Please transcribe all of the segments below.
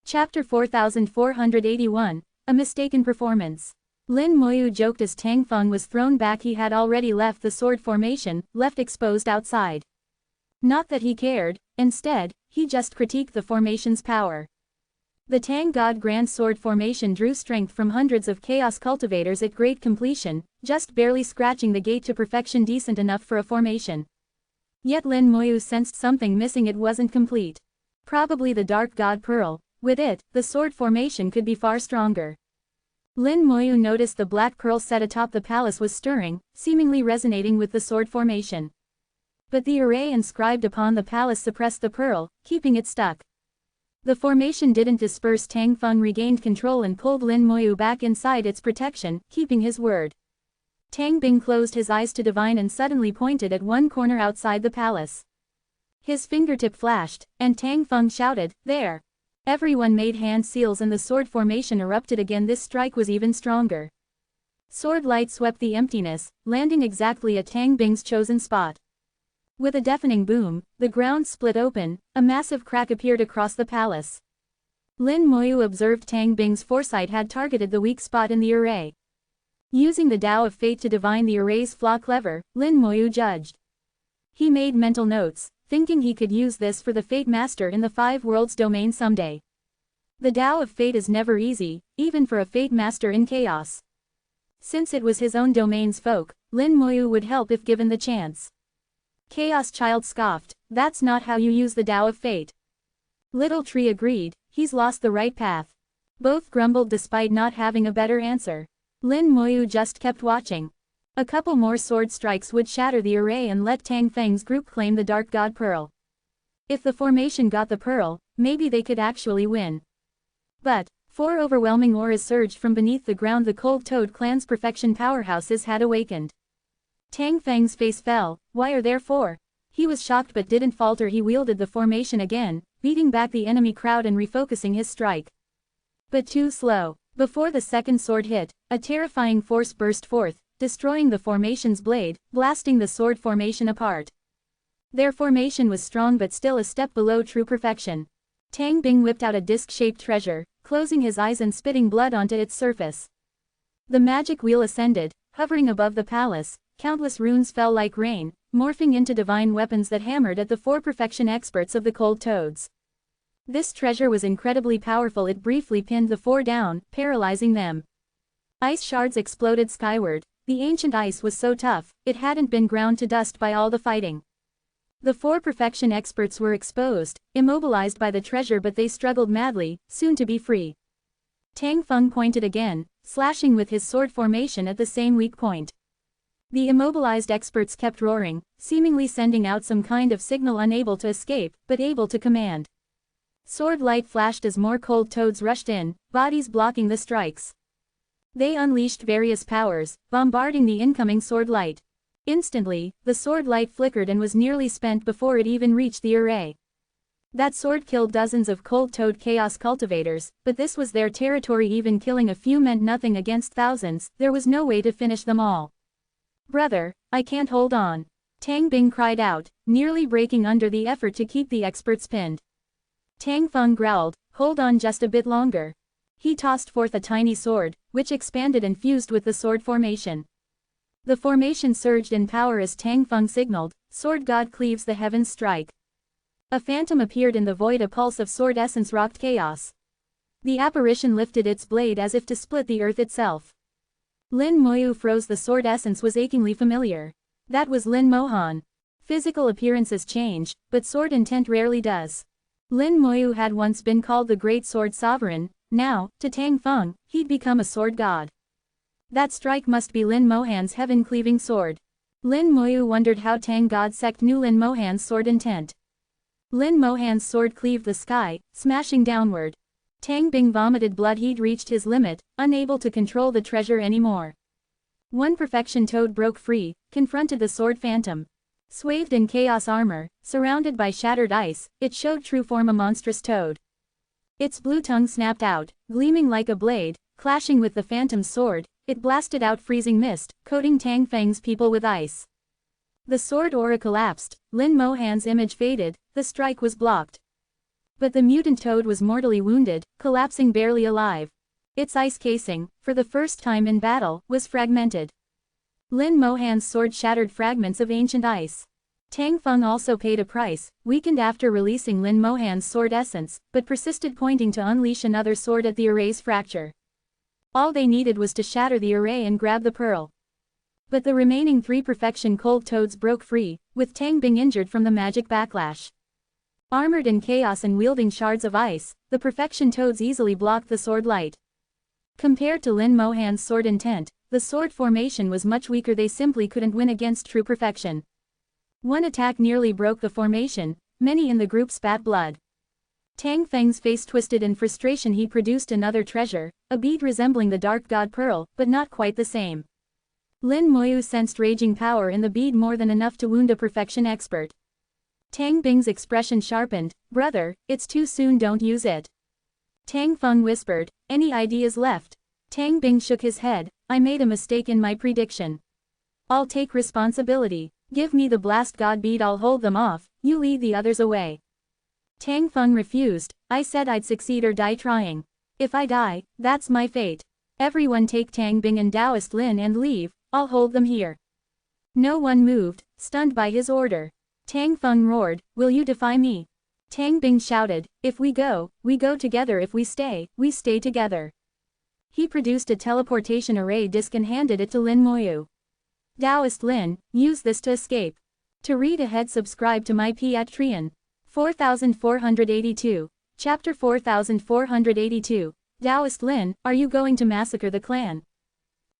Chapter 4481, A Mistaken Performance. Lin Moyu joked as Tang Feng was thrown back. He had already left the sword formation, left exposed outside. Not that he cared, instead, he just critiqued the formation's power. The Tang God Grand Sword formation drew strength from hundreds of chaos cultivators at great completion, just barely scratching the gate to perfection, decent enough for a formation. Yet Lin Moyu sensed something missing. It wasn't complete. Probably the Dark God Pearl. With it, the sword formation could be far stronger. Lin Moyu noticed the black pearl set atop the palace was stirring, seemingly resonating with the sword formation. But the array inscribed upon the palace suppressed the pearl, keeping it stuck. The formation didn't disperse. Tang Feng regained control and pulled Lin Moyu back inside its protection, keeping his word. Tang Bing closed his eyes to divine and suddenly pointed at one corner outside the palace. His fingertip flashed, and Tang Feng shouted, "There!" Everyone made hand seals and the sword formation erupted again. This strike was even stronger. Sword light swept the emptiness, landing exactly at Tang Bing's chosen spot. With a deafening boom, the ground split open, a massive crack appeared across the palace. Lin Moyu observed Tang Bing's foresight had targeted the weak spot in the array. Using the Tao of Fate to divine the array's flaw clever, Lin Moyu judged. He made mental notes, thinking he could use this for the Fate Master in the Five Worlds domain someday. The Tao of Fate is never easy, even for a Fate Master in Chaos. Since it was his own domain's folk, Lin Moyu would help if given the chance. Chaos Child scoffed, "That's not how you use the Tao of Fate." Little Tree agreed, "He's lost the right path." Both grumbled despite not having a better answer. Lin Moyu just kept watching. A couple more sword strikes would shatter the array and let Tang Feng's group claim the Dark God Pearl. If the formation got the pearl, maybe they could actually win. But, 4 overwhelming auras surged from beneath the ground. The Cold Toad clan's perfection powerhouses had awakened. Tang Feng's face fell. "Why are there 4? He was shocked but didn't falter. He wielded the formation again, beating back the enemy crowd and refocusing his strike. But too slow. Before the second sword hit, a terrifying force burst forth, destroying the formation's blade, blasting the sword formation apart. Their formation was strong but still a step below true perfection. Tang Bing whipped out a disc-shaped treasure, closing his eyes and spitting blood onto its surface. The magic wheel ascended, hovering above the palace. Countless runes fell like rain, morphing into divine weapons that hammered at the 4 perfection experts of the Cold Toads. This treasure was incredibly powerful. It briefly pinned the 4 down, paralyzing them. Ice shards exploded skyward. The ancient ice was so tough, it hadn't been ground to dust by all the fighting. The 4 perfection experts were exposed, immobilized by the treasure, but they struggled madly, soon to be free. Tang Feng pointed again, slashing with his sword formation at the same weak point. The immobilized experts kept roaring, seemingly sending out some kind of signal, unable to escape, but able to command. Sword light flashed as more Cold Toads rushed in, bodies blocking the strikes. They unleashed various powers, bombarding the incoming sword light. Instantly, the sword light flickered and was nearly spent before it even reached the array. That sword killed dozens of Cold Toad chaos cultivators, but this was their territory. Even killing a few meant nothing against thousands. There was no way to finish them all. "Brother, I can't hold on," Tang Bing cried out, nearly breaking under the effort to keep the experts pinned. Tang Feng growled, "Hold on just a bit longer." He tossed forth a tiny sword, which expanded and fused with the sword formation. The formation surged in power as Tang Feng signaled, "Sword God cleaves the heavens, strike." A phantom appeared in the void. A pulse of sword essence rocked chaos. The apparition lifted its blade as if to split the earth itself. Lin Moyu froze. The sword essence was achingly familiar. That was Lin Mohan. Physical appearances change, but sword intent rarely does. Lin Moyu had once been called the Great Sword Sovereign. Now, to Tang Feng, he'd become a sword god. That strike must be Lin Mohan's heaven-cleaving sword. Lin Moyu wondered how Tang God Sect knew Lin Mohan's sword intent. Lin Mohan's sword cleaved the sky, smashing downward. Tang Bing vomited blood. He'd reached his limit, unable to control the treasure anymore. One perfection toad broke free, confronted the sword phantom. Swathed in chaos armor, surrounded by shattered ice, it showed true form, a monstrous toad. Its blue tongue snapped out, gleaming like a blade, clashing with the phantom's sword. It blasted out freezing mist, coating Tang Feng's people with ice. The sword aura collapsed, Lin Mohan's image faded, the strike was blocked. But the mutant toad was mortally wounded, collapsing barely alive. Its ice casing, for the first time in battle, was fragmented. Lin Mohan's sword shattered fragments of ancient ice. Tang Feng also paid a price, weakened after releasing Lin Mohan's sword essence, but persisted, pointing to unleash another sword at the array's fracture. All they needed was to shatter the array and grab the pearl. But the remaining 3 perfection cold toads broke free, with Tang Bing injured from the magic backlash. Armored in chaos and wielding shards of ice, the perfection toads easily blocked the sword light. Compared to Lin Mohan's sword intent, the sword formation was much weaker. They simply couldn't win against true perfection. One attack nearly broke the formation, many in the group spat blood. Tang Feng's face twisted in frustration. He produced another treasure, a bead resembling the dark god pearl, but not quite the same. Lin Moyu sensed raging power in the bead, more than enough to wound a perfection expert. Tang Bing's expression sharpened. Brother, it's too soon, don't use it. Tang Feng whispered, any ideas left? Tang Bing shook his head, I made a mistake in my prediction. I'll take responsibility. Give me the blast god bead, I'll hold them off, you lead the others away. Tang Feng refused, I said I'd succeed or die trying. If I die, that's my fate. Everyone take Tang Bing and Taoist Lin and leave, I'll hold them here. No one moved, stunned by his order. Tang Feng roared, will you defy me? Tang Bing shouted, if we go together, if we stay together. He produced a teleportation array disc and handed it to Lin Moyu. Taoist Lin, use this to escape. To read ahead, subscribe to my Patreon. 4482, Chapter 4482, Taoist Lin, are you going to massacre the clan?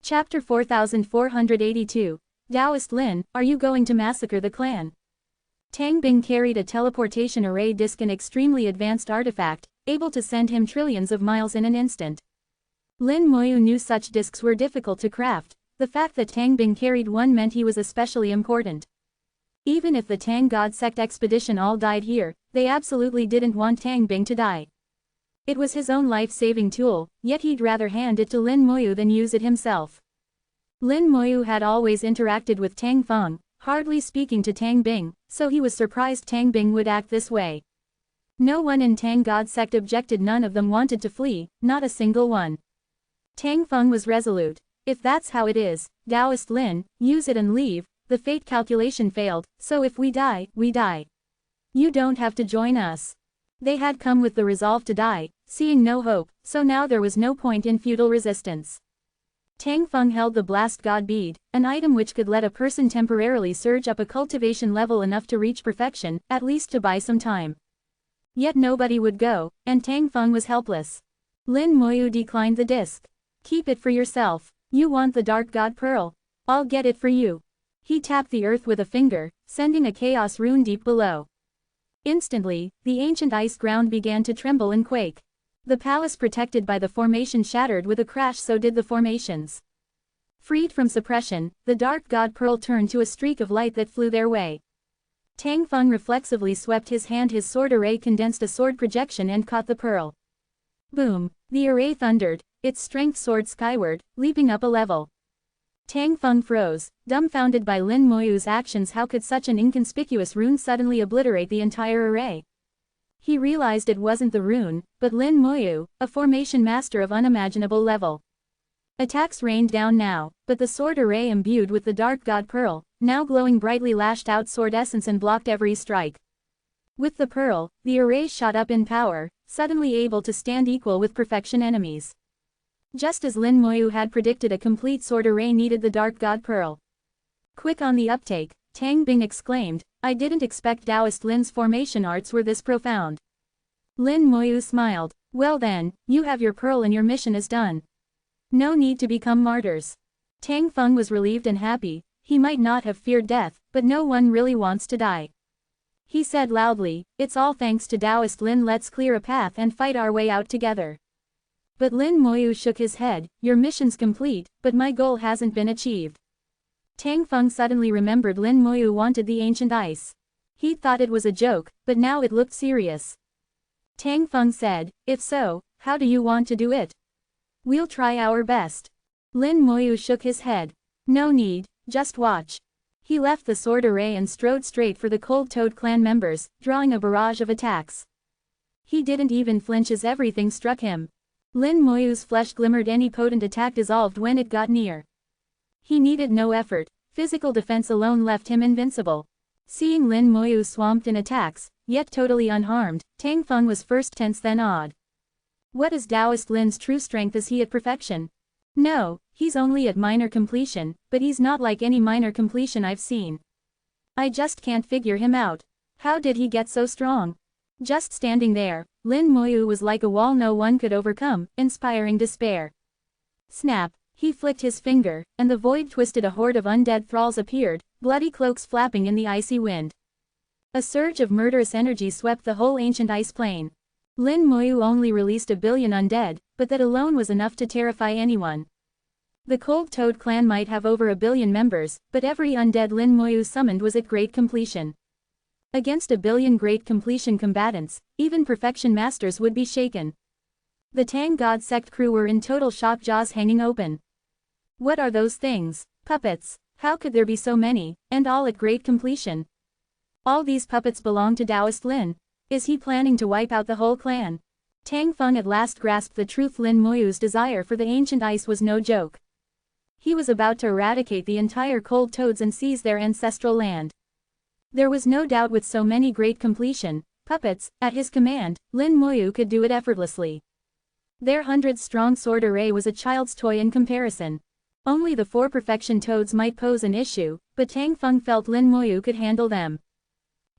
Chapter 4482, Taoist Lin, are you going to massacre the clan? Tang Bing carried a teleportation array disc, an extremely advanced artifact, able to send him trillions of miles in an instant. Lin Moyu knew such discs were difficult to craft. The fact that Tang Bing carried one meant he was especially important. Even if the Tang God Sect expedition all died here, they absolutely didn't want Tang Bing to die. It was his own life-saving tool, yet he'd rather hand it to Lin Moyu than use it himself. Lin Moyu had always interacted with Tang Feng, hardly speaking to Tang Bing, so he was surprised Tang Bing would act this way. No one in Tang God Sect objected, none of them wanted to flee, not a single one. Tang Feng was resolute. If that's how it is, Taoist Lin, use it and leave. The fate calculation failed, so if we die, we die. You don't have to join us. They had come with the resolve to die, seeing no hope, so now there was no point in futile resistance. Tang Feng held the blast god bead, an item which could let a person temporarily surge up a cultivation level enough to reach perfection, at least to buy some time. Yet nobody would go, and Tang Feng was helpless. Lin Moyu declined the disc. Keep it for yourself. You want the dark god pearl? I'll get it for you. He tapped the earth with a finger, sending a chaos rune deep below. Instantly, the ancient ice ground began to tremble and quake. The palace protected by the formation shattered with a crash, so did the formations. Freed from suppression, the dark god pearl turned to a streak of light that flew their way. Tang Feng reflexively swept his hand, his sword array condensed a sword projection and caught the pearl. Boom! The array thundered, its strength soared skyward, leaping up a level. Tang Feng froze, dumbfounded by Lin Moyu's actions. How could such an inconspicuous rune suddenly obliterate the entire array? He realized it wasn't the rune, but Lin Moyu, a formation master of unimaginable level. Attacks rained down now, but the sword array imbued with the dark god pearl, now glowing brightly, lashed out sword essence and blocked every strike. With the pearl, the array shot up in power, suddenly able to stand equal with perfection enemies. Just as Lin Moyu had predicted, a complete sword array needed the dark god pearl. Quick on the uptake, Tang Bing exclaimed, I didn't expect Taoist Lin's formation arts were this profound. Lin Moyu smiled, well then, you have your pearl and your mission is done. No need to become martyrs. Tang Feng was relieved and happy. He might not have feared death, but no one really wants to die. He said loudly, it's all thanks to Taoist Lin, let's clear a path and fight our way out together. But Lin Moyu shook his head, your mission's complete, but my goal hasn't been achieved. Tang Feng suddenly remembered Lin Moyu wanted the ancient ice. He'd thought it was a joke, but now it looked serious. Tang Feng said, if so, how do you want to do it? We'll try our best. Lin Moyu shook his head. No need, just watch. He left the sword array and strode straight for the Cold Toad clan members, drawing a barrage of attacks. He didn't even flinch as everything struck him. Lin Moyu's flesh glimmered. Any potent attack dissolved when it got near. He needed no effort, physical defense alone left him invincible. Seeing Lin Moyu swamped in attacks, yet totally unharmed, Tang Feng was first tense then awed. What is Taoist Lin's true strength? Is he at perfection? No, he's only at minor completion, but he's not like any minor completion I've seen. I just can't figure him out. How did he get so strong? Just standing there, Lin Moyu was like a wall no one could overcome, inspiring despair. Snap! He flicked his finger, and the void twisted. A horde of undead thralls appeared, bloody cloaks flapping in the icy wind. A surge of murderous energy swept the whole ancient ice plain. Lin Moyu only released 1 billion undead, but that alone was enough to terrify anyone. The Cold Toad clan might have over 1 billion members, but every undead Lin Moyu summoned was at great completion. Against 1 billion great completion combatants, even perfection masters would be shaken. The Tang God sect crew were in total shock, jaws hanging open. What are those things? Puppets. How could there be so many, and all at great completion? All these puppets belong to Taoist Lin. Is he planning to wipe out the whole clan? Tang Feng at last grasped the truth. Lin Moyu's desire for the ancient ice was no joke. He was about to eradicate the entire Cold Toads and seize their ancestral land. There was no doubt with so many great completion puppets at his command, Lin Moyu could do it effortlessly. Their 100-strong sword array was a child's toy in comparison. Only the 4 perfection toads might pose an issue, but Tang Feng felt Lin Moyu could handle them.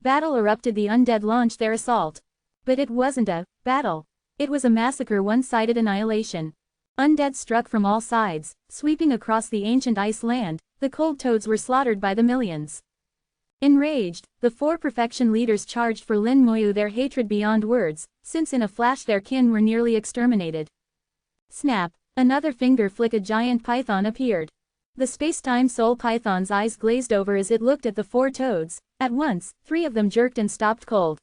Battle erupted. The undead launched their assault. But it wasn't a battle. It was a massacre, one-sided annihilation. Undead struck from all sides, sweeping across the ancient ice land. The cold toads were slaughtered by the millions. Enraged, the 4 perfection leaders charged for Lin Moyu, their hatred beyond words, since in a flash their kin were nearly exterminated. Snap! Another finger flick. A giant python appeared. The space-time soul python's eyes glazed over as it looked at the 4 toads. At once, 3 of them jerked and stopped cold.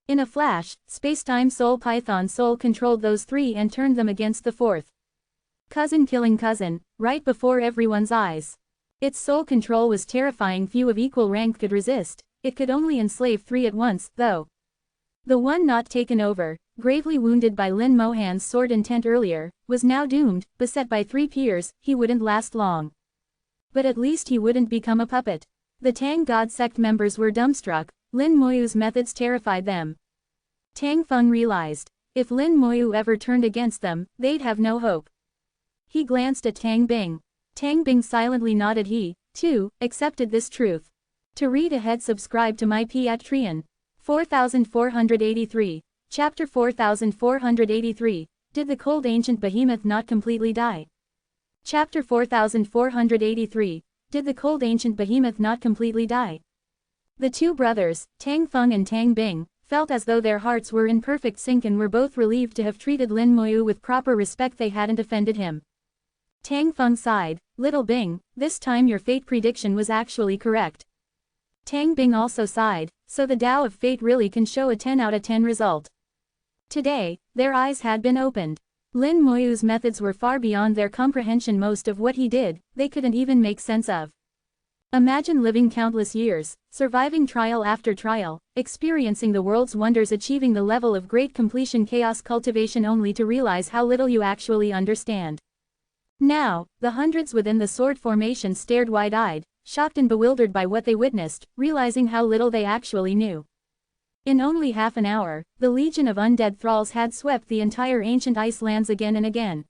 In a flash, space-time soul python's soul controlled those 3 and turned them against the 4th. Cousin killing cousin, right before everyone's eyes. Its soul control was terrifying. Few of equal rank could resist. It could only enslave 3 at once, though. The one not taken over, gravely wounded by Lin Mohan's sword intent earlier, was now doomed. Beset by 3 peers, he wouldn't last long. But at least he wouldn't become a puppet. The Tang God sect members were dumbstruck. Lin Moyu's methods terrified them. Tang Feng realized, if Lin Moyu ever turned against them, they'd have no hope. He glanced at Tang Bing. Tang Bing silently nodded. He, too, accepted this truth. To read ahead, subscribe to my Patreon. 4483. Chapter 4483. Did the cold ancient behemoth not completely die? Chapter 4483. Did the cold ancient behemoth not completely die? The 2 brothers, Tang Feng and Tang Bing, felt as though their hearts were in perfect sync and were both relieved to have treated Lin Moyu with proper respect. They hadn't offended him. Tang Feng sighed. Little Bing, this time your fate prediction was actually correct. Tang Bing also sighed. So the Tao of Fate really can show a 10 out of 10 result. Today, their eyes had been opened. Lin Moyu's methods were far beyond their comprehension. Most of what he did, they couldn't even make sense of. Imagine living countless years, surviving trial after trial, experiencing the world's wonders, achieving the level of great completion, chaos cultivation, only to realize how little you actually understand. Now, the hundreds within the sword formation stared wide-eyed, shocked and bewildered by what they witnessed, realizing how little they actually knew. In only half an hour, the legion of undead thralls had swept the entire ancient ice lands again and again.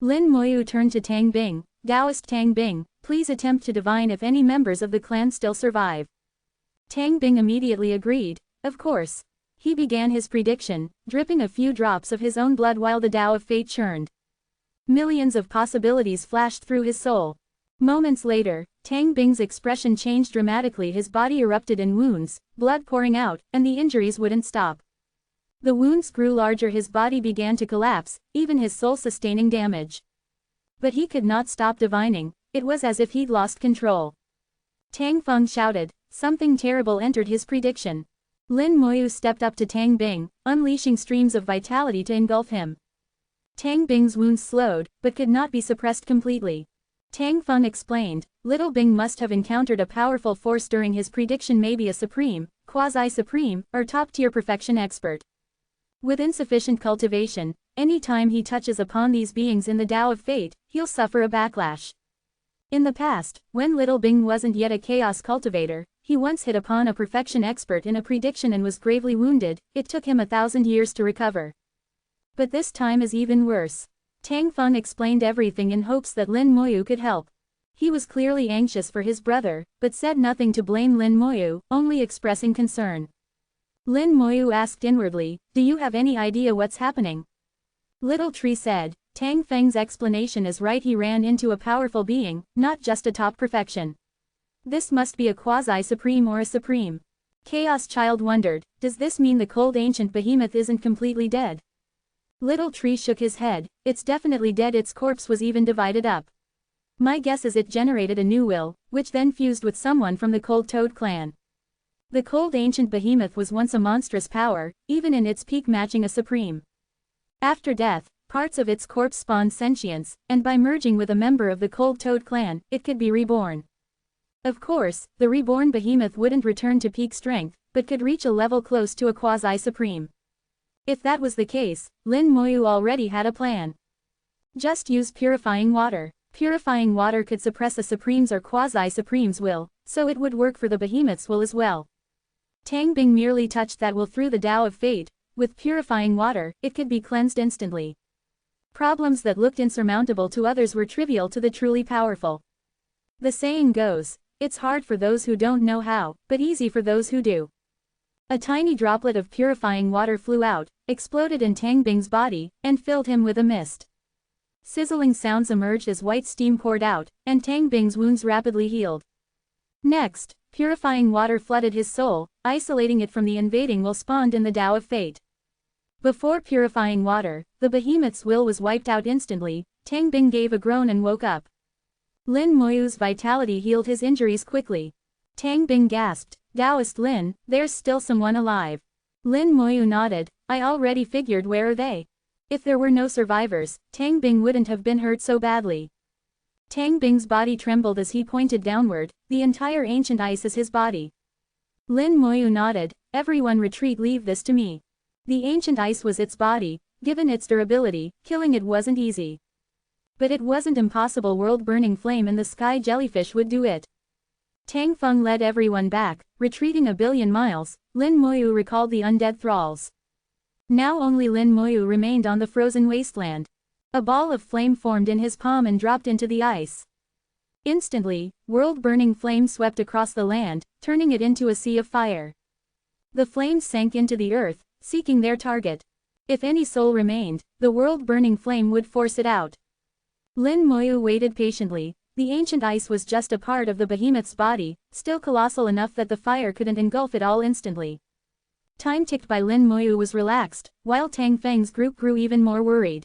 Lin Moyu turned to Tang Bing. Taoist Tang Bing, please attempt to divine if any members of the clan still survive. Tang Bing immediately agreed. Of course. He began his prediction, dripping a few drops of his own blood while the Tao of Fate churned. Millions of possibilities flashed through his soul. Moments later, Tang Bing's expression changed dramatically. His body erupted in wounds, blood pouring out, and the injuries wouldn't stop. The wounds grew larger, his body began to collapse, even his soul sustaining damage. But he could not stop divining. It was as if he'd lost control. Tang Feng shouted. Something terrible entered his prediction. Lin Moyu stepped up to Tang Bing, unleashing streams of vitality to engulf him. Tang Bing's wounds slowed, but could not be suppressed completely. Tang Feng explained, Little Bing must have encountered a powerful force during his prediction, maybe a supreme, quasi-supreme, or top-tier perfection expert. With insufficient cultivation, any time he touches upon these beings in the Tao of Fate, he'll suffer a backlash. In the past, when Little Bing wasn't yet a chaos cultivator, he once hit upon a perfection expert in a prediction and was gravely wounded. It took him 1,000 years to recover. But this time is even worse. Tang Feng explained everything in hopes that Lin Moyu could help. He was clearly anxious for his brother, but said nothing to blame Lin Moyu, only expressing concern. Lin Moyu asked inwardly, "Do you have any idea what's happening?" Little Tree said, "Tang Feng's explanation is right. He ran into a powerful being, not just a top perfection. This must be a quasi-supreme or a supreme." Chaos Child wondered, "Does this mean the cold ancient behemoth isn't completely dead?" Little Tree shook his head, "It's definitely dead. Its corpse was even divided up. My guess is it generated a new will, which then fused with someone from the Cold Toad clan. The cold ancient behemoth was once a monstrous power, even in its peak matching a supreme. After death, parts of its corpse spawned sentience, and by merging with a member of the Cold Toad clan, it could be reborn. Of course, the reborn behemoth wouldn't return to peak strength, but could reach a level close to a quasi-supreme. If that was the case, Lin Moyu already had a plan. Just use purifying water. Purifying water could suppress a supreme's or quasi-supreme's will, so it would work for the behemoth's will as well. Tang Bing merely touched that will through the Tao of Fate. With purifying water, it could be cleansed instantly. Problems that looked insurmountable to others were trivial to the truly powerful. The saying goes, "It's hard for those who don't know how, but easy for those who do." A tiny droplet of purifying water flew out, exploded in Tang Bing's body, and filled him with a mist. Sizzling sounds emerged as white steam poured out, and Tang Bing's wounds rapidly healed. Next, purifying water flooded his soul, isolating it from the invading will spawned in the Tao of Fate. Before purifying water, the behemoth's will was wiped out instantly. Tang Bing gave a groan and woke up. Lin Moyu's vitality healed his injuries quickly. Tang Bing gasped, "Taoist Lin, there's still someone alive." Lin Moyu nodded, "I already figured. Where are they?" If there were no survivors, Tang Bing wouldn't have been hurt so badly. Tang Bing's body trembled as he pointed downward. The entire ancient ice is his body. Lin Moyu nodded, "Everyone retreat. Leave this to me." The ancient ice was its body. Given its durability, killing it wasn't easy. But it wasn't impossible. World-burning flame in the sky jellyfish would do it. Tang Feng led everyone back, retreating 1,000,000,000 miles. Lin Moyu recalled the undead thralls. Now only Lin Moyu remained on the frozen wasteland. A ball of flame formed in his palm and dropped into the ice. Instantly, world-burning flame swept across the land, turning it into a sea of fire. The flames sank into the earth, seeking their target. If any soul remained, the world-burning flame would force it out. Lin Moyu waited patiently. The ancient ice was just a part of the behemoth's body, still colossal enough that the fire couldn't engulf it all instantly. Time ticked by. Lin Moyu was relaxed, while Tang Feng's group grew even more worried.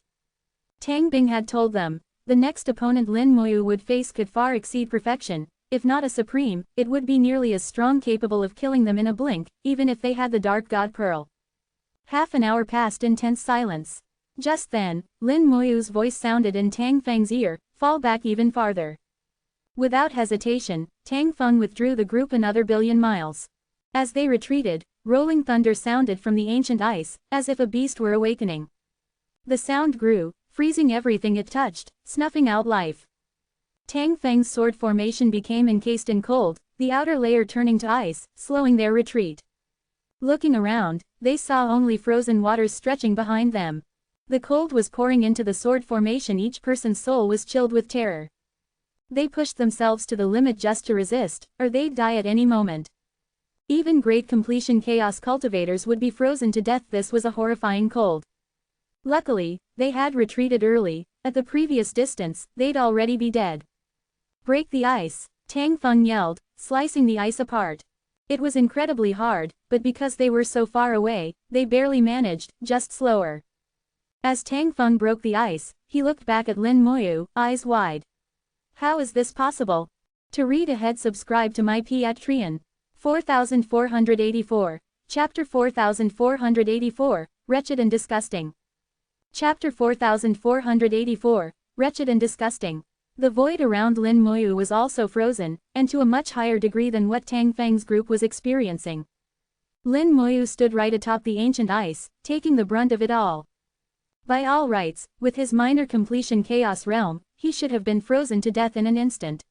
Tang Bing had told them, the next opponent Lin Moyu would face could far exceed perfection. If not a supreme, it would be nearly as strong, capable of killing them in a blink, even if they had the Dark God Pearl. Half an hour passed in tense silence. Just then, Lin Moyu's voice sounded in Tang Feng's ear, "Fall back even farther." Without hesitation, Tang Feng withdrew the group another 1,000,000,000 miles. As they retreated, rolling thunder sounded from the ancient ice, as if a beast were awakening. The sound grew, freezing everything it touched, snuffing out life. Tang Feng's sword formation became encased in cold, the outer layer turning to ice, slowing their retreat. Looking around, they saw only frozen waters stretching behind them. The cold was pouring into the sword formation. Each person's soul was chilled with terror. They pushed themselves to the limit just to resist, or they'd die at any moment. Even great completion chaos cultivators would be frozen to death. This was a horrifying cold. Luckily, they had retreated early. At the previous distance, they'd already be dead. "Break the ice," Tang Feng yelled, slicing the ice apart. It was incredibly hard, but because they were so far away, they barely managed, just slower. As Tang Feng broke the ice, he looked back at Lin Moyu, eyes wide. "How is this possible?" To read ahead, subscribe to my Patreon. 4484, Chapter 4484, Wretched and Disgusting. Chapter 4484, Wretched and Disgusting. The void around Lin Moyu was also frozen, and to a much higher degree than what Tang Feng's group was experiencing. Lin Moyu stood right atop the ancient ice, taking the brunt of it all. By all rights, with his minor completion chaos realm, he should have been frozen to death in an instant.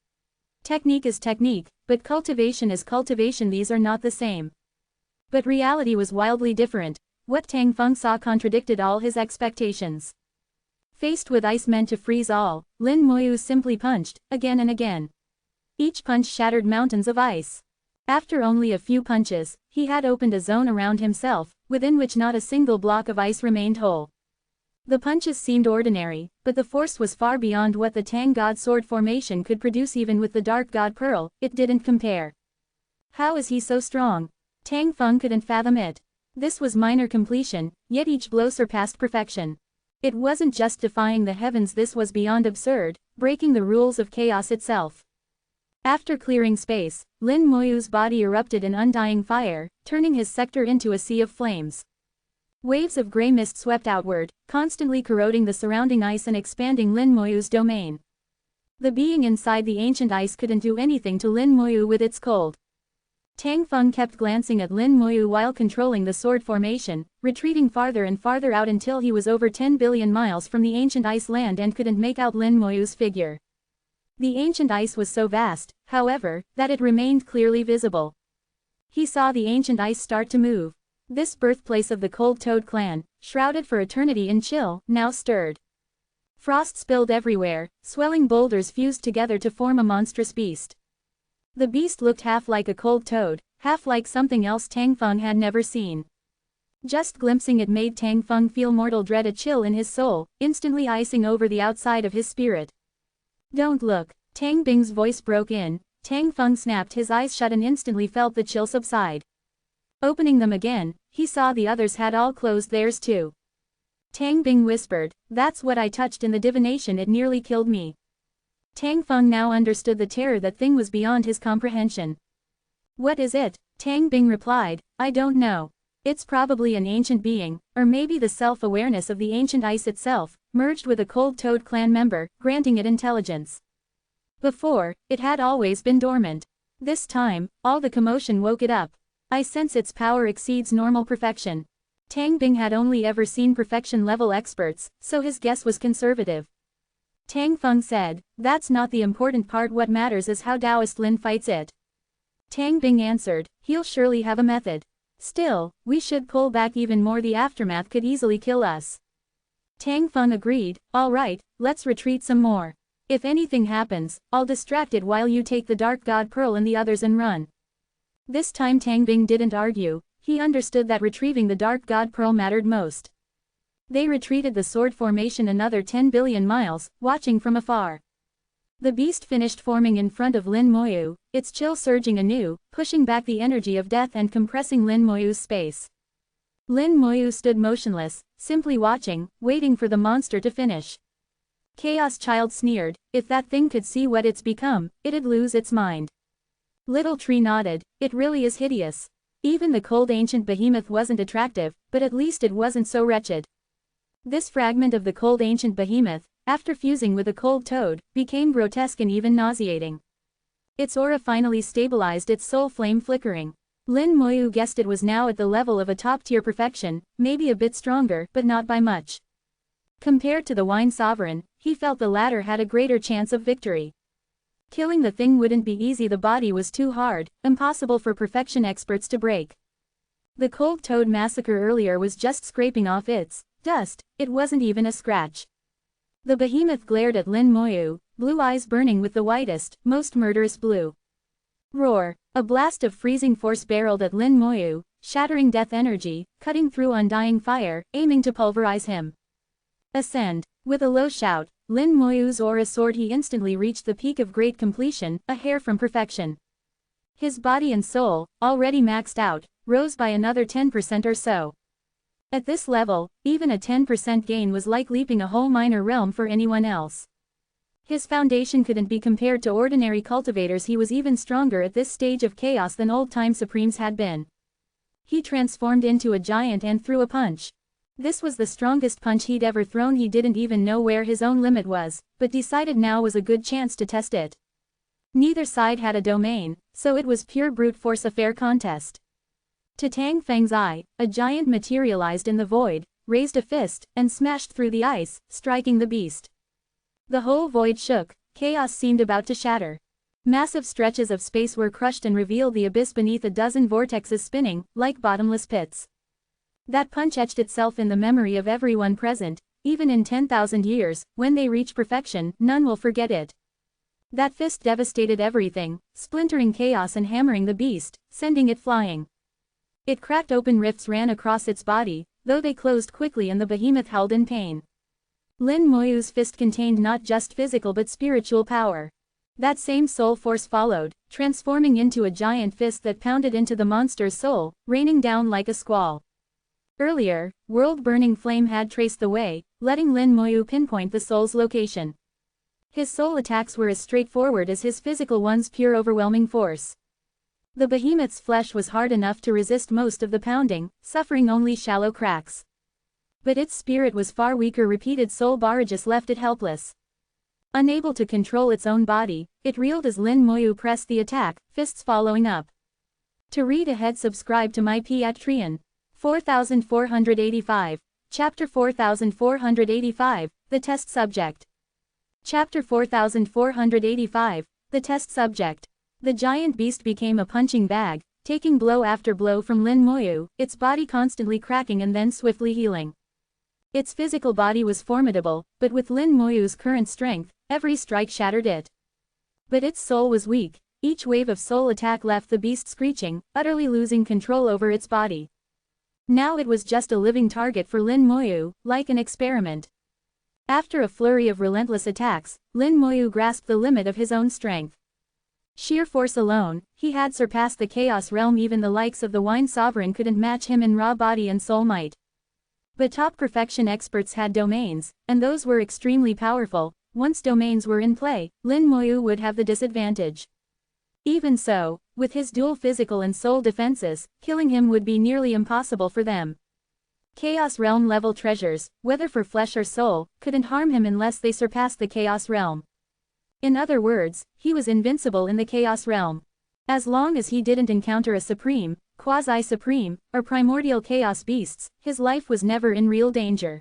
Technique is technique, but cultivation is cultivation, these are not the same. But reality was wildly different. What Tang Feng saw contradicted all his expectations. Faced with ice meant to freeze all, Lin Moyu simply punched, again and again. Each punch shattered mountains of ice. After only a few punches, he had opened a zone around himself, within which not a single block of ice remained whole. The punches seemed ordinary, but the force was far beyond what the Tang God Sword formation could produce. Even with the Dark God Pearl, it didn't compare. How is he so strong? Tang Feng couldn't fathom it. This was minor completion, yet each blow surpassed perfection. It wasn't just defying the heavens, this was beyond absurd, breaking the rules of chaos itself. After clearing space, Lin Moyu's body erupted in undying fire, turning his sector into a sea of flames. Waves of gray mist swept outward, constantly corroding the surrounding ice and expanding Lin Moyu's domain. The being inside the ancient ice couldn't do anything to Lin Moyu with its cold. Tang Feng kept glancing at Lin Moyu while controlling the sword formation, retreating farther and farther out until he was over 10 billion miles from the ancient ice land and couldn't make out Lin Moyu's figure. The ancient ice was so vast, however, that it remained clearly visible. He saw the ancient ice start to move. This birthplace of the Cold Toad clan, shrouded for eternity in chill, now stirred. Frost spilled everywhere, swelling boulders fused together to form a monstrous beast. The beast looked half like a cold toad, half like something else Tang Feng had never seen. Just glimpsing it made Tang Feng feel mortal dread, a chill in his soul, instantly icing over the outside of his spirit. Don't look, Tang Bing's voice broke in. Tang Feng snapped his eyes shut and instantly felt the chill subside. Opening them again, he saw the others had all closed theirs too. Tang Bing whispered, "That's what I touched in the divination, it nearly killed me." Tang Feng now understood the terror that thing was beyond his comprehension. "What is it?" Tang Bing replied, "I don't know. It's probably an ancient being, or maybe the self-awareness of the ancient ice itself, merged with a Cold Toad clan member, granting it intelligence. Before, it had always been dormant. This time, all the commotion woke it up. I sense its power exceeds normal perfection." Tang Bing had only ever seen perfection-level experts, so his guess was conservative. Tang Feng said, "That's not the important part, what matters is how Taoist Lin fights it." Tang Bing answered, "He'll surely have a method. Still, we should pull back even more, the aftermath could easily kill us." Tang Feng agreed, "All right, let's retreat some more. If anything happens, I'll distract it while you take the Dark God Pearl and the others and run." This time Tang Bing didn't argue, he understood that retrieving the Dark God Pearl mattered most. They retreated the sword formation another 10 billion miles, watching from afar. The beast finished forming in front of Lin Moyu, its chill surging anew, pushing back the energy of death and compressing Lin Moyu's space. Lin Moyu stood motionless, simply watching, waiting for the monster to finish. Chaos Child sneered, "If that thing could see what it's become, it'd lose its mind." Little Tree nodded, "It really is hideous. Even the cold ancient behemoth wasn't attractive, but at least it wasn't so wretched." This fragment of the cold ancient behemoth, after fusing with a cold toad, became grotesque and even nauseating. Its aura finally stabilized, its soul flame flickering. Lin Moyu guessed it was now at the level of a top-tier perfection, maybe a bit stronger, but not by much. Compared to the Wine Sovereign, he felt the latter had a greater chance of victory. Killing the thing wouldn't be easy, the body was too hard, impossible for perfection experts to break. The cold toad massacre earlier was just scraping off its dust, it wasn't even a scratch. The behemoth glared at Lin Moyu, blue eyes burning with the whitest, most murderous blue. Roar! A blast of freezing force barreled at Lin Moyu, shattering death energy, cutting through undying fire, aiming to pulverize him. Ascend! With a low shout, Lin Moyu's aura soared. He instantly reached the peak of great completion, a hair from perfection. His body and soul, already maxed out, rose by another 10% or so. At this level, even a 10% gain was like leaping a whole minor realm for anyone else. His foundation couldn't be compared to ordinary cultivators. He was even stronger at this stage of chaos than old-time supremes had been. He transformed into a giant and threw a punch. This was the strongest punch he'd ever thrown. He didn't even know where his own limit was, but decided now was a good chance to test it. Neither side had a domain, so it was pure brute force, a fair contest. To Tang Feng's eye, a giant materialized in the void, raised a fist, and smashed through the ice, striking the beast. The whole void shook, chaos seemed about to shatter. Massive stretches of space were crushed and revealed the abyss beneath a dozen vortexes spinning, like bottomless pits. That punch etched itself in the memory of everyone present, even in 10,000 years, when they reach perfection, none will forget it. That fist devastated everything, splintering chaos and hammering the beast, sending it flying. It cracked open rifts ran across its body, though they closed quickly and the behemoth howled in pain. Lin Moyu's fist contained not just physical but spiritual power. That same soul force followed, transforming into a giant fist that pounded into the monster's soul, raining down like a squall. Earlier, world-burning flame had traced the way, letting Lin Moyu pinpoint the soul's location. His soul attacks were as straightforward as his physical one's pure overwhelming force. The behemoth's flesh was hard enough to resist most of the pounding, suffering only shallow cracks. But its spirit was far weaker. Repeated soul barrages left it helpless. Unable to control its own body, it reeled as Lin Moyu pressed the attack, fists following up. To read ahead, subscribe to my Patreon. 4485. Chapter 4485, The Test Subject. Chapter 4485, The Test Subject. The giant beast became a punching bag, taking blow after blow from Lin Moyu, its body constantly cracking and then swiftly healing. Its physical body was formidable, but with Lin Moyu's current strength, every strike shattered it. But its soul was weak. Each wave of soul attack left the beast screeching, utterly losing control over its body. Now it was just a living target for Lin Moyu, like an experiment. After a flurry of relentless attacks, Lin Moyu grasped the limit of his own strength. Sheer force alone, he had surpassed the Chaos Realm. Even the likes of the Wine Sovereign couldn't match him in raw body and soul might. But top perfection experts had domains, and those were extremely powerful. Once domains were in play, Lin Moyu would have the disadvantage. Even so, with his dual physical and soul defenses, killing him would be nearly impossible for them. Chaos Realm level treasures, whether for flesh or soul, couldn't harm him unless they surpassed the Chaos Realm. In other words, he was invincible in the Chaos Realm. As long as he didn't encounter a supreme, quasi-supreme, or primordial chaos beasts, his life was never in real danger.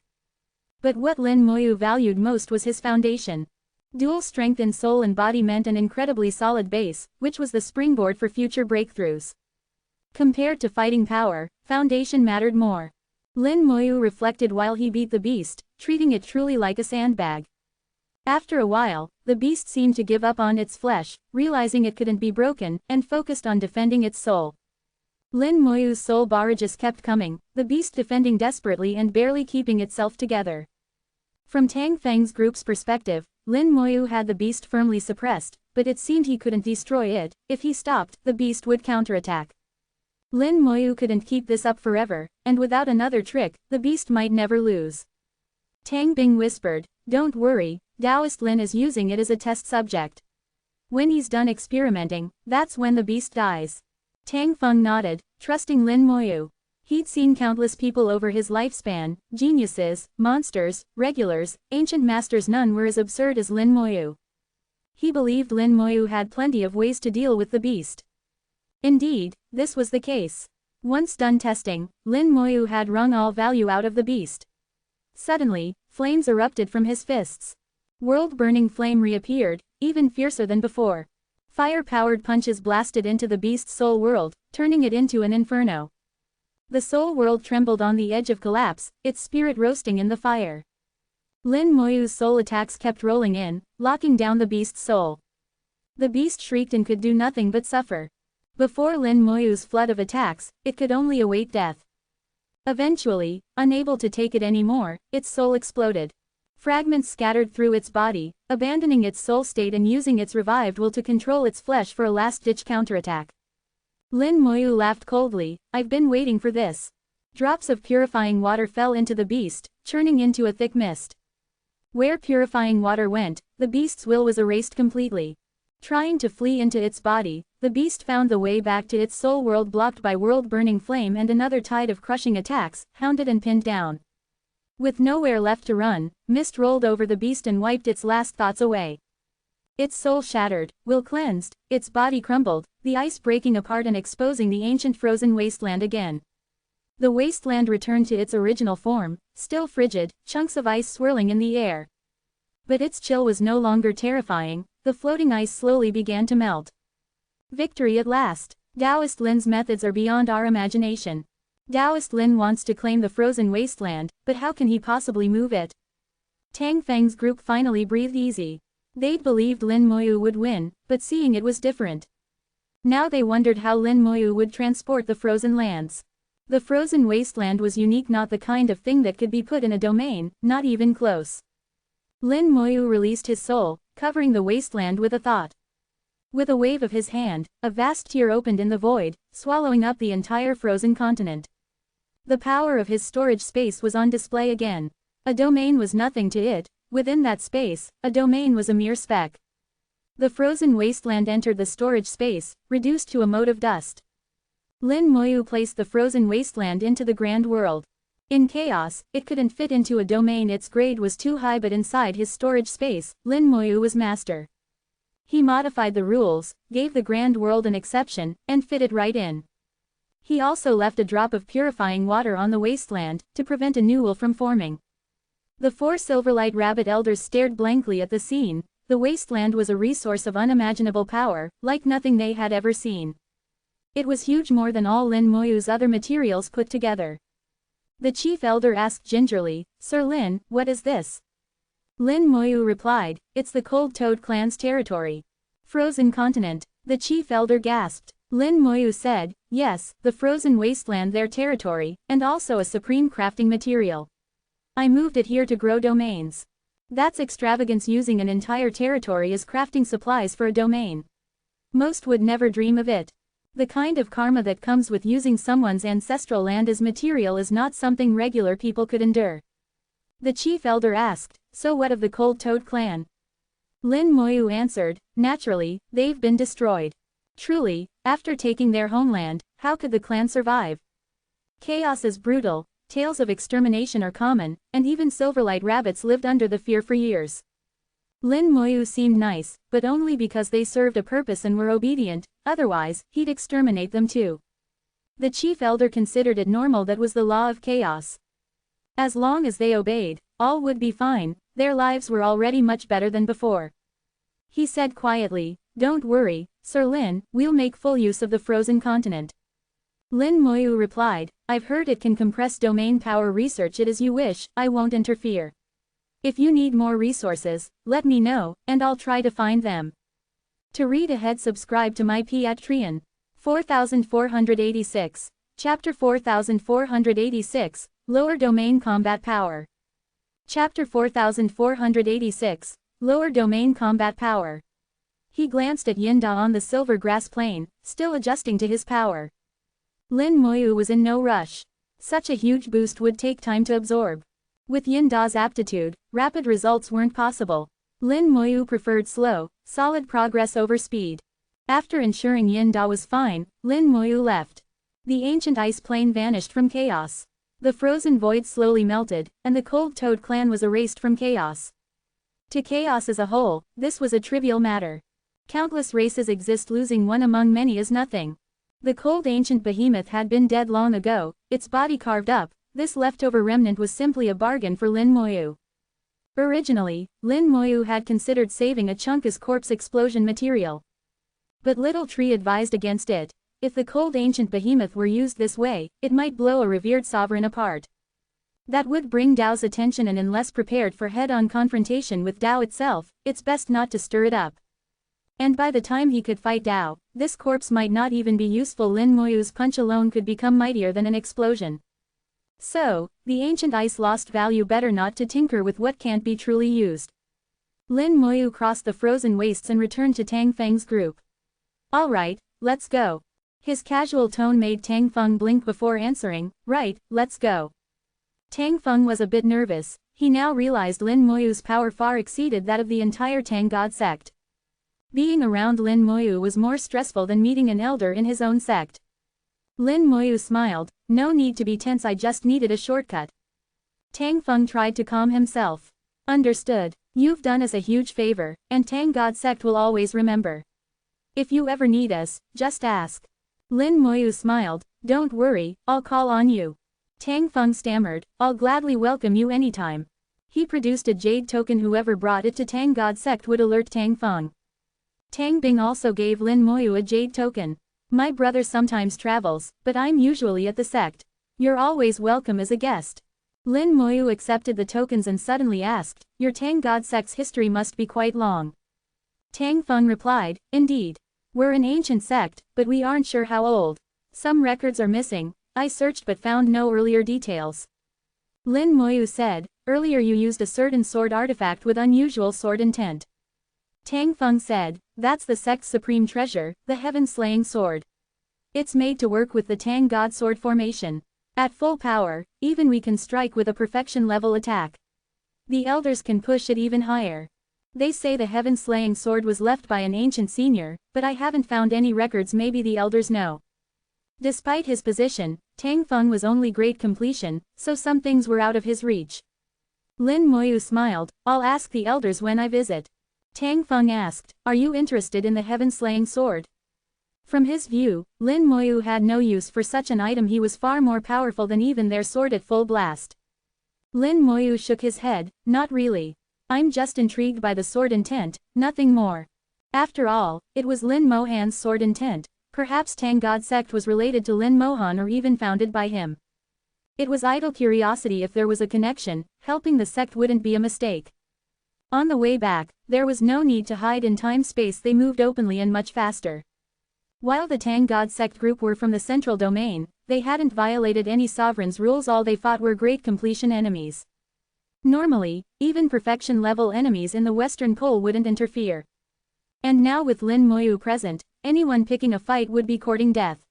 But what Lin Moyu valued most was his foundation. Dual strength in soul and body meant an incredibly solid base, which was the springboard for future breakthroughs. Compared to fighting power, foundation mattered more. Lin Moyu reflected while he beat the beast, treating it truly like a sandbag. After a while, the beast seemed to give up on its flesh, realizing it couldn't be broken, and focused on defending its soul. Lin Moyu's soul barrages kept coming, the beast defending desperately and barely keeping itself together. From Tang Feng's group's perspective, Lin Moyu had the beast firmly suppressed, but it seemed he couldn't destroy it. If he stopped, the beast would counterattack. Lin Moyu couldn't keep this up forever, and without another trick, the beast might never lose. Tang Bing whispered, "Don't worry, Taoist Lin is using it as a test subject. When he's done experimenting, that's when the beast dies." Tang Feng nodded, trusting Lin Moyu. He'd seen countless people over his lifespan, geniuses, monsters, regulars, ancient masters. None were as absurd as Lin Moyu. He believed Lin Moyu had plenty of ways to deal with the beast. Indeed, this was the case. Once done testing, Lin Moyu had wrung all value out of the beast. Suddenly, flames erupted from his fists. World-burning flame reappeared, even fiercer than before. Fire-powered punches blasted into the beast's soul world, turning it into an inferno. The soul world trembled on the edge of collapse, its spirit roasting in the fire. Lin Moyu's soul attacks kept rolling in, locking down the beast's soul. The beast shrieked and could do nothing but suffer. Before Lin Moyu's flood of attacks, it could only await death. Eventually, unable to take it anymore, its soul exploded. Fragments scattered through its body, abandoning its soul state and using its revived will to control its flesh for a last-ditch counterattack. Lin Moyu laughed coldly, "I've been waiting for this." Drops of purifying water fell into the beast, churning into a thick mist. Where purifying water went, the beast's will was erased completely. Trying to flee into its body, the beast found the way back to its soul world blocked by world-burning flame and another tide of crushing attacks, hounded and pinned down. With nowhere left to run, mist rolled over the beast and wiped its last thoughts away. Its soul shattered, will cleansed, its body crumbled, the ice breaking apart and exposing the ancient frozen wasteland again. The wasteland returned to its original form, still frigid, chunks of ice swirling in the air. But its chill was no longer terrifying, the floating ice slowly began to melt. Victory at last! Taoist Lin's methods are beyond our imagination. Taoist Lin wants to claim the frozen wasteland, but how can he possibly move it? Tang Feng's group finally breathed easy. They'd believed Lin Moyu would win, but seeing it was different. Now they wondered how Lin Moyu would transport the frozen lands. The frozen wasteland was unique, not the kind of thing that could be put in a domain, not even close. Lin Moyu released his soul, covering the wasteland with a thought. With a wave of his hand, a vast tear opened in the void, swallowing up the entire frozen continent. The power of his storage space was on display again. A domain was nothing to it. Within that space, a domain was a mere speck. The frozen wasteland entered the storage space, reduced to a mote of dust. Lin Moyu placed the frozen wasteland into the grand world. In chaos, it couldn't fit into a domain, its grade was too high, but inside his storage space, Lin Moyu was master. He modified the rules, gave the grand world an exception, and fit it right in. He also left a drop of purifying water on the wasteland, to prevent a newel from forming. The 4 Silverlight Rabbit Elders stared blankly at the scene. The wasteland was a resource of unimaginable power, like nothing they had ever seen. It was huge, more than all Lin Moyu's other materials put together. The chief elder asked gingerly, "Sir Lin, what is this?" Lin Moyu replied, "It's the Cold Toad clan's territory." Frozen continent. The chief elder gasped. Lin Moyu said, "Yes, the frozen wasteland, their territory, and also a supreme crafting material. I moved it here to grow domains. That's extravagance, using an entire territory as crafting supplies for a domain. Most would never dream of it. The kind of karma that comes with using someone's ancestral land as material is not something regular people could endure." The chief elder asked, "So what of the Cold Toad clan?" Lin Moyu answered, "Naturally, they've been destroyed. Truly, after taking their homeland, how could the clan survive? Chaos is brutal, tales of extermination are common, and even Silverlight rabbits lived under the fear for years." Lin Moyu seemed nice, but only because they served a purpose and were obedient, otherwise, he'd exterminate them too. The chief elder considered it normal, that was the law of chaos. As long as they obeyed, all would be fine, their lives were already much better than before. He said quietly, "Don't worry, Sir Lin, we'll make full use of the frozen continent." Lin Moyu replied, "I've heard it can compress domain power. Research it as you wish, I won't interfere. If you need more resources, let me know, and I'll try to find them." To read ahead, subscribe to my Patreon. 4486. Chapter 4486, Lower Domain Combat Power. Chapter 4486, Lower Domain Combat Power. He glanced at Yin Da on the silver grass plain, still adjusting to his power. Lin Moyu was in no rush. Such a huge boost would take time to absorb. With Yin Da's aptitude, rapid results weren't possible. Lin Moyu preferred slow, solid progress over speed. After ensuring Yin Da was fine, Lin Moyu left. The ancient ice plain vanished from chaos. The frozen void slowly melted, and the Cold Toad clan was erased from chaos. To chaos as a whole, this was a trivial matter. Countless races exist, losing one among many is nothing. The cold ancient behemoth had been dead long ago, its body carved up. This leftover remnant was simply a bargain for Lin Moyu. Originally, Lin Moyu had considered saving a chunk as corpse explosion material. But Little Tree advised against it. If the cold ancient behemoth were used this way, it might blow a revered sovereign apart. That would bring Dao's attention, and unless prepared for head-on confrontation with Dao itself, it's best not to stir it up. And by the time he could fight Dao, this corpse might not even be useful. Lin Moyu's punch alone could become mightier than an explosion. So, the ancient ice lost value. Better not to tinker with what can't be truly used. Lin Moyu crossed the frozen wastes and returned to Tang Feng's group. "All right, let's go." His casual tone made Tang Feng blink before answering, "Right, let's go." Tang Feng was a bit nervous. He now realized Lin Moyu's power far exceeded that of the entire Tang God sect. Being around Lin Moyu was more stressful than meeting an elder in his own sect. Lin Moyu smiled, "No need to be tense, I just needed a shortcut." Tang Feng tried to calm himself. "Understood." You've done us a huge favor, and Tang God sect will always remember. If you ever need us, just ask. Lin Moyu smiled, don't worry, I'll call on you. Tang Feng stammered, I'll gladly welcome you anytime. He produced a jade token. Whoever brought it to Tang God sect would alert Tang Feng. Tang Bing also gave Lin Moyu a jade token. My brother sometimes travels, but I'm usually at the sect. You're always welcome as a guest. Lin Moyu accepted the tokens and suddenly asked, your Tang God sect's history must be quite long. Tang Feng replied, indeed. We're an ancient sect, but we aren't sure how old. Some records are missing. I searched but found no earlier details. Lin Moyu said, earlier you used a certain sword artifact with unusual sword intent. Tang Feng said, that's the sect's supreme treasure, the heaven-slaying sword. It's made to work with the Tang God sword formation. At full power, even we can strike with a perfection-level attack. The elders can push it even higher. They say the heaven-slaying sword was left by an ancient senior, but I haven't found any records. Maybe the elders know. Despite his position, Tang Feng was only great completion, so some things were out of his reach. Lin Moyu smiled, I'll ask the elders when I visit. Tang Feng asked, are you interested in the heaven-slaying sword? From his view, Lin Moyu had no use for such an item. He was far more powerful than even their sword at full blast. Lin Moyu shook his head, not really. I'm just intrigued by the sword intent, nothing more. After all, it was Lin Mohan's sword intent. Perhaps Tang God sect was related to Lin Mohan or even founded by him. It was idle curiosity. If there was a connection, helping the sect wouldn't be a mistake. On the way back, there was no need to hide in time-space. They moved openly and much faster. While the Tang God sect group were from the central domain, they hadn't violated any sovereign's rules. All they fought were great completion enemies. Normally, even perfection-level enemies in the Western Pole wouldn't interfere. And now with Lin Moyu present, anyone picking a fight would be courting death.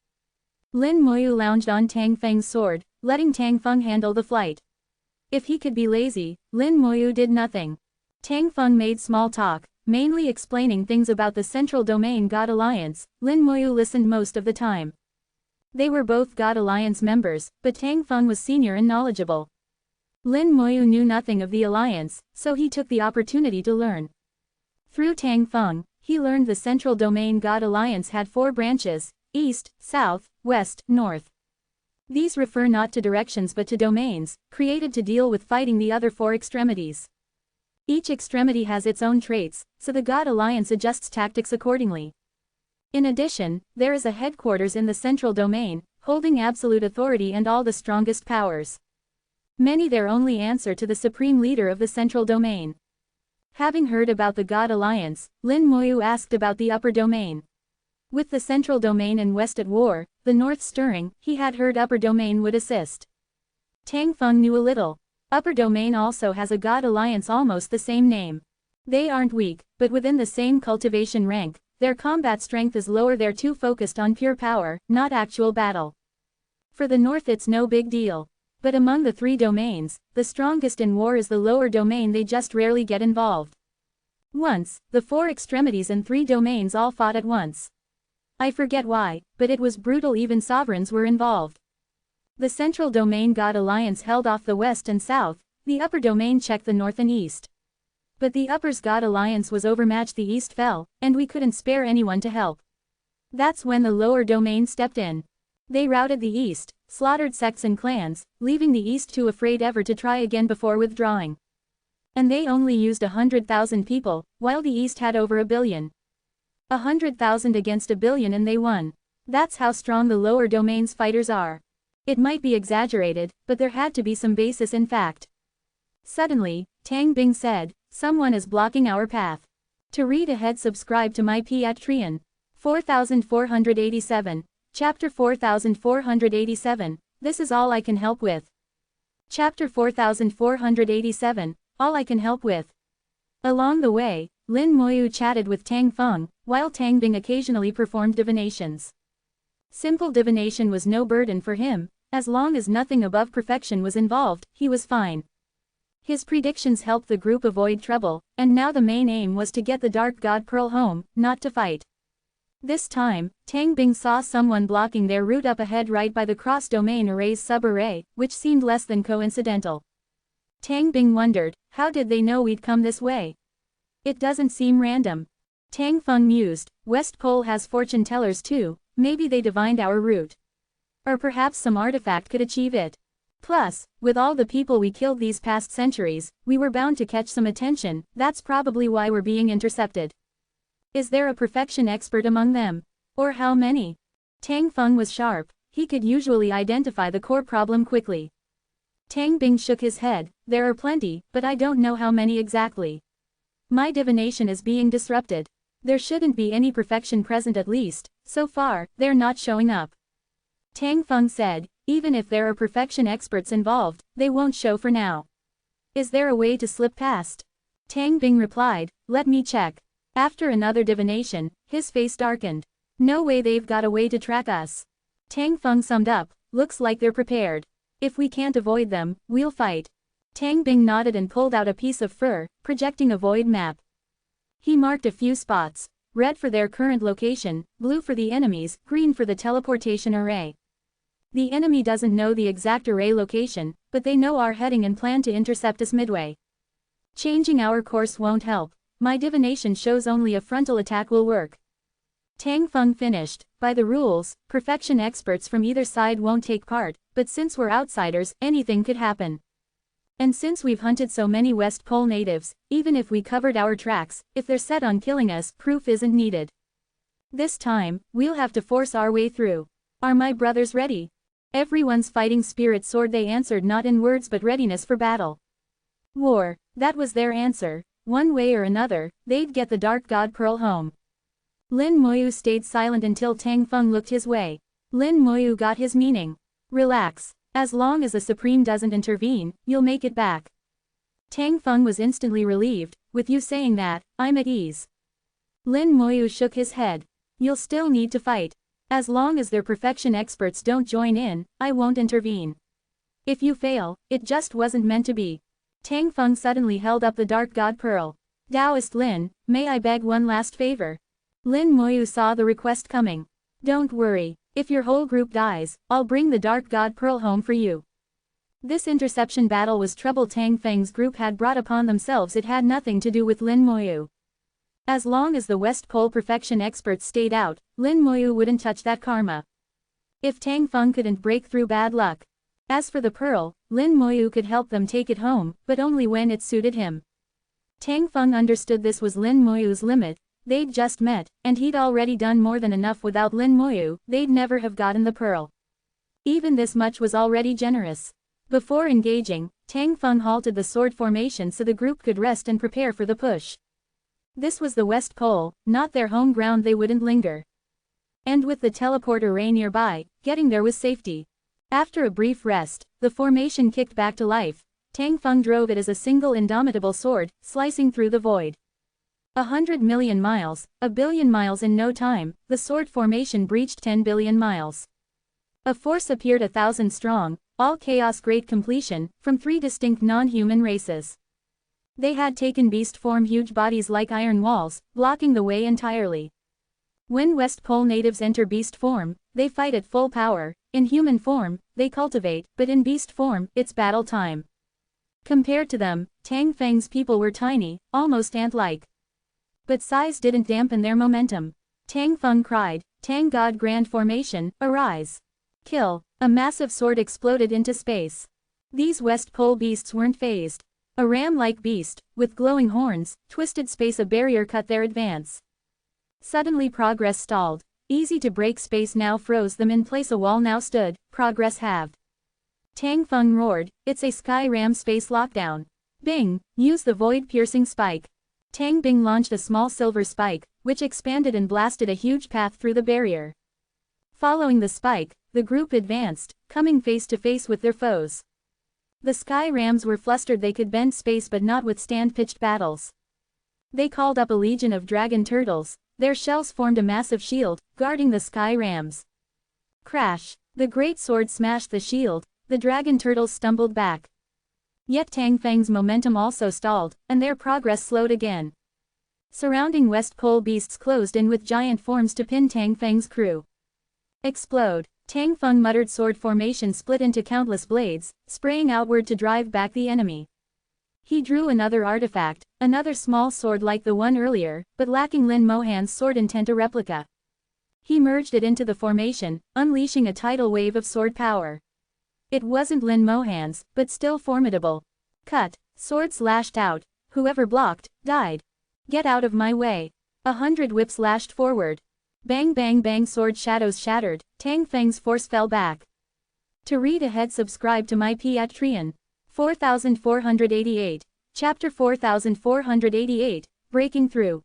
Lin Moyu lounged on Tang Feng's sword, letting Tang Feng handle the flight. If he could be lazy, Lin Moyu did nothing. Tang Feng made small talk, mainly explaining things about the Central Domain God Alliance. Lin Moyu listened most of the time. They were both God Alliance members, but Tang Feng was senior and knowledgeable. Lin Moyu knew nothing of the alliance, so he took the opportunity to learn. Through Tang Feng, he learned the Central Domain God Alliance had 4 branches: East, South, West, North. These refer not to directions but to domains, created to deal with fighting the other 4 extremities. Each extremity has its own traits, so the God Alliance adjusts tactics accordingly. In addition, there is a headquarters in the Central Domain, holding absolute authority and all the strongest powers. Many there only answer to the supreme leader of the Central Domain. Having heard about the God Alliance, Lin Moyu asked about the Upper Domain. With the Central Domain and West at war, the North stirring, he had heard Upper Domain would assist. Tang Feng knew a little. Upper Domain also has a God Alliance almost the same name. They aren't weak, but within the same cultivation rank, their combat strength is lower. They're too focused on pure power, not actual battle. For the North it's no big deal. But among the 3 domains, the strongest in war is the lower domain. They just rarely get involved. Once, the 4 extremities and 3 domains all fought at once. I forget why, but it was brutal. Even sovereigns were involved. The Central Domain God Alliance held off the West and South, the Upper Domain checked the North and East. But the Upper's God Alliance was overmatched. The East fell, and we couldn't spare anyone to help. That's when the Lower Domain stepped in. They routed the East, slaughtered sects and clans, leaving the East too afraid ever to try again before withdrawing. And they only used 100,000 people, while the East had over 1 billion. 100,000 against 1 billion and they won. That's how strong the Lower Domain's fighters are. It might be exaggerated, but there had to be some basis in fact. Suddenly, Tang Bing said, someone is blocking our path. To read ahead, subscribe to my Patreon. 4487. Chapter 4487, this is all I can help with. Chapter 4487, all I can help with. Along the way, Lin Moyu chatted with Tang Feng, while Tang Bing occasionally performed divinations. Simple divination was no burden for him. As long as nothing above perfection was involved, he was fine. His predictions helped the group avoid trouble, and now the main aim was to get the Dark God Pearl home, not to fight. This time, Tang Bing saw someone blocking their route up ahead right by the cross-domain array's sub-array, which seemed less than coincidental. Tang Bing wondered, how did they know we'd come this way? It doesn't seem random. Tang Feng mused, West Pole has fortune tellers too, maybe they divined our route. Or perhaps some artifact could achieve it. Plus, with all the people we killed these past centuries, we were bound to catch some attention, that's probably why we're being intercepted. Is there a perfection expert among them? Or how many? Tang Feng was sharp, he could usually identify the core problem quickly. Tang Bing shook his head, there are plenty, but I don't know how many exactly. My divination is being disrupted. There shouldn't be any perfection present at least, so far, they're not showing up. Tang Feng said, even if there are perfection experts involved, they won't show for now. Is there a way to slip past? Tang Bing replied, let me check. After another divination, his face darkened. No way, they've got a way to track us. Tang Feng summed up, looks like they're prepared. If we can't avoid them, we'll fight. Tang Bing nodded and pulled out a piece of fur, projecting a void map. He marked a few spots, red for their current location, blue for the enemies, green for the teleportation array. The enemy doesn't know the exact array location, but they know our heading and plan to intercept us midway. Changing our course won't help. My divination shows only a frontal attack will work. Tang Feng finished, by the rules, perfection experts from either side won't take part, but since we're outsiders, anything could happen. And since we've hunted so many West Pole natives, even if we covered our tracks, if they're set on killing us, proof isn't needed. This time, we'll have to force our way through. Are my brothers ready? Everyone's fighting spirit soared, they answered not in words but readiness for battle. War, that was their answer, one way or another, they'd get the Dark God Pearl home. Lin Moyu stayed silent until Tang Feng looked his way. Lin Moyu got his meaning. Relax, as long as the Supreme doesn't intervene, you'll make it back. Tang Feng was instantly relieved, with you saying that, I'm at ease. Lin Moyu shook his head. You'll still need to fight. As long as their perfection experts don't join in, I won't intervene. If you fail, it just wasn't meant to be. Tang Feng suddenly held up the Dark God Pearl. Taoist Lin, may I beg one last favor? Lin Moyu saw the request coming. Don't worry, if your whole group dies, I'll bring the Dark God Pearl home for you. This interception battle was trouble Tang Feng's group had brought upon themselves, it had nothing to do with Lin Moyu. As long as the West Pole perfection experts stayed out, Lin Moyu wouldn't touch that karma. If Tang Feng couldn't break through, bad luck. As for the pearl, Lin Moyu could help them take it home, but only when it suited him. Tang Feng understood this was Lin Moyu's limit, they'd just met, and he'd already done more than enough without Lin Moyu, they'd never have gotten the pearl. Even this much was already generous. Before engaging, Tang Feng halted the sword formation so the group could rest and prepare for the push. This was the West Pole, not their home ground, they wouldn't linger. And with the teleport array nearby, getting there was safety. After a brief rest, the formation kicked back to life. Tang Feng drove it as a single indomitable sword, slicing through the void. 100 million miles, a billion miles in no time, the sword formation breached 10 billion miles. A force appeared 1,000 strong, all chaos great completion, from 3 distinct non-human races. They had taken beast form, huge bodies like iron walls, blocking the way entirely. When West Pole natives enter beast form, they fight at full power, in human form, they cultivate, but in beast form, it's battle time. Compared to them, Tang Feng's people were tiny, almost ant-like. But size didn't dampen their momentum. Tang Feng cried, Tang God Grand Formation, arise. Kill. A massive sword exploded into space. These West Pole beasts weren't phased. A ram-like beast, with glowing horns, twisted space, a barrier cut their advance. Suddenly progress stalled. Easy to break space now froze them in place, a wall now stood, progress halved. Tang Feng roared, it's a Sky Ram space lockdown. Bing, use the void-piercing spike. Tang Bing launched a small silver spike, which expanded and blasted a huge path through the barrier. Following the spike, the group advanced, coming face to face with their foes. The Sky Rams were flustered, they could bend space but not withstand pitched battles. They called up a legion of dragon turtles, their shells formed a massive shield, guarding the Sky Rams. Crash! The great sword smashed the shield, the dragon turtles stumbled back. Yet Tang Feng's momentum also stalled, and their progress slowed again. Surrounding West Pole beasts closed in with giant forms to pin Tang Feng's crew. Explode! Tang Feng muttered, sword formation split into countless blades, spraying outward to drive back the enemy. He drew another artifact, another small sword like the one earlier, but lacking Lin Mohan's sword intent a replica. He merged it into the formation, unleashing a tidal wave of sword power. It wasn't Lin Mohan's, but still formidable. Cut, sword slashed out, whoever blocked, died. Get out of my way. 100 whips lashed forward. Bang bang bang, sword shadows shattered, Tang Feng's force fell back. To read ahead, subscribe to my Patreon. 4488. Chapter 4488, Breaking Through.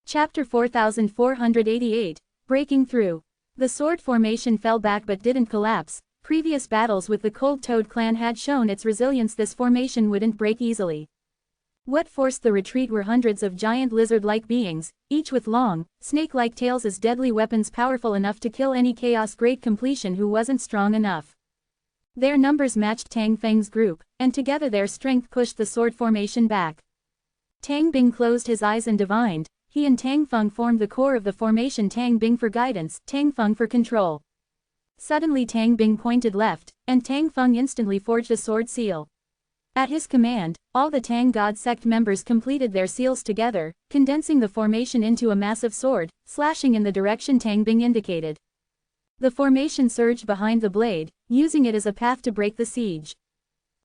Chapter 4488, Breaking Through. The sword formation fell back but didn't collapse. Previous battles with the Cold Toad clan had shown its resilience. This formation wouldn't break easily. What forced the retreat were hundreds of giant lizard-like beings, each with long, snake-like tails as deadly weapons powerful enough to kill any Chaos Great Completion who wasn't strong enough. Their numbers matched Tang Feng's group, and together their strength pushed the sword formation back. Tang Bing closed his eyes and divined. He and Tang Feng formed the core of the formation, Tang Bing for guidance, Tang Feng for control. Suddenly Tang Bing pointed left, and Tang Feng instantly forged a sword seal. At his command, all the Tang God sect members completed their seals together, condensing the formation into a massive sword, slashing in the direction Tang Bing indicated. The formation surged behind the blade, using it as a path to break the siege.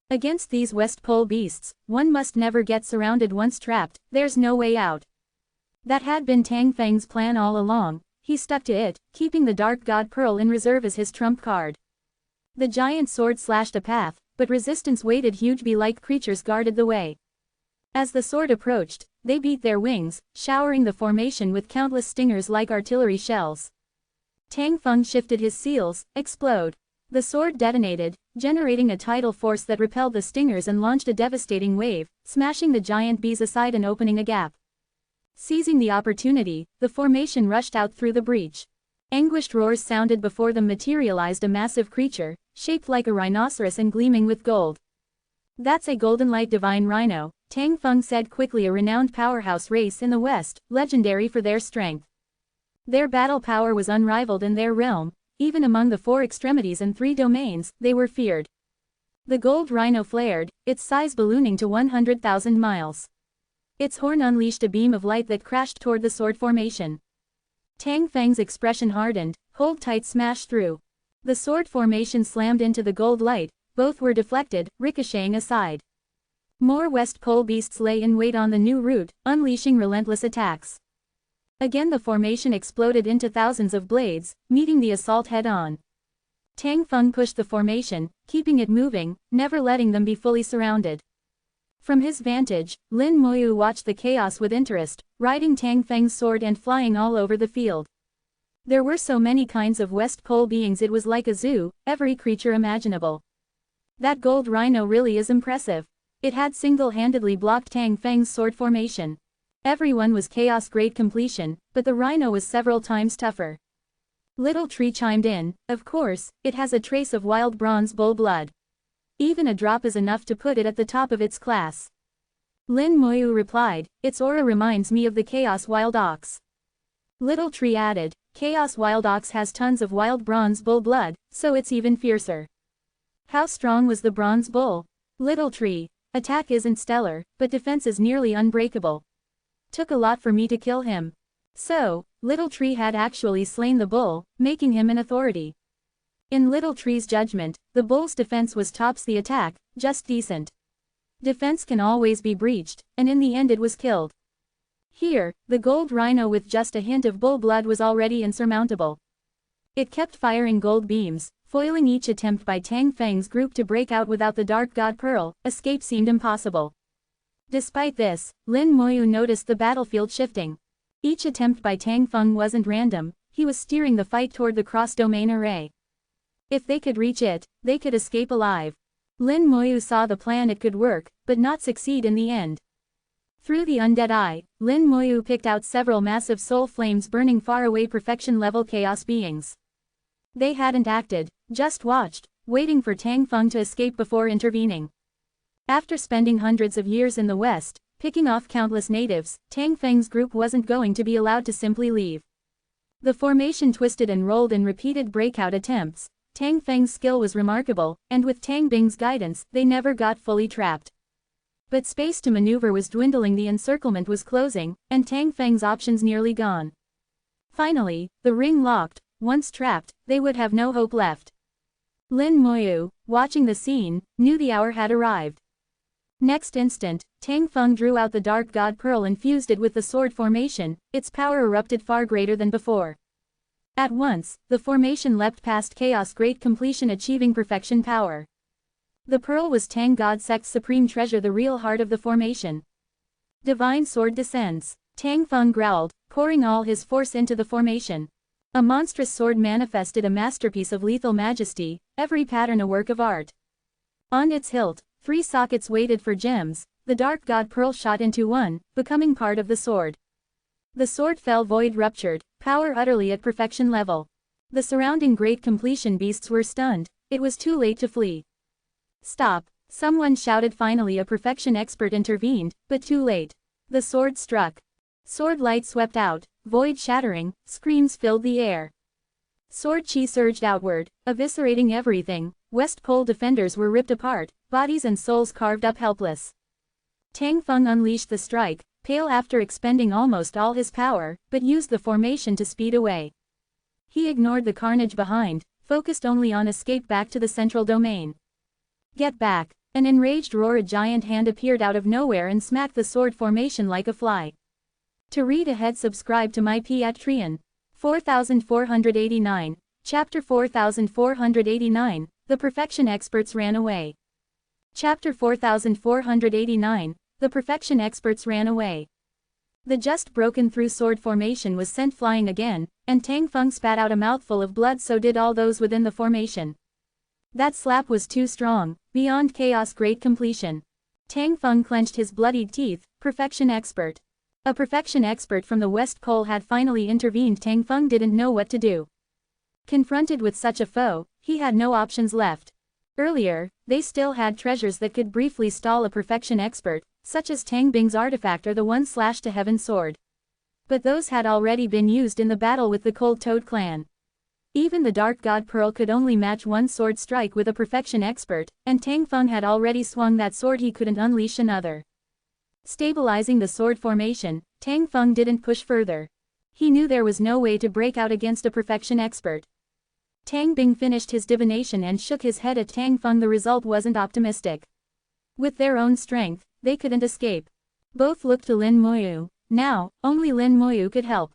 Against these West Pole beasts, one must never get surrounded. Once trapped, there's no way out. That had been Tang Feng's plan all along. He stuck to it, keeping the Dark God Pearl in reserve as his trump card. The giant sword slashed a path, but resistance waited. Huge bee-like creatures guarded the way. As the sword approached, they beat their wings, showering the formation with countless stingers like artillery shells. Tang Feng shifted his seals, explode. The sword detonated, generating a tidal force that repelled the stingers and launched a devastating wave, smashing the giant bees aside and opening a gap. Seizing the opportunity, the formation rushed out through the breach. Anguished roars sounded before them materialized a massive creature, shaped like a rhinoceros and gleaming with gold. That's a golden light divine rhino, Tang Feng said quickly, a renowned powerhouse race in the West, legendary for their strength. Their battle power was unrivaled in their realm, even among the 4 extremities and 3 domains, they were feared. The gold rhino flared, its size ballooning to 100,000 miles. Its horn unleashed a beam of light that crashed toward the sword formation. Tang Feng's expression hardened, hold tight, smash through. The sword formation slammed into the gold light, both were deflected, ricocheting aside. More West Pole beasts lay in wait on the new route, unleashing relentless attacks. Again the formation exploded into thousands of blades, meeting the assault head-on. Tang Feng pushed the formation, keeping it moving, never letting them be fully surrounded. From his vantage, Lin Moyu watched the chaos with interest, riding Tang Feng's sword and flying all over the field. There were so many kinds of West Pole beings, it was like a zoo, every creature imaginable. That gold rhino really is impressive. It had single-handedly blocked Tang Feng's sword formation. Everyone was Chaos Great Completion, but the rhino was several times tougher. Little Tree chimed in, of course, it has a trace of wild bronze bull blood. Even a drop is enough to put it at the top of its class. Lin Moyu replied, its aura reminds me of the Chaos Wild Ox. Little Tree added, Chaos Wild Ox has tons of wild bronze bull blood, so it's even fiercer. How strong was the bronze bull? Little Tree, attack isn't stellar, but defense is nearly unbreakable. Took a lot for me to kill him. So, Little Tree had actually slain the bull, making him an authority. In Little Tree's judgment, the bull's defense was tops the attack, just decent. Defense can always be breached, and in the end it was killed. Here, the gold rhino with just a hint of bull blood was already insurmountable. It kept firing gold beams, foiling each attempt by Tang Feng's group to break out without the Dark God Pearl. Escape seemed impossible. Despite this, Lin Moyu noticed the battlefield shifting. Each attempt by Tang Feng wasn't random, he was steering the fight toward the cross-domain array. If they could reach it, they could escape alive. Lin Moyu saw the plan, it could work, but not succeed in the end. Through the undead eye, Lin Moyu picked out several massive soul flames burning far away perfection-level chaos beings. They hadn't acted, just watched, waiting for Tang Feng to escape before intervening. After spending hundreds of years in the West, picking off countless natives, Tang Feng's group wasn't going to be allowed to simply leave. The formation twisted and rolled in repeated breakout attempts. Tang Feng's skill was remarkable, and with Tang Bing's guidance, they never got fully trapped. But space to maneuver was dwindling, the encirclement was closing, and Tang Feng's options nearly gone. Finally, the ring locked. Once trapped, they would have no hope left. Lin Moyu, watching the scene, knew the hour had arrived. Next instant, Tang Feng drew out the Dark God Pearl and fused it with the sword formation. Its power erupted far greater than before. At once, the formation leapt past chaos, great completion, achieving perfection power. The pearl was Tang God Sect's supreme treasure, the real heart of the formation. Divine sword descends. Tang Feng growled, pouring all his force into the formation. A monstrous sword manifested, a masterpiece of lethal majesty, every pattern a work of art. On its hilt, 3 sockets waited for gems. The Dark God Pearl shot into one, becoming part of the sword. The sword fell void, ruptured, power utterly at perfection level. The surrounding great completion beasts were stunned. It was too late to flee. Stop, someone shouted. Finally a perfection expert intervened, but too late. The sword struck. Sword light swept out, void shattering, screams filled the air. Sword chi surged outward, eviscerating everything. West Pole defenders were ripped apart, bodies and souls carved up helpless. Tang Feng unleashed the strike, pale after expending almost all his power, but used the formation to speed away. He ignored the carnage behind, focused only on escape back to the central domain. Get back! An enraged roar. A giant hand appeared out of nowhere and smacked the sword formation like a fly. To read ahead, subscribe to my Patreon. 4489, Chapter 4489, The Perfection Experts Ran Away. Chapter 4489, The Perfection Experts Ran Away. The just broken through sword formation was sent flying again, and Tang Feng spat out a mouthful of blood, so did all those within the formation. That slap was too strong, beyond chaos, great completion. Tang Feng clenched his bloodied teeth. Perfection expert. A perfection expert from the West Pole had finally intervened. Tang Feng didn't know what to do. Confronted with such a foe, he had no options left. Earlier, they still had treasures that could briefly stall a perfection expert, such as Tang Bing's artifact or the one slash to heaven sword. But those had already been used in the battle with the Cold Toad clan. Even the Dark God Pearl could only match one sword strike with a perfection expert, and Tang Feng had already swung that sword. He couldn't unleash another. Stabilizing the sword formation, Tang Feng didn't push further. He knew there was no way to break out against a perfection expert. Tang Bing finished his divination and shook his head at Tang Feng. The result wasn't optimistic. With their own strength, they couldn't escape. Both looked to Lin Moyu. Now, only Lin Moyu could help.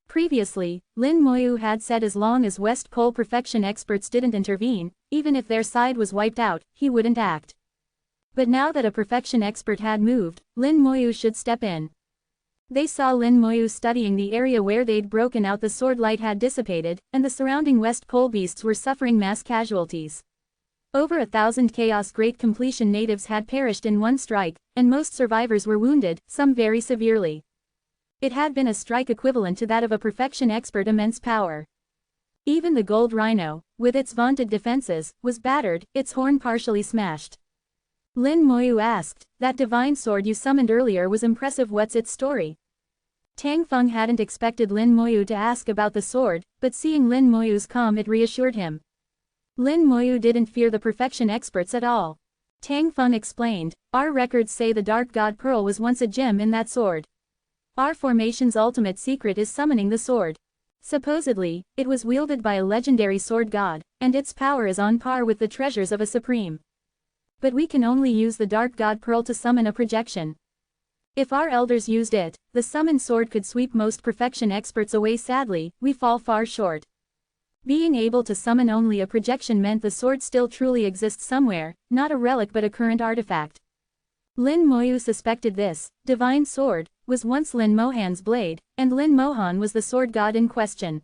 Previously, Lin Moyu had said as long as West Pole perfection experts didn't intervene, even if their side was wiped out, he wouldn't act. But now that a perfection expert had moved, Lin Moyu should step in. They saw Lin Moyu studying the area where they'd broken out. The sword light had dissipated, and the surrounding West Pole beasts were suffering mass casualties. Over 1,000 Chaos Great Completion natives had perished in one strike, and most survivors were wounded, some very severely. It had been a strike equivalent to that of a perfection expert. Immense power. Even the gold rhino, with its vaunted defenses, was battered, its horn partially smashed. Lin Moyu asked, "That divine sword you summoned earlier was impressive. What's its story?" Tang Feng hadn't expected Lin Moyu to ask about the sword, but seeing Lin Moyu's calm, it reassured him. Lin Moyu didn't fear the perfection experts at all. Tang Feng explained, "Our records say the Dark God Pearl was once a gem in that sword. Our formation's ultimate secret is summoning the sword. Supposedly, it was wielded by a legendary sword god, and its power is on par with the treasures of a supreme. But we can only use the Dark God Pearl to summon a projection. If our elders used it, the summoned sword could sweep most perfection experts away. Sadly, we fall far short. Being able to summon only a projection meant the sword still truly exists somewhere, not a relic but a current artifact." Lin Moyu suspected this divine sword was once Lin Mohan's blade, and Lin Mohan was the sword god in question.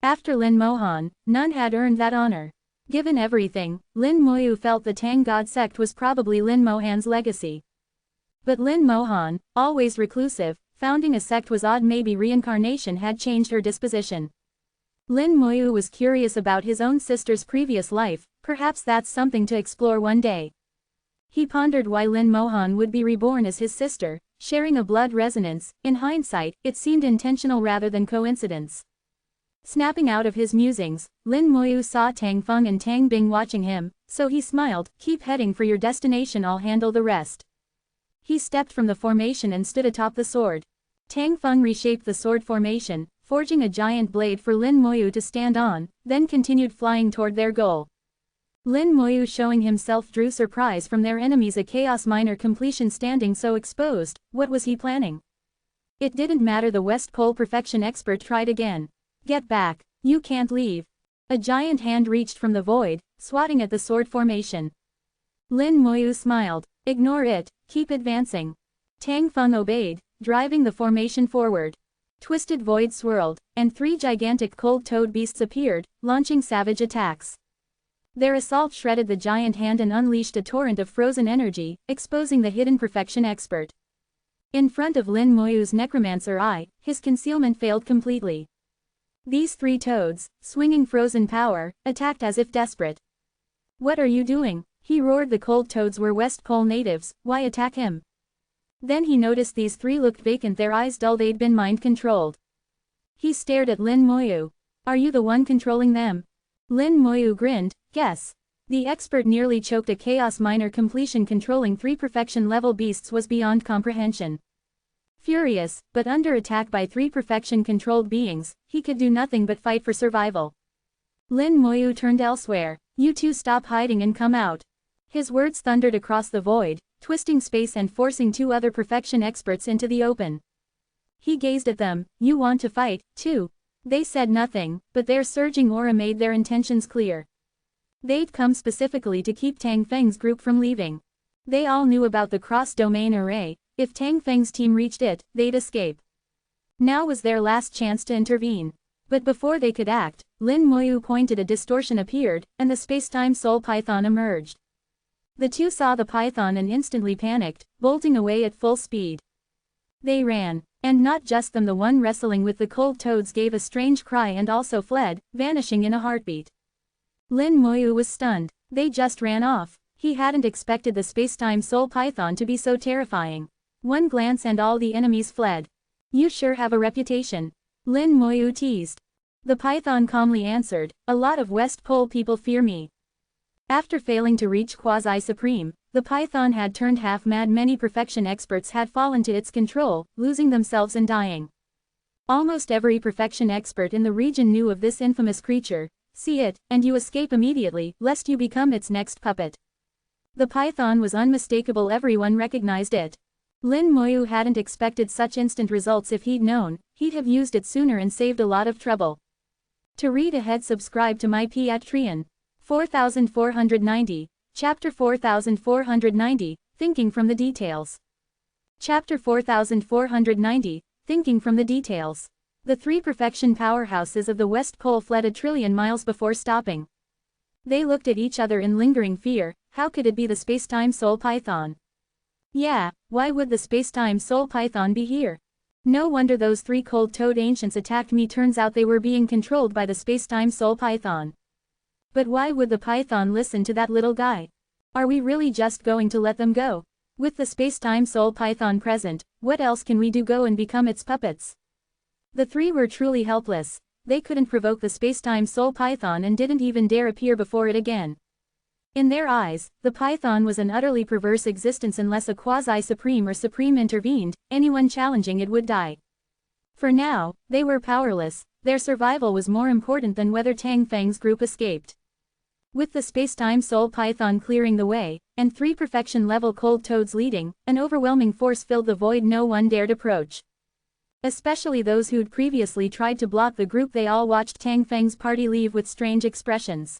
After Lin Mohan, none had earned that honor. Given everything, Lin Moyu felt the Tang God sect was probably Lin Mohan's legacy. But Lin Mohan, always reclusive, founding a sect was odd. Maybe reincarnation had changed her disposition. Lin Moyu was curious about his own sister's previous life. Perhaps that's something to explore one day. He pondered why Lin Mohan would be reborn as his sister, sharing a blood resonance. In hindsight, it seemed intentional rather than coincidence. Snapping out of his musings, Lin Moyu saw Tang Feng and Tang Bing watching him, so he smiled, "Keep heading for your destination, I'll handle the rest." He stepped from the formation and stood atop the sword. Tang Feng reshaped the sword formation, forging a giant blade for Lin Moyu to stand on, then continued flying toward their goal. Lin Moyu showing himself drew surprise from their enemies, a chaos minor completion standing so exposed. What was he planning? It didn't matter, the West Pole perfection expert tried again. Get back, you can't leave. A giant hand reached from the void, swatting at the sword formation. Lin Moyu smiled. Ignore it, keep advancing. Tang Feng obeyed, driving the formation forward. Twisted void swirled, and 3 gigantic cold-toed beasts appeared, launching savage attacks. Their assault shredded the giant hand and unleashed a torrent of frozen energy, exposing the hidden perfection expert. In front of Lin Moyu's Necromancer eye, his concealment failed completely. These 3 toads, swinging frozen power, attacked as if desperate. What are you doing? He roared. The cold toads were West Pole natives, why attack him? Then he noticed these 3 looked vacant, their eyes dull, they'd been mind-controlled. He stared at Lin Moyu. Are you the one controlling them? Lin Moyu grinned. Guess. The expert nearly choked. A chaos minor completion controlling 3 perfection level beasts was beyond comprehension. Furious, but under attack by 3 perfection controlled beings, he could do nothing but fight for survival. Lin Moyu turned elsewhere. You 2 stop hiding and come out. His words thundered across the void, twisting space and forcing 2 other perfection experts into the open. He gazed at them. You want to fight, too? They said nothing, but their surging aura made their intentions clear. They'd come specifically to keep Tang Feng's group from leaving. They all knew about the cross-domain array. If Tang Feng's team reached it, they'd escape. Now was their last chance to intervene. But before they could act, Lin Moyu pointed. A distortion appeared, and the space-time soul python emerged. The 2 saw the python and instantly panicked, bolting away at full speed. They ran, and not just them, the one wrestling with the cold toads gave a strange cry and also fled, vanishing in a heartbeat. Lin Moyu was stunned. They just ran off. He hadn't expected the space-time soul python to be so terrifying. One glance and all the enemies fled. You sure have a reputation. Lin Moyu teased. The python calmly answered, a lot of West Pole people fear me. After failing to reach Quasi-Supreme, the python had turned half-mad. Many perfection experts had fallen to its control, losing themselves and dying. Almost every perfection expert in the region knew of this infamous creature. See it, and you escape immediately, lest you become its next puppet. The python was unmistakable, everyone recognized it. Lin Moyu hadn't expected such instant results. If he'd known, he'd have used it sooner and saved a lot of trouble. To read ahead, subscribe to my Patreon. 4490, Chapter 4490, Thinking from the Details. Chapter 4490, Thinking from the Details. The 3 perfection powerhouses of the West Pole fled 1 trillion miles before stopping. They looked at each other in lingering fear. How could it be the space-time soul python? Yeah, why would the space-time soul python be here? No wonder those 3 cold-toed ancients attacked me. Turns out they were being controlled by the space-time soul python. But why would the python listen to that little guy? Are we really just going to let them go? With the space-time soul python present, what else can we do? Go and become its puppets? The 3 were truly helpless. They couldn't provoke the space-time soul python and didn't even dare appear before it again. In their eyes, the python was an utterly perverse existence. Unless a quasi-supreme or supreme intervened, anyone challenging it would die. For now, they were powerless. Their survival was more important than whether Tang Feng's group escaped. With the space-time soul python clearing the way, and 3 perfection-level cold toads leading, an overwhelming force filled the void. No one dared approach. Especially those who'd previously tried to block the group. They all watched Tang Feng's party leave with strange expressions.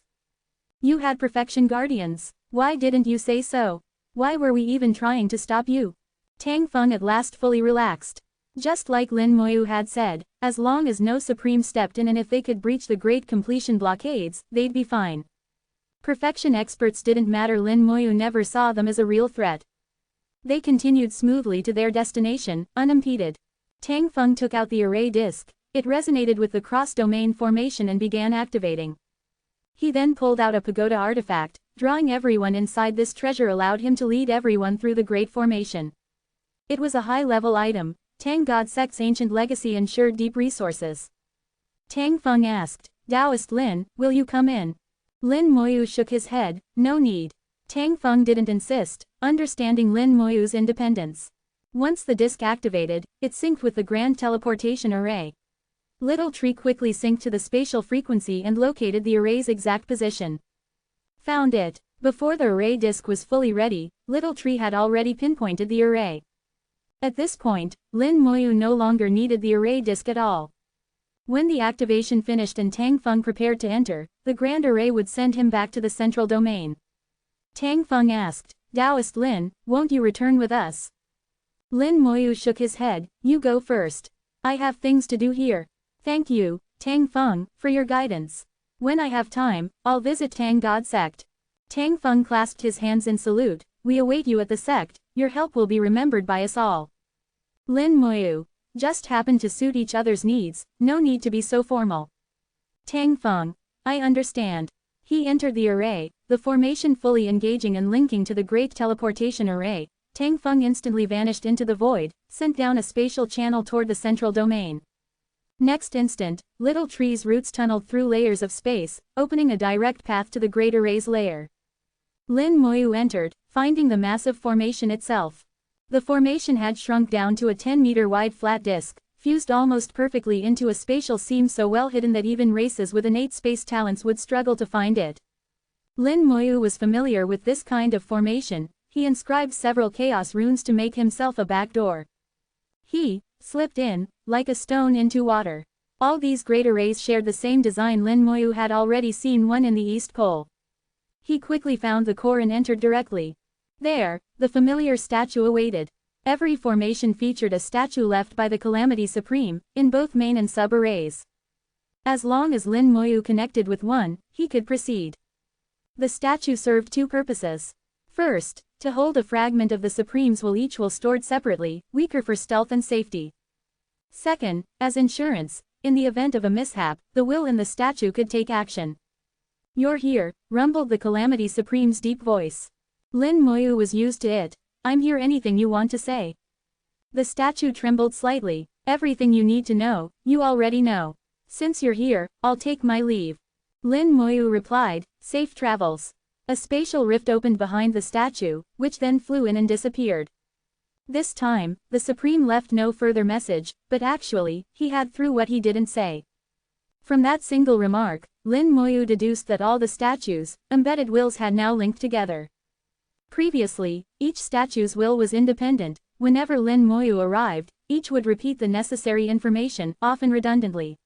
You had perfection guardians. Why didn't you say so? Why were we even trying to stop you? Tang Feng at last fully relaxed. Just like Lin Moyu had said, as long as no supreme stepped in and if they could breach the great completion blockades, they'd be fine. Perfection experts didn't matter. Lin Moyu never saw them as a real threat. They continued smoothly to their destination, unimpeded. Tang Feng took out the array disk. It resonated with the cross-domain formation and began activating. He then pulled out a pagoda artifact. Drawing everyone inside, this treasure allowed him to lead everyone through the great formation. It was a high-level item. Tang God Sect's ancient legacy ensured deep resources. Tang Feng asked, Taoist Lin, will you come in? Lin Moyu shook his head, no need. Tang Feng didn't insist, understanding Lin Moyu's independence. Once the disc activated, it synced with the grand teleportation array. Little Tree quickly synced to the spatial frequency and located the array's exact position. Found it. Before the array disk was fully ready, Little Tree had already pinpointed the array. At this point, Lin Moyu no longer needed the array disk at all. When the activation finished and Tang Feng prepared to enter, the grand array would send him back to the central domain. Tang Feng asked, "Taoist Lin, won't you return with us?" Lin Moyu shook his head, "You go first. I have things to do here. Thank you, Tang Feng, for your guidance. When I have time, I'll visit Tang God Sect." Tang Feng clasped his hands in salute, "We await you at the sect, your help will be remembered by us all." Lin Moyu, "Just happen to suit each other's needs, no need to be so formal." Tang Feng, "I understand." He entered the array, the formation fully engaging and linking to the great teleportation array. Tang Feng instantly vanished into the void, sent down a spatial channel toward the central domain. Next instant, Little Tree's roots tunneled through layers of space, opening a direct path to the great array's lair. Lin Moyu entered, finding the massive formation itself. The formation had shrunk down to a 10-meter wide flat disk, fused almost perfectly into a spatial seam so well hidden that even races with innate space talents would struggle to find it. Lin Moyu was familiar with this kind of formation. He inscribed several chaos runes to make himself a backdoor. He slipped in, like a stone into water. All these great arrays shared the same design. Lin Moyu had already seen one in the East Pole. He quickly found the core and entered directly. There, the familiar statue awaited. Every formation featured a statue left by the Calamity Supreme, in both main and sub-arrays. As long as Lin Moyu connected with one, he could proceed. The statue served two purposes. First, to hold a fragment of the Supreme's will, each will stored separately, weaker for stealth and safety. Second, as insurance, in the event of a mishap, the will in the statue could take action. "You're here," rumbled the Calamity Supreme's deep voice. Lin Moyu was used to it. "I'm here, anything you want to say?" The statue trembled slightly. "Everything you need to know, you already know. Since you're here, I'll take my leave." Lin Moyu replied, "Safe travels." A spatial rift opened behind the statue, which then flew in and disappeared. This time, the Supreme left no further message, but actually, he had through what he didn't say. From that single remark, Lin Moyu deduced that all the statues' embedded wills had now linked together. Previously, each statue's will was independent. Whenever Lin Moyu arrived, each would repeat the necessary information, often redundantly.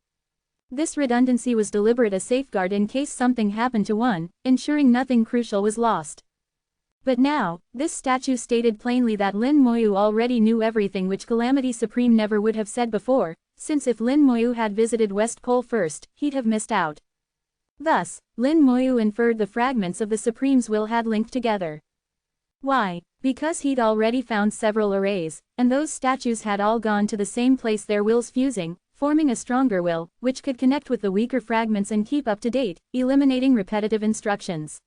This redundancy was deliberate, a safeguard in case something happened to one, ensuring nothing crucial was lost. But now, this statue stated plainly that Lin Moyu already knew everything which Calamity Supreme never would have said before, since if Lin Moyu had visited West Pole first, he'd have missed out. Thus, Lin Moyu inferred the fragments of the Supreme's will had linked together. Why? Because he'd already found several arrays, and those statues had all gone to the same place, their wills fusing, forming a stronger will, which could connect with the weaker fragments and keep up to date, eliminating repetitive instructions.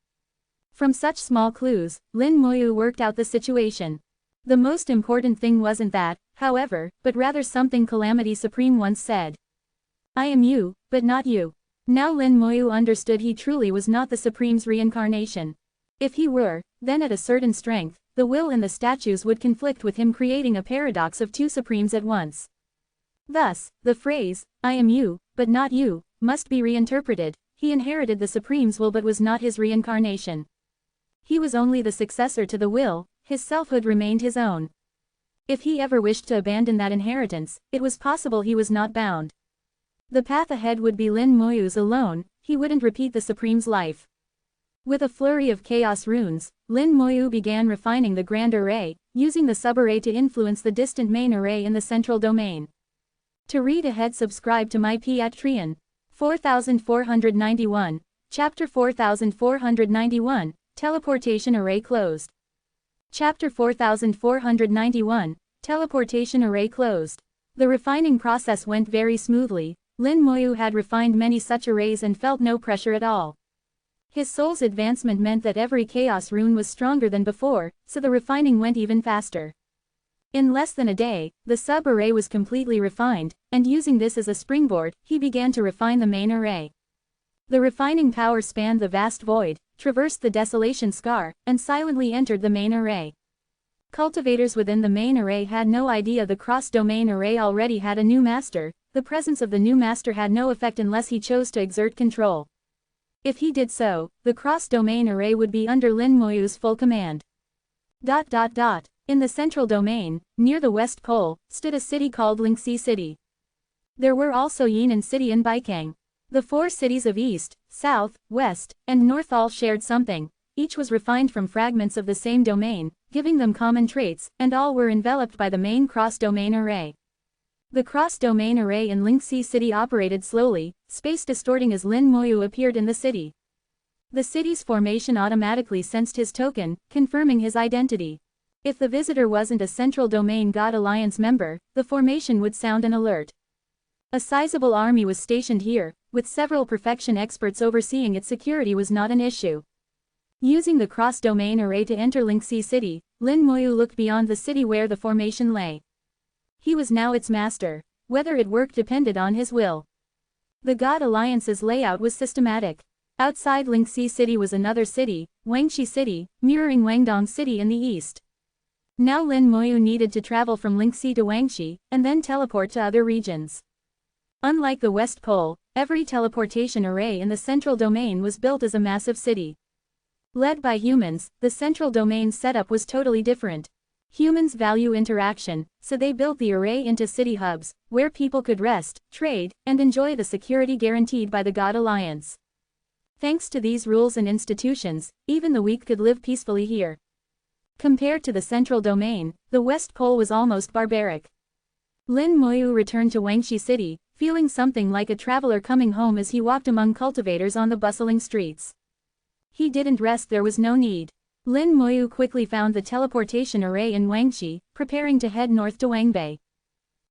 From such small clues, Lin Moyu worked out the situation. The most important thing wasn't that, however, but rather something Calamity Supreme once said. "I am you, but not you." Now Lin Moyu understood he truly was not the Supreme's reincarnation. If he were, then at a certain strength, the will in the statues would conflict with him, creating a paradox of two Supremes at once. Thus, the phrase, "I am you, but not you," must be reinterpreted. He inherited the Supreme's will but was not his reincarnation. He was only the successor to the will, his selfhood remained his own. If he ever wished to abandon that inheritance, it was possible, he was not bound. The path ahead would be Lin Moyu's alone, he wouldn't repeat the Supreme's life. With a flurry of chaos runes, Lin Moyu began refining the grand array, using the sub-array to influence the distant main array in the central domain. To read ahead, subscribe to my Patreon. 4491, Chapter 4491, Teleportation Array Closed. Chapter 4491, Teleportation Array Closed. The refining process went very smoothly. Lin Moyu had refined many such arrays and felt no pressure at all. His soul's advancement meant that every chaos rune was stronger than before, so the refining went even faster. In less than a day, the sub-array was completely refined, and using this as a springboard, he began to refine the main array. The refining power spanned the vast void, traversed the desolation scar, and silently entered the main array. Cultivators within the main array had no idea the cross-domain array already had a new master. The presence of the new master had no effect unless he chose to exert control. If he did so, the cross-domain array would be under Lin Moyu's full command. In the central domain, near the West Pole, stood a city called Lingxi City. There were also Yinan City and Baikang. The four cities of East, South, West, and North all shared something. Each was refined from fragments of the same domain, giving them common traits, and all were enveloped by the main cross-domain array. The cross-domain array in Lingxi City operated slowly, space distorting as Lin Moyu appeared in the city. The city's formation automatically sensed his token, confirming his identity. If the visitor wasn't a Central Domain God Alliance member, the formation would sound an alert. A sizable army was stationed here, with several perfection experts overseeing its security was not an issue. Using the cross-domain array to enter Lingxi City, Lin Moyu looked beyond the city where the formation lay. He was now its master. Whether it worked depended on his will. The God Alliance's layout was systematic. Outside Lingxi City was another city, Wangxi City, mirroring Wangdong City in the east. Now Lin Moyu needed to travel from Lingxi to Wangxi, and then teleport to other regions. Unlike the West Pole, every teleportation array in the central domain was built as a massive city. Led by humans, the central domain's setup was totally different. Humans value interaction, so they built the array into city hubs, where people could rest, trade, and enjoy the security guaranteed by the God Alliance. Thanks to these rules and institutions, even the weak could live peacefully here. Compared to the central domain, the West Pole was almost barbaric. Lin Moyu returned to Wangxi City, feeling something like a traveler coming home as he walked among cultivators on the bustling streets. He didn't rest, there was no need. Lin Moyu quickly found the teleportation array in Wangxi, preparing to head north to Wangbei.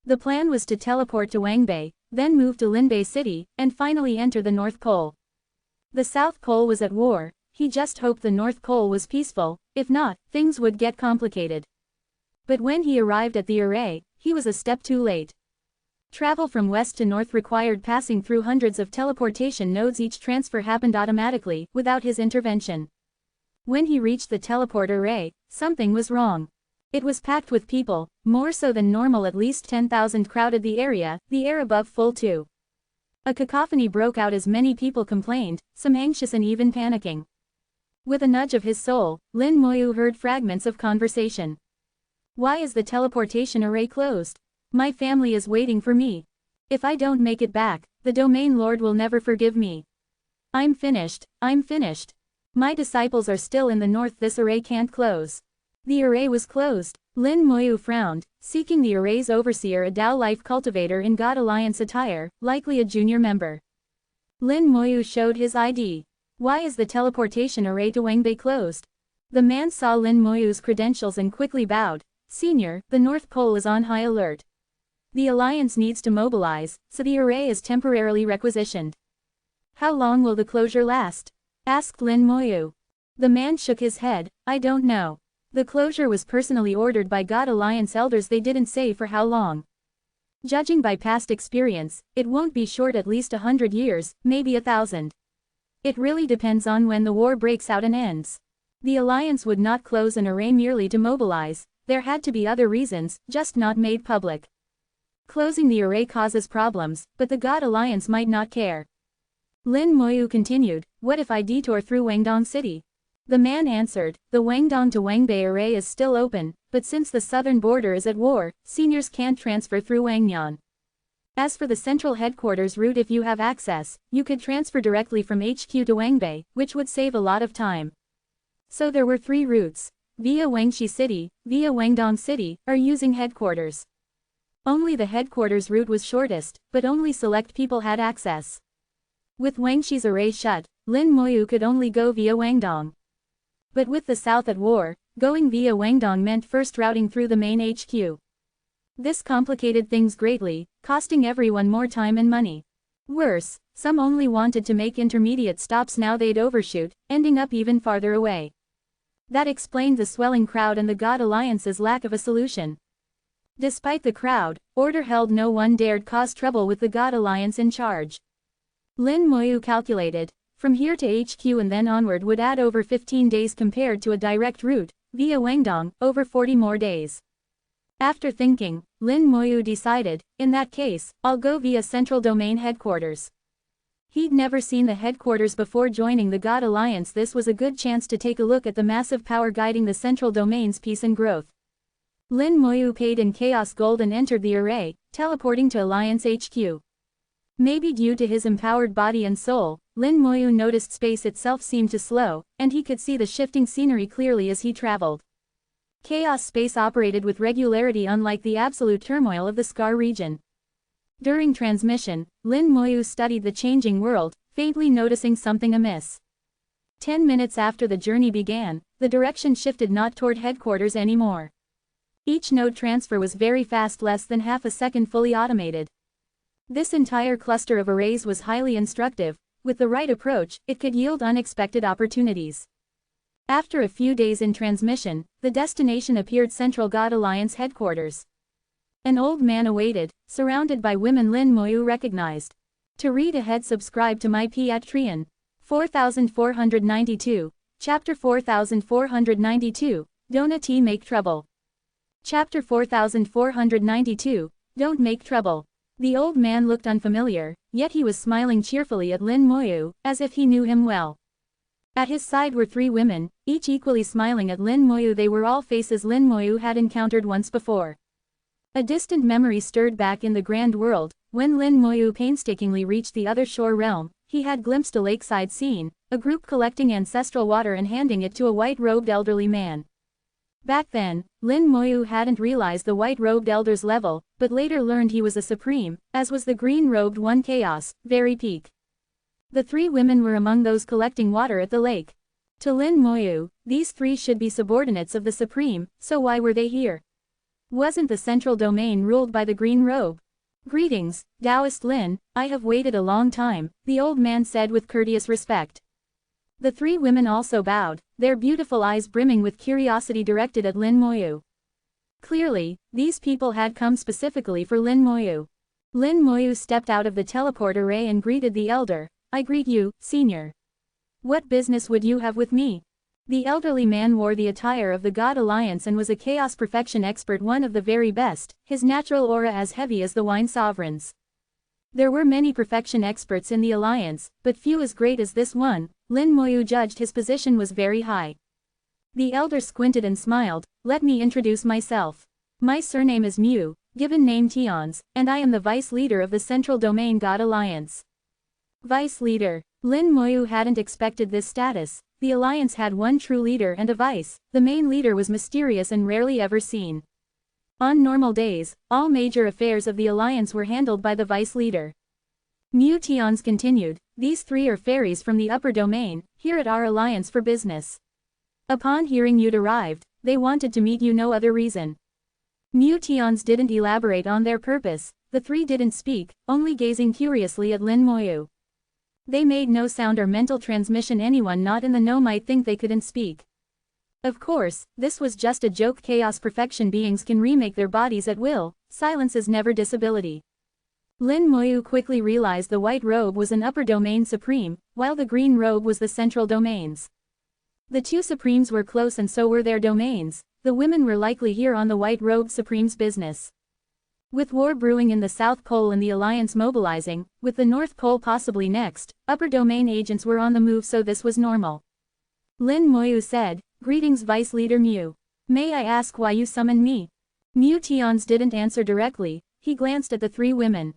The plan was to teleport to Wangbei, then move to Linbei City, and finally enter the North Pole. The South Pole was at war. He just hoped the North Pole was peaceful, if not, things would get complicated. But when he arrived at the array, he was a step too late. Travel from west to north required passing through hundreds of teleportation nodes. Each transfer happened automatically, without his intervention. When he reached the teleport array, something was wrong. It was packed with people, more so than normal. At least 10,000 crowded the area, the air above full too. A cacophony broke out as many people complained, some anxious and even panicking. With a nudge of his soul, Lin Moyu heard fragments of conversation. Why is the teleportation array closed? My family is waiting for me. If I don't make it back, the Domain Lord will never forgive me. I'm finished. My disciples are still in the north. This array can't close. The array was closed. Lin Moyu frowned, seeking the array's overseer, a Dao Life cultivator in God Alliance attire, likely a junior member. Lin Moyu showed his ID. Why is the teleportation array to Wangbei closed? The man saw Lin Moyu's credentials and quickly bowed. Senior, the North Pole is on high alert. The Alliance needs to mobilize, so the array is temporarily requisitioned. How long will the closure last? Asked Lin Moyu. The man shook his head. I don't know. The closure was personally ordered by God Alliance elders. They didn't say for how long. Judging by past experience, it won't be short, at least 100 years, maybe 1,000. It really depends on when the war breaks out and ends. The Alliance would not close an array merely to mobilize. There had to be other reasons, just not made public. Closing the array causes problems, but the God Alliance might not care. Lin Moyu continued, what if I detour through Wangdong City? The man answered, the Wangdong to Wangbei array is still open, but since the southern border is at war, seniors can't transfer through Wangnian. As for the central headquarters route, if you have access, you could transfer directly from HQ to Wangbei, which would save a lot of time. So there were 3 routes. Via Wangxi City, via Wangdong City, or using headquarters. Only the headquarters route was shortest, but only select people had access. With Wangxi's array shut, Lin Moyu could only go via Wangdong. But with the south at war, going via Wangdong meant first routing through the main HQ. This complicated things greatly, costing everyone more time and money. Worse, some only wanted to make intermediate stops. Now they'd overshoot, ending up even farther away. That explained the swelling crowd and the God Alliance's lack of a solution. Despite the crowd, order held. No one dared cause trouble with the God Alliance in charge. Lin Moyu calculated, From here to HQ and then onward would add over 15 days compared to a direct route, via Wangdong, over 40 more days. After thinking, Lin Moyu decided, in that case, I'll go via Central Domain Headquarters. He'd never seen the headquarters before joining the God Alliance. This was a good chance to take a look at the massive power guiding the Central Domain's peace and growth. Lin Moyu paid in Chaos Gold and entered the array, teleporting to Alliance HQ. Maybe due to his empowered body and soul, Lin Moyu noticed space itself seemed to slow, and he could see the shifting scenery clearly as he traveled. Chaos space operated with regularity, unlike the absolute turmoil of the Scar region. During transmission, Lin Moyu studied the changing world, faintly noticing something amiss. 10 minutes after the journey began, the direction shifted not toward headquarters anymore. Each node transfer was very fast, less than half a second, fully automated. This entire cluster of arrays was highly instructive. With the right approach, it could yield unexpected opportunities. After a few days in transmission, the destination appeared: Central God Alliance Headquarters. An old man awaited, surrounded by women Lin Moyu recognized. To read ahead, subscribe to my Patreon. 4492, Chapter 4492, Don't Make Trouble. Chapter 4492, Don't Make Trouble. The old man looked unfamiliar, yet he was smiling cheerfully at Lin Moyu, as if he knew him well. At his side were 3 women, each equally smiling at Lin Moyu. They were all faces Lin Moyu had encountered once before. A distant memory stirred back in the grand world. When Lin Moyu painstakingly reached the other shore realm, he had glimpsed a lakeside scene, a group collecting ancestral water and handing it to a white-robed elderly man. Back then, Lin Moyu hadn't realized the white-robed elder's level, but later learned he was a supreme, as was the green-robed one, Chaos, very peak. The 3 women were among those collecting water at the lake. To Lin Moyu, these 3 should be subordinates of the supreme, so why were they here? Wasn't the Central Domain ruled by the green robe? Greetings, Taoist Lin, I have waited a long time, the old man said with courteous respect. The 3 women also bowed, their beautiful eyes brimming with curiosity directed at Lin Moyu. Clearly, these people had come specifically for Lin Moyu. Lin Moyu stepped out of the teleport array and greeted the elder. I greet you, senior. What business would you have with me? The elderly man wore the attire of the God Alliance and was a chaos perfection expert, one of the very best, his natural aura as heavy as the wine sovereigns. There were many perfection experts in the Alliance, but few as great as this one. Lin Moyu judged his position was very high. The elder squinted and smiled. Let me introduce myself. My surname is Mu, given name Tions, and I am the vice leader of the Central Domain God Alliance. Vice leader. Lin Moyu hadn't expected this status. The Alliance had one true leader and a vice. The main leader was mysterious and rarely ever seen. On normal days, all major affairs of the Alliance were handled by the vice leader. Mu Tions continued, these 3 are fairies from the upper domain, here at our Alliance for business. Upon hearing you'd arrived, they wanted to meet you, no other reason. Mu Tions didn't elaborate on their purpose. The 3 didn't speak, only gazing curiously at Lin Moyu. They made no sound or mental transmission. Anyone not in the know might think they couldn't speak. Of course, this was just a joke. Chaos perfection beings can remake their bodies at will. Silence is never disability. Lin Moyu quickly realized the white robe was an upper domain supreme, while the green robe was the central domains. The 2 supremes were close and so were their domains. The women were likely here on the white robe supreme's business. With war brewing in the South Pole and the Alliance mobilizing, with the North Pole possibly next, upper domain agents were on the move, so this was normal. Lin Moyu said, greetings Vice Leader Mu. May I ask why you summoned me? Mu Tions didn't answer directly, he glanced at the 3 women.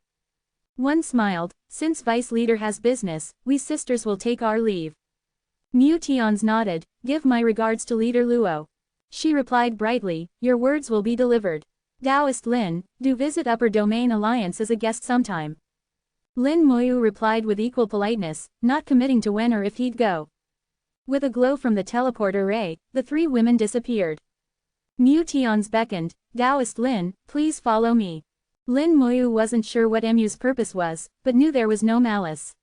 One smiled, since Vice Leader has business, we sisters will take our leave. Mu Tions nodded, give my regards to Leader Luo. She replied brightly, your words will be delivered. Taoist Lin, do visit Upper Domain Alliance as a guest sometime. Lin Moyu replied with equal politeness, not committing to when or if he'd go. With a glow from the teleport array, the 3 women disappeared. Mu Tions beckoned, Taoist Lin, please follow me. Lin Moyu wasn't sure what Mu's purpose was, but knew there was no malice.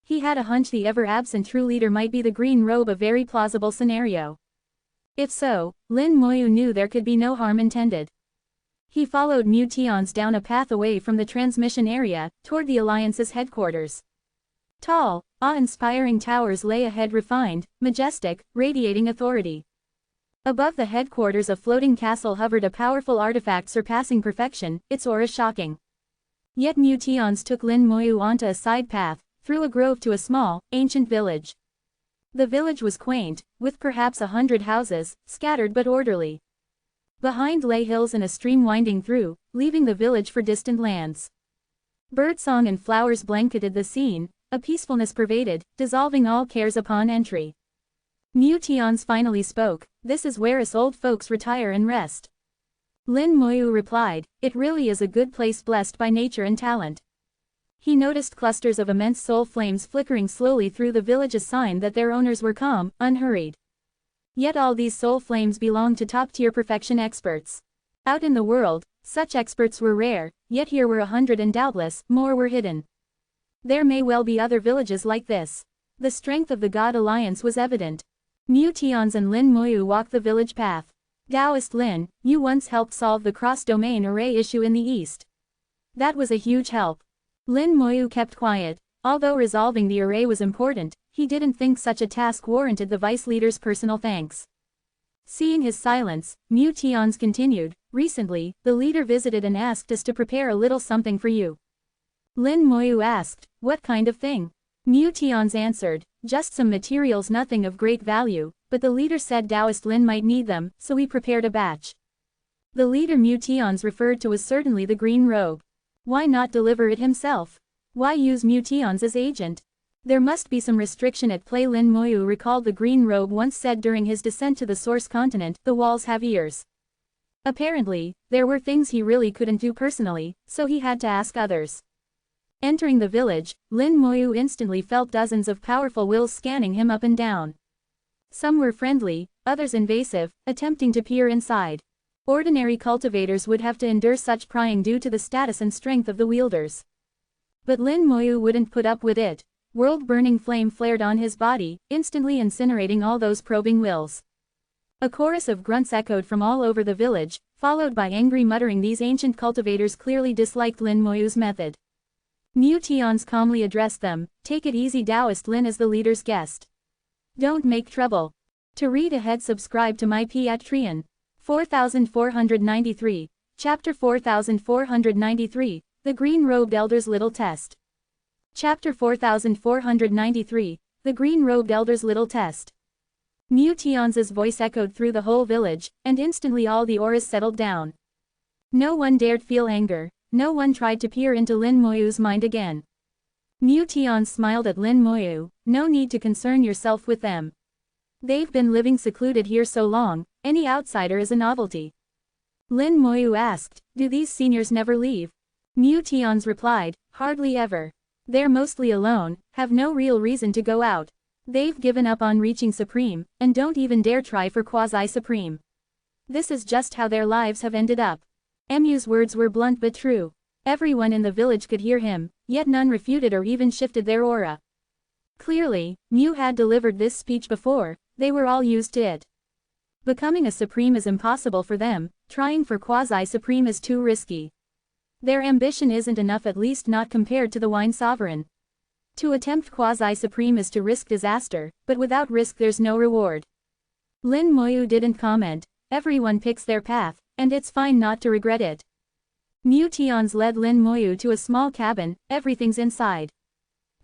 He had a hunch the ever-absent true leader might be the green robe, a very plausible scenario. If so, Lin Moyu knew there could be no harm intended. He followed Mu Tions down a path away from the transmission area, toward the Alliance's headquarters. Tall, awe-inspiring towers lay ahead, refined, majestic, radiating authority. Above the headquarters a floating castle hovered, a powerful artifact surpassing perfection, its aura shocking. Yet Mutians took Lin Moyu onto a side path, through a grove to a small, ancient village. The village was quaint, with perhaps 100 houses, scattered but orderly. Behind lay hills and a stream winding through, leaving the village for distant lands. Birdsong and flowers blanketed the scene, a peacefulness pervaded, dissolving all cares upon entry. Mutians finally spoke, "This is where us old folks retire and rest." Lin Moyu replied, "It really is a good place, blessed by nature and talent." He noticed clusters of immense soul flames flickering slowly through the village, a sign that their owners were calm, unhurried. Yet all these soul flames belonged to top-tier perfection experts. Out in the world, such experts were rare, yet here were 100 and doubtless, more were hidden. There may well be other villages like this. The strength of the God Alliance was evident. Mutians and Lin Moyu walked the village path. "Taoist Lin, you once helped solve the cross-domain array issue in the East. That was a huge help." Lin Moyu kept quiet. Although resolving the array was important, he didn't think such a task warranted the vice leader's personal thanks. Seeing his silence, Mutians continued, "Recently, the leader visited and asked us to prepare a little something for you." Lin Moyu asked, "What kind of thing?" Mutians answered, "Just some materials, nothing of great value, but the leader said Taoist Lin might need them, so we prepared a batch." The leader Mutians referred to was certainly the green robe. Why not deliver it himself? Why use Mutians as agent? There must be some restriction at play. Lin Moyu recalled the green robe once said during his descent to the source continent, "The walls have ears." Apparently, there were things he really couldn't do personally, so he had to ask others. Entering the village, Lin Moyu instantly felt dozens of powerful wills scanning him up and down. Some were friendly, others invasive, attempting to peer inside. Ordinary cultivators would have to endure such prying due to the status and strength of the wielders. But Lin Moyu wouldn't put up with it. World-burning flame flared on his body, instantly incinerating all those probing wills. A chorus of grunts echoed from all over the village, followed by angry muttering. These ancient cultivators clearly disliked Lin Moyu's method. Mutians calmly addressed them, "Take it easy, Taoist Lin is the leader's guest. Don't make trouble." To read ahead, subscribe to my Patreon. 4493, Chapter 4493, The Green-Robed Elder's Little Test. Chapter 4493, The Green-Robed Elder's Little Test. Mutians's voice echoed through the whole village, and instantly all the auras settled down. No one dared feel anger, no one tried to peer into Lin Moyu's mind again. Mutians smiled at Lin Moyu, "No need to concern yourself with them. They've been living secluded here so long, any outsider is a novelty." Lin Moyu asked, "Do these seniors never leave?" Mutians replied, "Hardly ever. They're mostly alone, have no real reason to go out. They've given up on reaching Supreme, and don't even dare try for quasi-Supreme. This is just how their lives have ended up." Mu's words were blunt but true. Everyone in the village could hear him, yet none refuted or even shifted their aura. Clearly, Mu had delivered this speech before, they were all used to it. Becoming a Supreme is impossible for them, trying for quasi-Supreme is too risky. Their ambition isn't enough, at least not compared to the Wine Sovereign. To attempt quasi-Supreme is to risk disaster, but without risk there's no reward. Lin Moyu didn't comment. Everyone picks their path, and it's fine not to regret it. Mutians led Lin Moyu to a small cabin, everything's inside.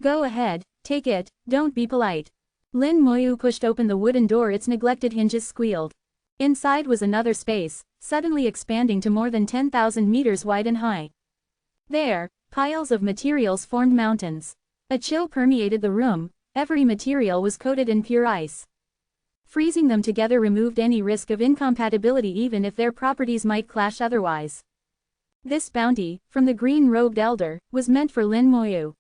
"Go ahead, take it, don't be polite." Lin Moyu pushed open the wooden door, its neglected hinges squealed. Inside was another space, suddenly expanding to more than 10,000 meters wide and high. There, piles of materials formed mountains. A chill permeated the room, every material was coated in pure ice. Freezing them together removed any risk of incompatibility, even if their properties might clash otherwise. This bounty, from the green-robed elder, was meant for Lin Moyu.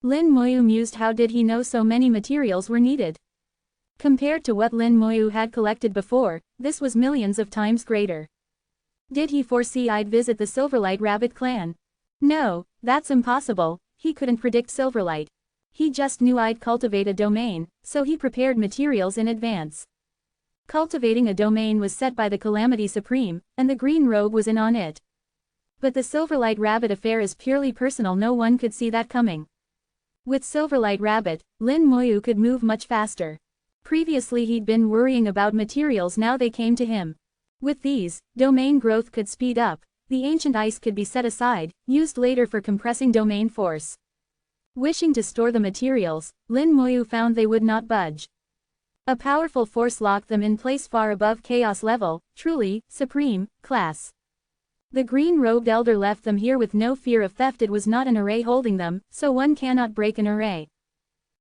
Lin Moyu mused, how did he know so many materials were needed? Compared to what Lin Moyu had collected before, this was millions of times greater. Did he foresee I'd visit the Silverlight Rabbit clan? No, that's impossible. He couldn't predict Silverlight. He just knew I'd cultivate a domain, so he prepared materials in advance. Cultivating a domain was set by the Calamity Supreme, and the green robe was in on it. But the Silverlight Rabbit affair is purely personal, no one could see that coming. With Silverlight Rabbit, Lin Moyu could move much faster. Previously he'd been worrying about materials, now they came to him. With these, domain growth could speed up, the ancient ice could be set aside, used later for compressing domain force. Wishing to store the materials, Lin Moyu found they would not budge. A powerful force locked them in place far above chaos level, truly, supreme, class. The green-robed elder left them here with no fear of theft. It was not an array holding them, so one cannot break an array.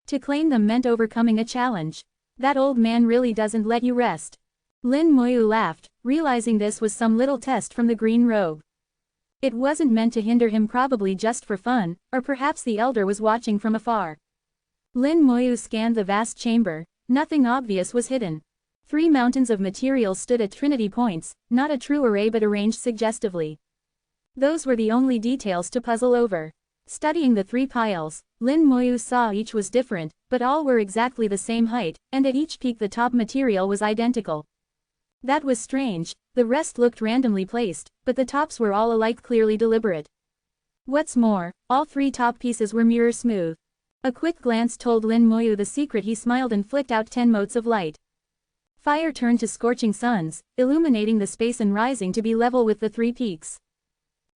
To claim them meant overcoming a challenge. That old man really doesn't let you rest. Lin Moyu laughed, realizing this was some little test from the green robe. It wasn't meant to hinder him, probably just for fun, or perhaps the elder was watching from afar. Lin Moyu scanned the vast chamber, nothing obvious was hidden. 3 mountains of materials stood at trinity points, not a true array but arranged suggestively. Those were the only details to puzzle over. Studying the 3 piles, Lin Moyu saw each was different, but all were exactly the same height, and at each peak the top material was identical. That was strange, the rest looked randomly placed, but the tops were all alike, clearly deliberate. What's more, all 3 top pieces were mirror smooth. A quick glance told Lin Moyu the secret. He smiled and flicked out 10 motes of light. Fire turned to scorching suns, illuminating the space and rising to be level with the 3 peaks.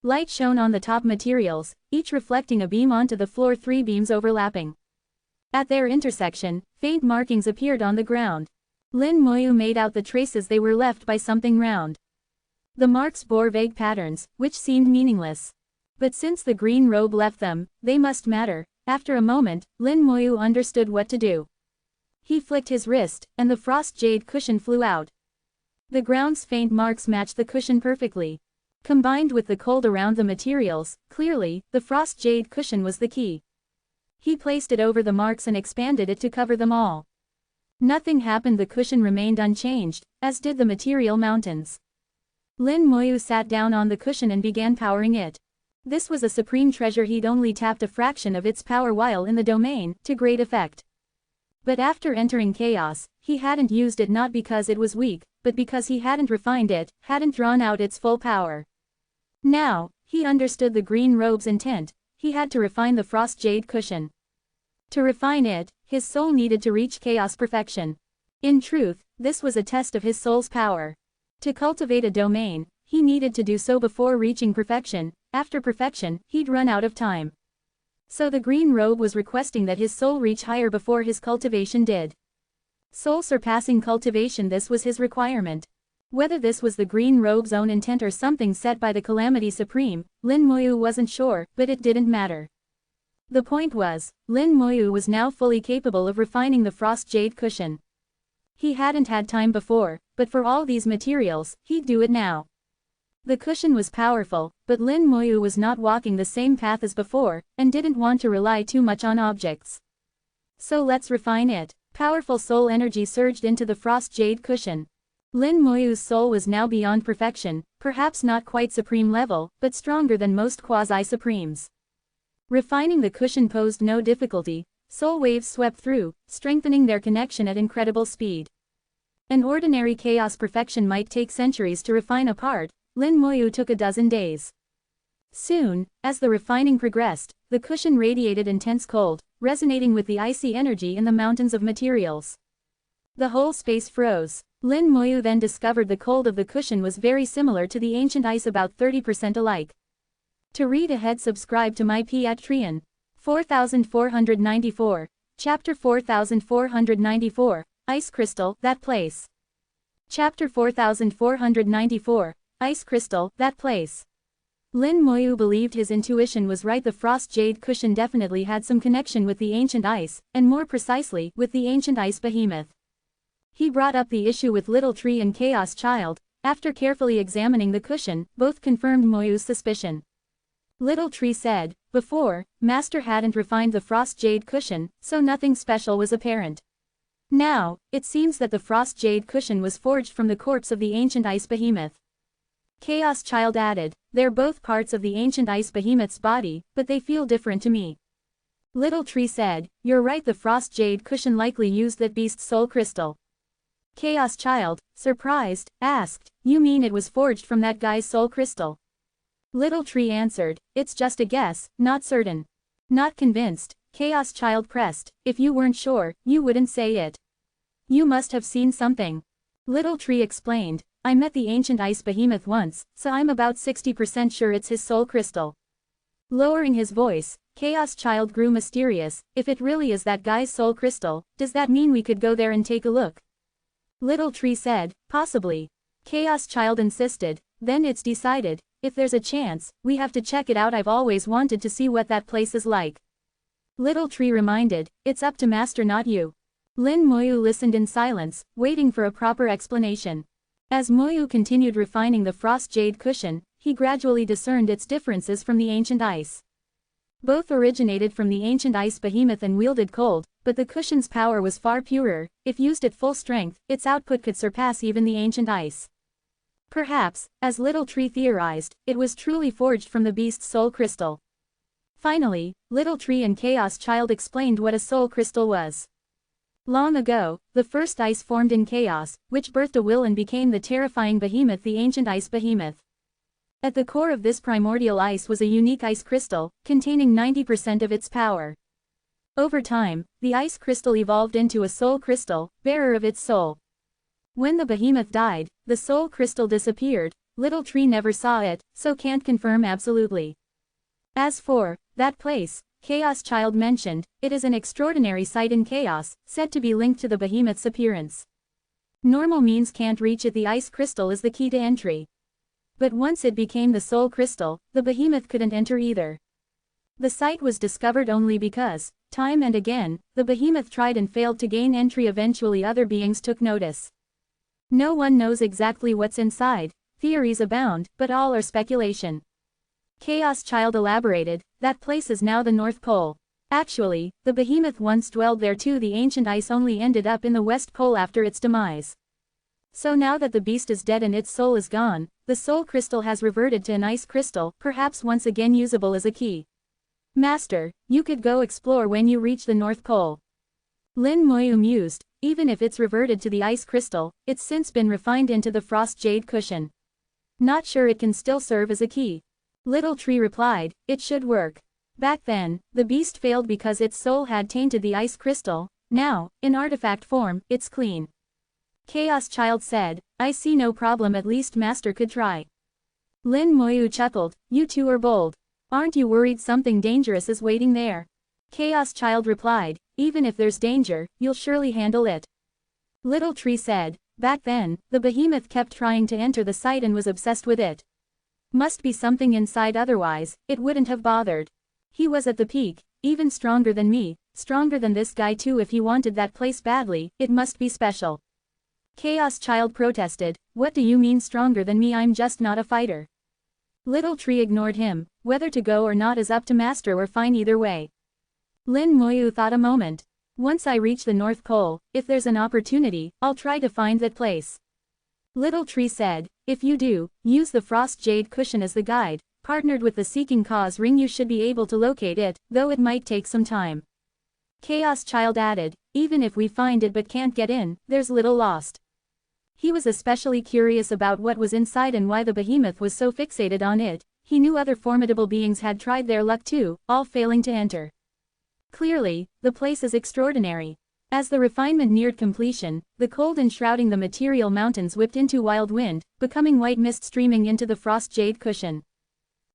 Light shone on the top materials, each reflecting a beam onto the floor, 3 beams overlapping. At their intersection, faint markings appeared on the ground. Lin Moyu made out the traces. They were left by something round. The marks bore vague patterns, which seemed meaningless. But since the green robe left them, they must matter. After a moment, Lin Moyu understood what to do. He flicked his wrist, and the frost jade cushion flew out. The ground's faint marks matched the cushion perfectly. Combined with the cold around the materials, clearly, the frost jade cushion was the key. He placed it over the marks and expanded it to cover them all. Nothing happened. The cushion remained unchanged, as did the material mountains. Lin Moyu sat down on the cushion and began powering it. This was a supreme treasure. He'd only tapped a fraction of its power while in the domain, to great effect. But after entering chaos, he hadn't used it, not because it was weak, but because he hadn't refined it, hadn't drawn out its full power. Now, he understood the green robe's intent. He had to refine the frost jade cushion. To refine it, his soul needed to reach chaos perfection. In truth, this was a test of his soul's power. To cultivate a domain, he needed to do so before reaching perfection. After perfection, he'd run out of time. So the green robe was requesting that his soul reach higher before his cultivation did. Soul surpassing cultivation, this was his requirement. Whether this was the green robe's own intent or something set by the Calamity Supreme, Lin Moyu wasn't sure, but it didn't matter. The point was, Lin Moyu was now fully capable of refining the frost jade cushion. He hadn't had time before, but for all these materials, he'd do it now. The cushion was powerful, but Lin Moyu was not walking the same path as before, and didn't want to rely too much on objects. So let's refine it. Powerful soul energy surged into the frost jade cushion. Lin Moyu's soul was now beyond perfection, perhaps not quite supreme level, but stronger than most quasi-supremes. Refining the cushion posed no difficulty. Soul waves swept through, strengthening their connection at incredible speed. An ordinary chaos perfection might take centuries to refine a part. Lin Moyu took a dozen days. Soon, as the refining progressed, the cushion radiated intense cold, resonating with the icy energy in the mountains of materials. The whole space froze. Lin Moyu then discovered the cold of the cushion was very similar to the ancient ice, about 30% alike. To read ahead, subscribe to my Patreon. 4494, Chapter 4494, Ice Crystal, That Place. Chapter 4494, Ice Crystal, That Place. Lin Moyu believed his intuition was right. The frost jade cushion definitely had some connection with the ancient ice, and more precisely, with the ancient ice behemoth. He brought up the issue with Little Tree and Chaos Child. After carefully examining the cushion, both confirmed Moyu's suspicion. Little Tree said, before, Master hadn't refined the frost jade cushion, so nothing special was apparent. Now, it seems that the frost jade cushion was forged from the corpse of the ancient ice behemoth. Chaos Child added, they're both parts of the ancient ice behemoth's body, but they feel different to me. Little Tree said, you're right, the frost jade cushion likely used that beast's soul crystal. Chaos Child, surprised, asked, you mean it was forged from that guy's soul crystal? Little Tree answered, it's just a guess, not certain. Not convinced, Chaos Child pressed. If you weren't sure, you wouldn't say it. You must have seen something. Little Tree explained. I met the ancient ice behemoth once, so I'm about 60% sure it's his soul crystal. Lowering his voice, Chaos Child grew mysterious. If it really is that guy's soul crystal, does that mean we could go there and take a look? Little Tree said, possibly. Chaos Child insisted. Then it's decided. If there's a chance, we have to check it out. I've always wanted to see what that place is like. Little Tree reminded, it's up to Master, not you. Lin Moyu listened in silence, waiting for a proper explanation. As Moyu continued refining the frost jade cushion, he gradually discerned its differences from the ancient ice. Both originated from the ancient ice behemoth and wielded cold, but the cushion's power was far purer. If used at full strength, its output could surpass even the ancient ice. Perhaps, as Little Tree theorized, it was truly forged from the beast's soul crystal. Finally, Little Tree and Chaos Child explained what a soul crystal was. Long ago, the first ice formed in chaos, which birthed a will and became the terrifying behemoth, the ancient ice behemoth. At the core of this primordial ice was a unique ice crystal, containing 90% of its power. Over time, the ice crystal evolved into a soul crystal, bearer of its soul. When the behemoth died, the soul crystal disappeared. Little Tree never saw it, so can't confirm absolutely. As for that place, Chaos Child mentioned, it is an extraordinary site in chaos, said to be linked to the behemoth's appearance. Normal means can't reach it. The ice crystal is the key to entry. But once it became the soul crystal, the behemoth couldn't enter either. The site was discovered only because, time and again, the behemoth tried and failed to gain entry. Eventually other beings took notice. No one knows exactly what's inside. Theories abound, but all are speculation. Chaos Child elaborated, that place is now the North Pole. Actually, the behemoth once dwelled there too. The ancient ice only ended up in the West Pole after its demise. So now that the beast is dead and its soul is gone, the soul crystal has reverted to an ice crystal, perhaps once again usable as a key. Master, you could go explore when you reach the North Pole. Lin Moyu mused, even if it's reverted to the ice crystal, it's since been refined into the frost jade cushion. Not sure it can still serve as a key. Little Tree replied, it should work. Back then, the beast failed because its soul had tainted the ice crystal. Now, in artifact form, it's clean. Chaos Child said, I see no problem, at least Master could try. Lin Moyu chuckled, you two are bold. Aren't you worried something dangerous is waiting there? Chaos Child replied, even if there's danger, you'll surely handle it. Little Tree said, back then, the behemoth kept trying to enter the site and was obsessed with it. Must be something inside, otherwise, it wouldn't have bothered. He was at the peak, even stronger than me, stronger than this guy too. If he wanted that place badly, it must be special. Chaos Child protested, what do you mean stronger than me? I'm just not a fighter. Little Tree ignored him, whether to go or not is up to Master, we're fine either way. Lin Moyu thought a moment. Once I reach the North Pole, if there's an opportunity, I'll try to find that place. Little Tree said, if you do, use the frost jade cushion as the guide, partnered with the seeking cause ring, you should be able to locate it, though it might take some time. Chaos Child added, even if we find it but can't get in, there's little lost. He was especially curious about what was inside and why the behemoth was so fixated on it. He knew other formidable beings had tried their luck too, all failing to enter. Clearly, the place is extraordinary. As the refinement neared completion, the cold enshrouding the material mountains whipped into wild wind, becoming white mist streaming into the frost jade cushion.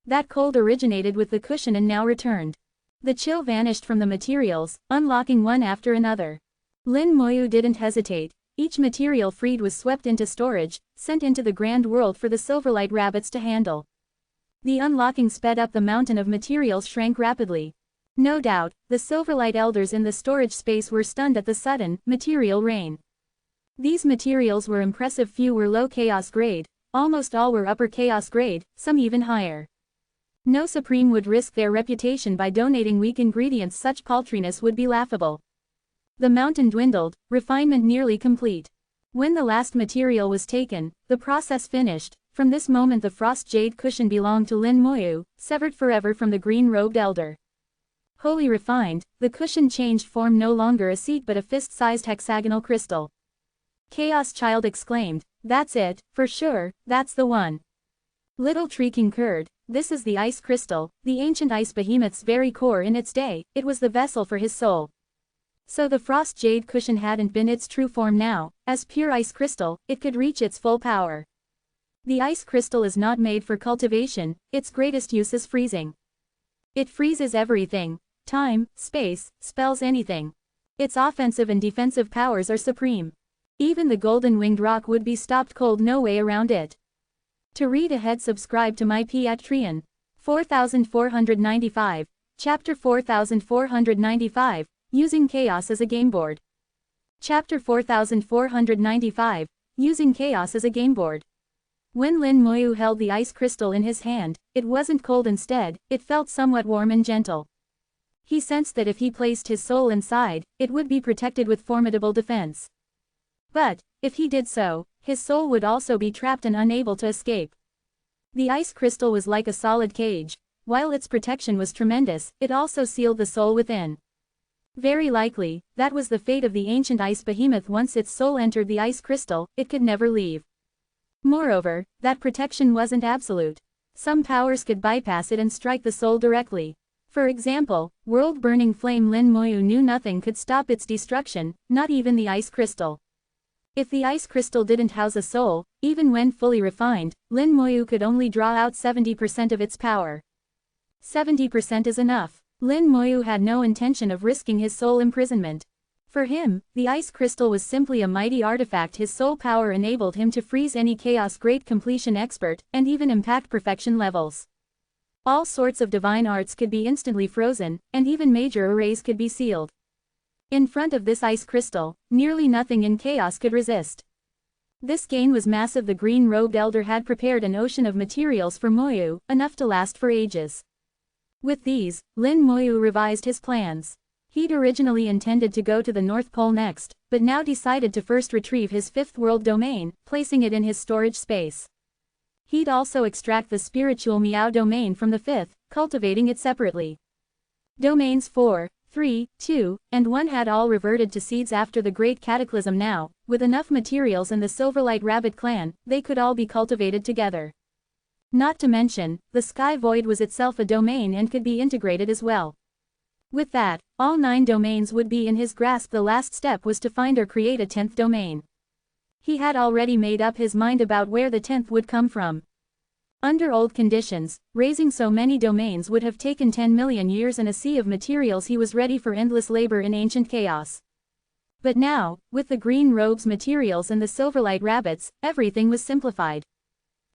That cold originated with the cushion and now returned. The chill vanished from the materials, unlocking one after another. Lin Moyu didn't hesitate. Each material freed was swept into storage, sent into the grand world for the Silverlight rabbits to handle. The unlocking sped up. The mountain of materials shrank rapidly. No doubt, the Silverlight elders in the storage space were stunned at the sudden, material rain. These materials were impressive. Few were low chaos grade, almost all were upper chaos grade, some even higher. No supreme would risk their reputation by donating weak ingredients. Such paltriness would be laughable. The mountain dwindled, refinement nearly complete. When the last material was taken, the process finished. From this moment the frost jade cushion belonged to Lin Moyu, severed forever from the green-robed elder. Wholly refined, the cushion changed form, no longer a seat but a fist-sized hexagonal crystal. Chaos Child exclaimed, that's it, for sure, that's the one. Little Tree concurred, This is the ice crystal, the ancient ice behemoth's very core in its day, it was the vessel for his soul. So the frost jade cushion hadn't been its true form now, as pure ice crystal, it could reach its full power. The ice crystal is not made for cultivation, its greatest use is freezing. It freezes everything. Time, space, spells, anything. Its offensive and defensive powers are supreme. Even the golden winged rock would be stopped cold, no way around it. To read ahead, subscribe to my Patreon. 4495, Chapter 4495, Using Chaos as a Game Board. Chapter 4495, Using Chaos as a Game Board. When Lin Moyu held the ice crystal in his hand, it wasn't cold, instead, it felt somewhat warm and gentle. He sensed that if he placed his soul inside, it would be protected with formidable defense. But, if he did so, his soul would also be trapped and unable to escape. The ice crystal was like a solid cage. While its protection was tremendous, it also sealed the soul within. Very likely, that was the fate of the ancient ice behemoth. Once its soul entered the ice crystal, it could never leave. Moreover, that protection wasn't absolute. Some powers could bypass it and strike the soul directly. For example, world-burning flame. Lin Moyu knew nothing could stop its destruction, not even the ice crystal. If the ice crystal didn't house a soul, even when fully refined, Lin Moyu could only draw out 70% of its power. 70% is enough. Lin Moyu had no intention of risking his soul imprisonment. For him, the ice crystal was simply a mighty artifact. His soul power enabled him to freeze any chaos great completion expert, and even impact perfection levels. All sorts of divine arts could be instantly frozen, and even major arrays could be sealed. In front of this ice crystal, nearly nothing in chaos could resist. This gain was massive. The green-robed elder had prepared an ocean of materials for Moyu, enough to last for ages. With these, Lin Moyu revised his plans. He'd originally intended to go to the North Pole next, but now decided to first retrieve his fifth world domain, placing it in his storage space. He'd also extract the spiritual Miao domain from the fifth, cultivating it separately. Domains 4, 3, 2, and 1 had all reverted to seeds after the Great Cataclysm. Now, with enough materials in the Silverlight Rabbit clan, they could all be cultivated together. Not to mention, the Sky Void was itself a domain and could be integrated as well. With that, all 9 domains would be in his grasp. The last step was to find or create a 10th domain. He had already made up his mind about where the 10th would come from. Under old conditions, raising so many domains would have taken 10 million years and a sea of materials. He was ready for endless labor in ancient chaos. But now, with the green robes materials and the Silverlight Rabbits, everything was simplified.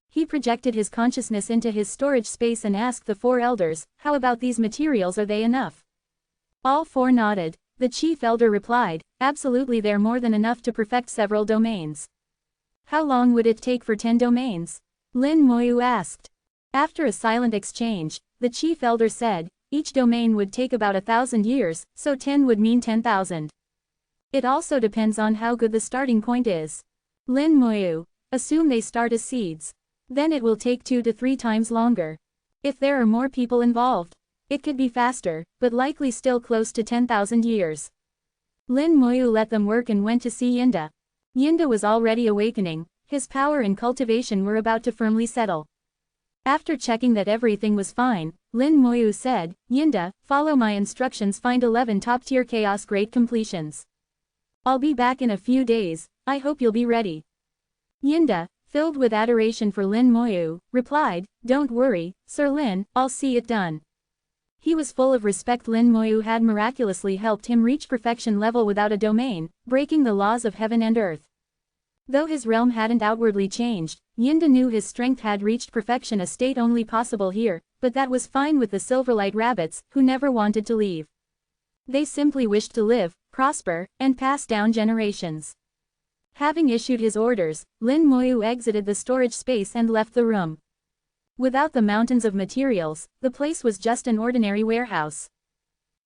He projected his consciousness into his storage space and asked the 4 elders, "How about these materials, are they enough?" All 4 nodded. The chief elder replied, "Absolutely, they're more than enough to perfect several domains." "How long would it take for 10 domains?" Lin Moyu asked. After a silent exchange, the chief elder said, "Each domain would take about 1,000 years, so 10 would mean 10,000. It also depends on how good the starting point is." Lin Moyu, "Assume they start as seeds. Then it will take 2 to 3 times longer. If there are more people involved, it could be faster, but likely still close to 10,000 years." Lin Moyu let them work and went to see Yinda. Yinda was already awakening. His power and cultivation were about to firmly settle. After checking that everything was fine, Lin Moyu said, "Yinda, follow my instructions. Find 11 top-tier chaos great completions. I'll be back in a few days, I hope you'll be ready." Yinda, filled with adoration for Lin Moyu, replied, "Don't worry, Sir Lin, I'll see it done." He was full of respect. Lin Moyu had miraculously helped him reach perfection level without a domain, breaking the laws of heaven and earth. Though his realm hadn't outwardly changed, Yinda knew his strength had reached perfection, a state only possible here, but that was fine with the Silverlight Rabbits, who never wanted to leave. They simply wished to live, prosper, and pass down generations. Having issued his orders, Lin Moyu exited the storage space and left the room. Without the mountains of materials, the place was just an ordinary warehouse.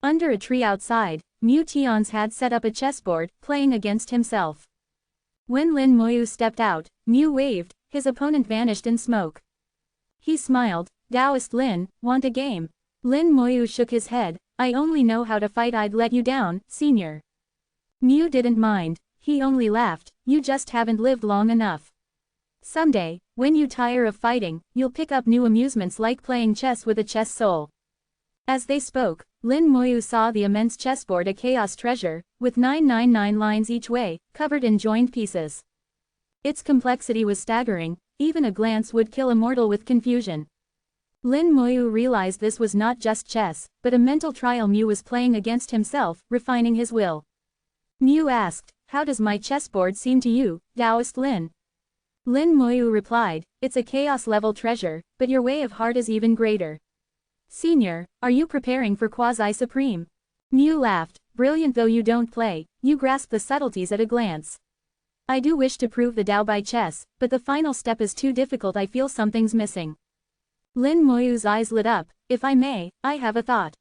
Under a tree outside, Mu Tian's had set up a chessboard, playing against himself. When Lin Moyu stepped out, Mu waved, his opponent vanished in smoke. He smiled, "Taoist Lin, want a game?" Lin Moyu shook his head, "I only know how to fight. I'd let you down, senior." Mu didn't mind. He only laughed, "You just haven't lived long enough." Someday, when you tire of fighting, you'll pick up new amusements like playing chess with a chess soul. As they spoke, Lin Moyu saw the immense chessboard, a chaos treasure, with 999 lines each way, covered in joined pieces. Its complexity was staggering, even a glance would kill a mortal with confusion. Lin Moyu realized this was not just chess, but a mental trial Mu was playing against himself, refining his will. Mu asked, "How does my chessboard seem to you, Taoist Lin?" Lin Moyu replied, "It's a chaos-level treasure, but your way of heart is even greater. Senior, are you preparing for quasi-supreme?" Mu laughed, "Brilliant though you don't play, you grasp the subtleties at a glance. I do wish to prove the Tao by chess, but the final step is too difficult. I feel something's missing." Lin Moyu's eyes lit up. "If I may, I have a thought."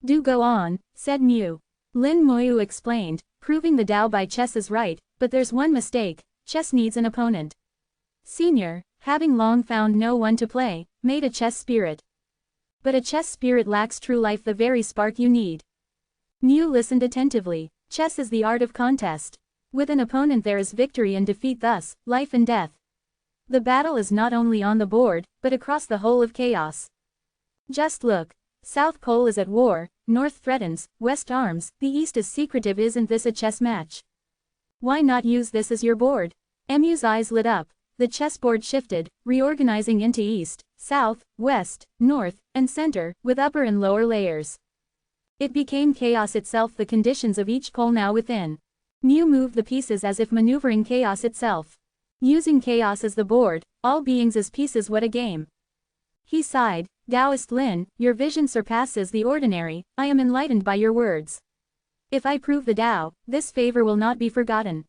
"Do go on," said Mu. Lin Moyu explained, "Proving the Tao by chess is right, but there's one mistake, chess needs an opponent. Senior, having long found no one to play, made a chess spirit. But a chess spirit lacks true life, the very spark you need." Mu listened attentively. Chess is the art of contest. With an opponent there is victory and defeat, thus, life and death. The battle is not only on the board, but across the whole of chaos. Just look. South Pole is at war, North threatens, West arms, the East is secretive. Isn't this a chess match? Why not use this as your board? Mu's eyes lit up. The chessboard shifted, reorganizing into East, South, West, North, and Center, with upper and lower layers. It became chaos itself, the conditions of each pole now within. Mu moved the pieces as if maneuvering chaos itself. Using chaos as the board, all beings as pieces, what a game. He sighed, "Taoist Lin, your vision surpasses the ordinary, I am enlightened by your words. If I prove the Tao, this favor will not be forgotten."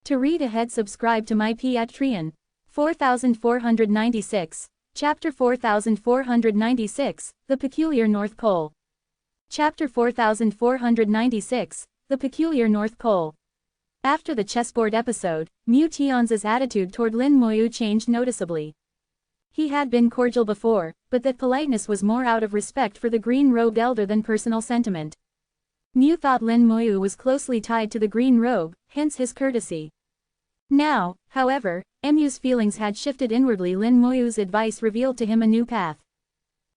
To read ahead, subscribe to my Patreon. 4496, Chapter 4496, The Peculiar North Pole. Chapter 4496, The Peculiar North Pole. After the chessboard episode, Mu Tian's attitude toward Lin Moyu changed noticeably. He had been cordial before, but that politeness was more out of respect for the green-robed elder than personal sentiment. Mu thought Lin Moyu was closely tied to the green robe, hence his courtesy. Now, however, Mu's feelings had shifted inwardly. Lin Moyu's advice revealed to him a new path.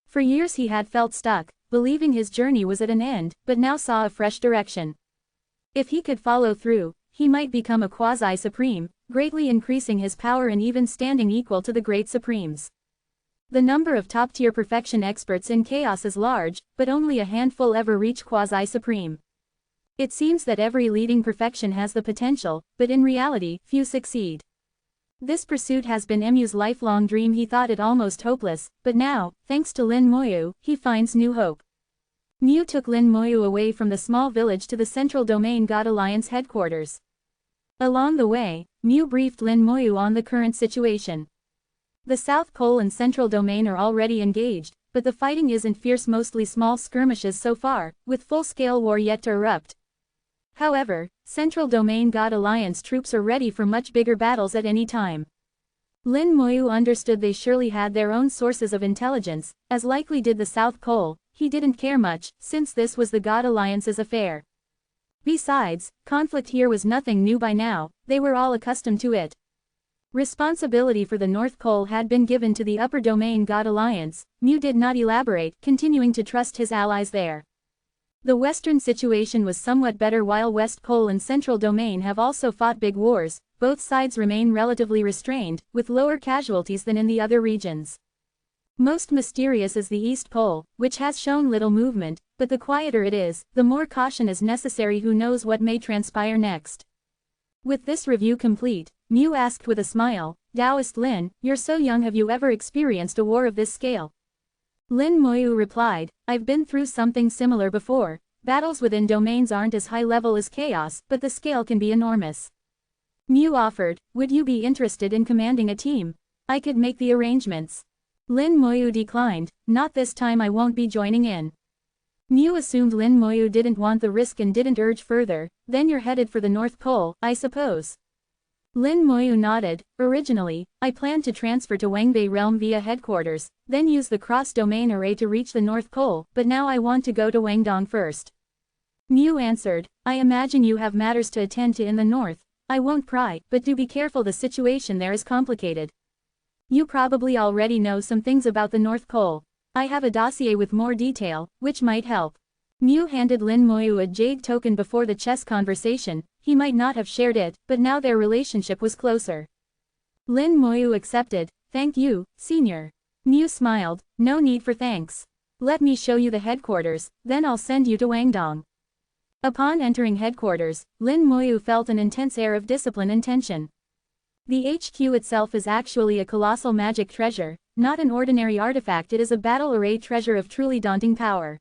For years he had felt stuck, believing his journey was at an end, but now saw a fresh direction. If he could follow through, he might become a quasi-supreme, greatly increasing his power and even standing equal to the great supremes. The number of top-tier perfection experts in chaos is large, but only a handful ever reach quasi-supreme. It seems that every leading perfection has the potential, but in reality, few succeed. This pursuit has been Mu's lifelong dream. He thought it almost hopeless, but now, thanks to Lin Moyu, he finds new hope. Mu took Lin Moyu away from the small village to the Central Domain God Alliance headquarters. Along the way, Mu briefed Lin Moyu on the current situation. The South Pole and Central Domain are already engaged, but the fighting isn't fierce, mostly small skirmishes so far, with full-scale war yet to erupt. However, Central Domain God Alliance troops are ready for much bigger battles at any time. Lin Moyu understood they surely had their own sources of intelligence, as likely did the South Pole. He didn't care much, since this was the God Alliance's affair. Besides, conflict here was nothing new by now, they were all accustomed to it. Responsibility for the North Pole had been given to the Upper Domain God Alliance. Mu did not elaborate, continuing to trust his allies there. The Western situation was somewhat better. While West Pole and Central Domain have also fought big wars, both sides remain relatively restrained, with lower casualties than in the other regions. Most mysterious is the East Pole, which has shown little movement, but the quieter it is, the more caution is necessary. Who knows what may transpire next? With this review complete, Mu asked with a smile, "Taoist Lin, you're so young, have you ever experienced a war of this scale?" Lin Moyu replied, "I've been through something similar before. Battles within domains aren't as high level as chaos, but the scale can be enormous." Mu offered, "Would you be interested in commanding a team? I could make the arrangements." Lin Moyu declined, "Not this time, I won't be joining in." Mu assumed Lin Moyu didn't want the risk and didn't urge further. "Then you're headed for the North Pole, I suppose?" Lin Moyu nodded. "Originally, I planned to transfer to Wangbei Realm via headquarters, then use the cross-domain array to reach the North Pole, but now I want to go to Wangdong first." Mu answered, "I imagine you have matters to attend to in the north. I won't pry, but do be careful, the situation there is complicated. You probably already know some things about the North Pole. I have a dossier with more detail, which might help. Mew handed Lin Moyu a jade token before the chess conversation. He might not have shared it, but now their relationship was closer. Lin Moyu accepted. Thank you, senior. Mew smiled. No need for thanks. Let me show you the headquarters, then I'll send you to Wangdong. Upon entering headquarters, Lin Moyu felt an intense air of discipline and tension. The HQ itself is actually a colossal magic treasure, not an ordinary artifact. It is a battle array treasure of truly daunting power.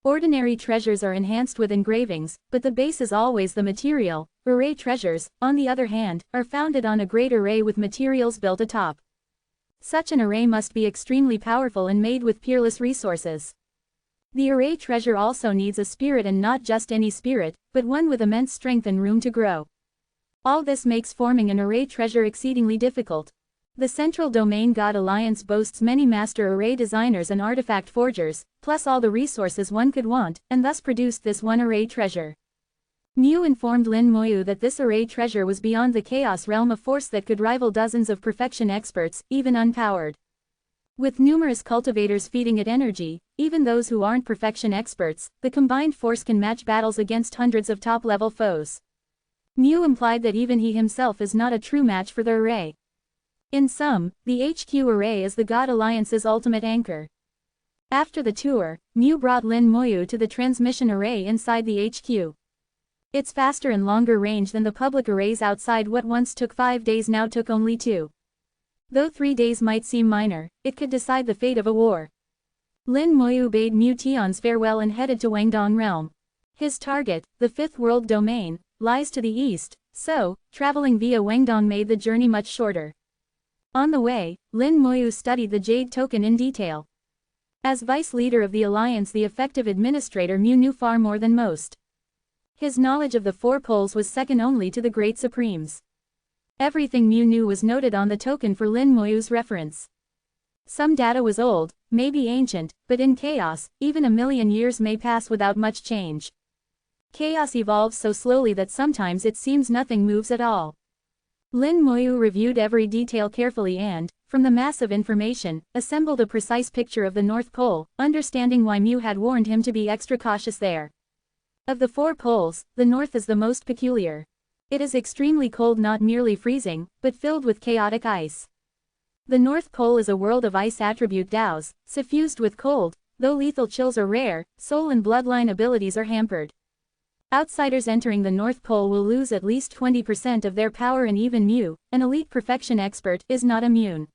Ordinary treasures are enhanced with engravings, but the base is always the material. Array treasures, on the other hand, are founded on a great array with materials built atop. Such an array must be extremely powerful and made with peerless resources. The array treasure also needs a spirit, and not just any spirit, but one with immense strength and room to grow. All this makes forming an array treasure exceedingly difficult. The Central Domain God Alliance boasts many master array designers and artifact forgers, plus all the resources one could want, and thus produced this one array treasure. Mew informed Lin Moyu that this array treasure was beyond the chaos realm, a force that could rival dozens of perfection experts, even unpowered. With numerous cultivators feeding it energy, even those who aren't perfection experts, the combined force can match battles against hundreds of top-level foes. Mew implied that even he himself is not a true match for the array. In sum, the HQ array is the God Alliance's ultimate anchor. After the tour, Mew brought Lin Moyu to the transmission array inside the HQ. It's faster and longer range than the public arrays outside. What once took 5 days now took only 2. Though 3 days might seem minor, it could decide the fate of a war. Lin Moyu bade Mew Tian's farewell and headed to Wangdong Realm. His target, the 5th world domain, lies to the east, so, traveling via Wangdong made the journey much shorter. On the way, Lin Moyu studied the jade token in detail. As vice leader of the alliance, the effective administrator, Mew knew far more than most. His knowledge of the 4 poles was second only to the great supremes. Everything Mew knew was noted on the token for Lin Moyu's reference. Some data was old, maybe ancient, but in chaos, even 1,000,000 years may pass without much change. Chaos evolves so slowly that sometimes it seems nothing moves at all. Lin Moyu reviewed every detail carefully and, from the mass of information, assembled a precise picture of the North Pole, understanding why Mew had warned him to be extra cautious there. Of the 4 poles, the North is the most peculiar. It is extremely cold, not merely freezing, but filled with chaotic ice. The North Pole is a world of ice attribute Daos, suffused with cold. Though lethal chills are rare, soul and bloodline abilities are hampered. Outsiders entering the North Pole will lose at least 20% of their power, and even Mew, an elite perfection expert, is not immune.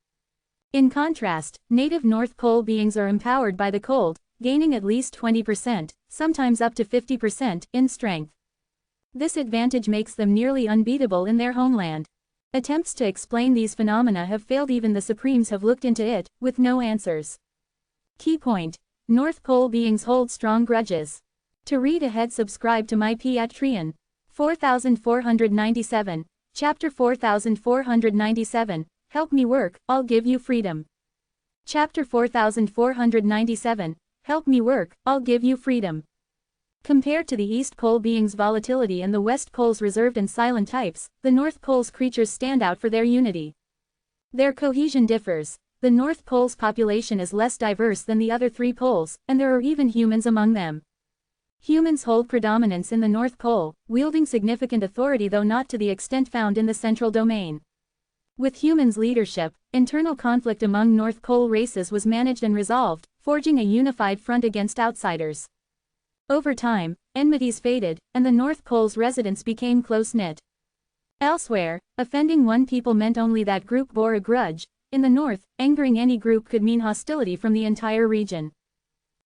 In contrast, native North Pole beings are empowered by the cold, gaining at least 20%, sometimes up to 50%, in strength. This advantage makes them nearly unbeatable in their homeland. Attempts to explain these phenomena have failed. Even the Supremes have looked into it, with no answers. Key point: North Pole beings hold strong grudges. To read ahead, subscribe to my Patreon. 4497, Chapter 4497, Help Me Work, I'll Give You Freedom. Chapter 4497, Help Me Work, I'll Give You Freedom. Compared to the East Pole beings' volatility and the West Pole's reserved and silent types, the North Pole's creatures stand out for their unity. Their cohesion differs. The North Pole's population is less diverse than the other 3 poles, and there are even humans among them. Humans hold predominance in the North Pole, wielding significant authority, though not to the extent found in the Central Domain. With humans' leadership, internal conflict among North Pole races was managed and resolved, forging a unified front against outsiders. Over time, enmities faded, and the North Pole's residents became close-knit. Elsewhere, offending one people meant only that group bore a grudge. In the North, angering any group could mean hostility from the entire region.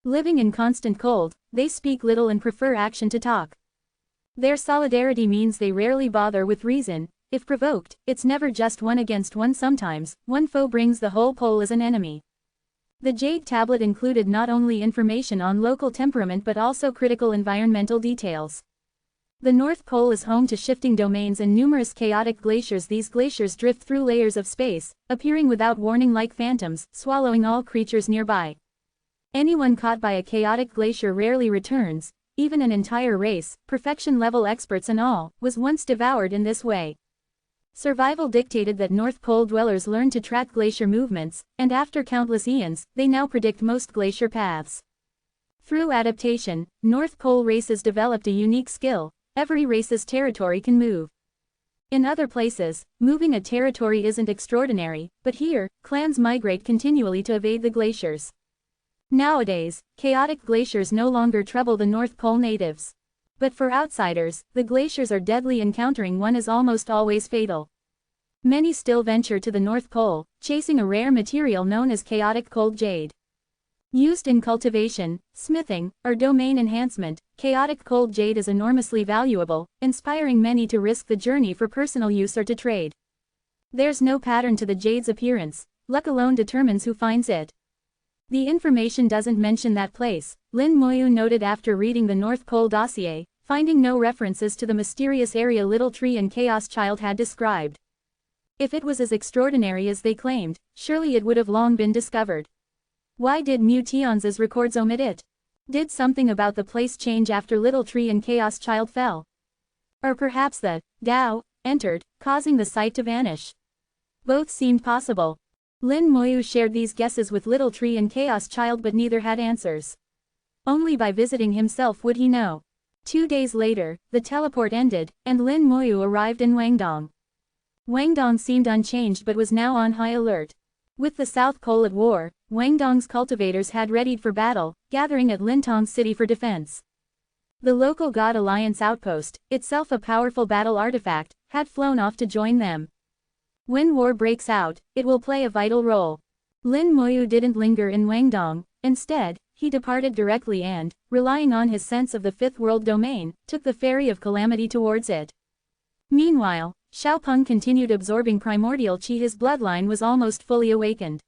Living in constant cold, they speak little and prefer action to talk. Their solidarity means they rarely bother with reason. If provoked, it's never just one against one. Sometimes, one foe brings the whole pole as an enemy. The Jade Tablet included not only information on local temperament but also critical environmental details. The North Pole is home to shifting domains and numerous chaotic glaciers. These glaciers drift through layers of space, appearing without warning like phantoms, swallowing all creatures nearby. Anyone caught by a chaotic glacier rarely returns. even an entire race, perfection-level experts and all, was once devoured in this way. Survival dictated that North Pole dwellers learned to track glacier movements, and after countless eons, they now predict most glacier paths. Through adaptation, North Pole races developed a unique skill: every race's territory can move. In other places, moving a territory isn't extraordinary, but here, clans migrate continually to evade the glaciers. Nowadays, chaotic glaciers no longer trouble the North Pole natives. But for outsiders, the glaciers are deadly. Encountering one is almost always fatal. Many still venture to the North Pole, chasing a rare material known as chaotic cold jade. Used in cultivation, smithing, or domain enhancement, chaotic cold jade is enormously valuable, inspiring many to risk the journey for personal use or to trade. There's no pattern to the jade's appearance, luck alone determines who finds it. The information doesn't mention that place, Lin Moyu noted after reading the North Pole dossier, finding no references to the mysterious area Little Tree and Chaos Child had described. If it was as extraordinary as they claimed, surely it would have long been discovered. Why did Mution's records omit it? Did something about the place change after Little Tree and Chaos Child fell? Or perhaps the Tao entered, causing the site to vanish? Both seemed possible. Lin Moyu shared these guesses with Little Tree and Chaos Child, but neither had answers. Only by visiting himself would he know. 2 days later, the teleport ended, and Lin Moyu arrived in Wangdong. Wangdong seemed unchanged but was now on high alert. With the South Pole at war, Wangdong's cultivators had readied for battle, gathering at Lintong City for defense. The local God Alliance outpost, itself a powerful battle artifact, had flown off to join them. When war breaks out, it will play a vital role. Lin Moyu didn't linger in Wangdong. Instead, he departed directly and, relying on his sense of the Fifth World domain, took the ferry of calamity towards it. Meanwhile, Xiaopeng continued absorbing primordial qi. His bloodline was almost fully awakened.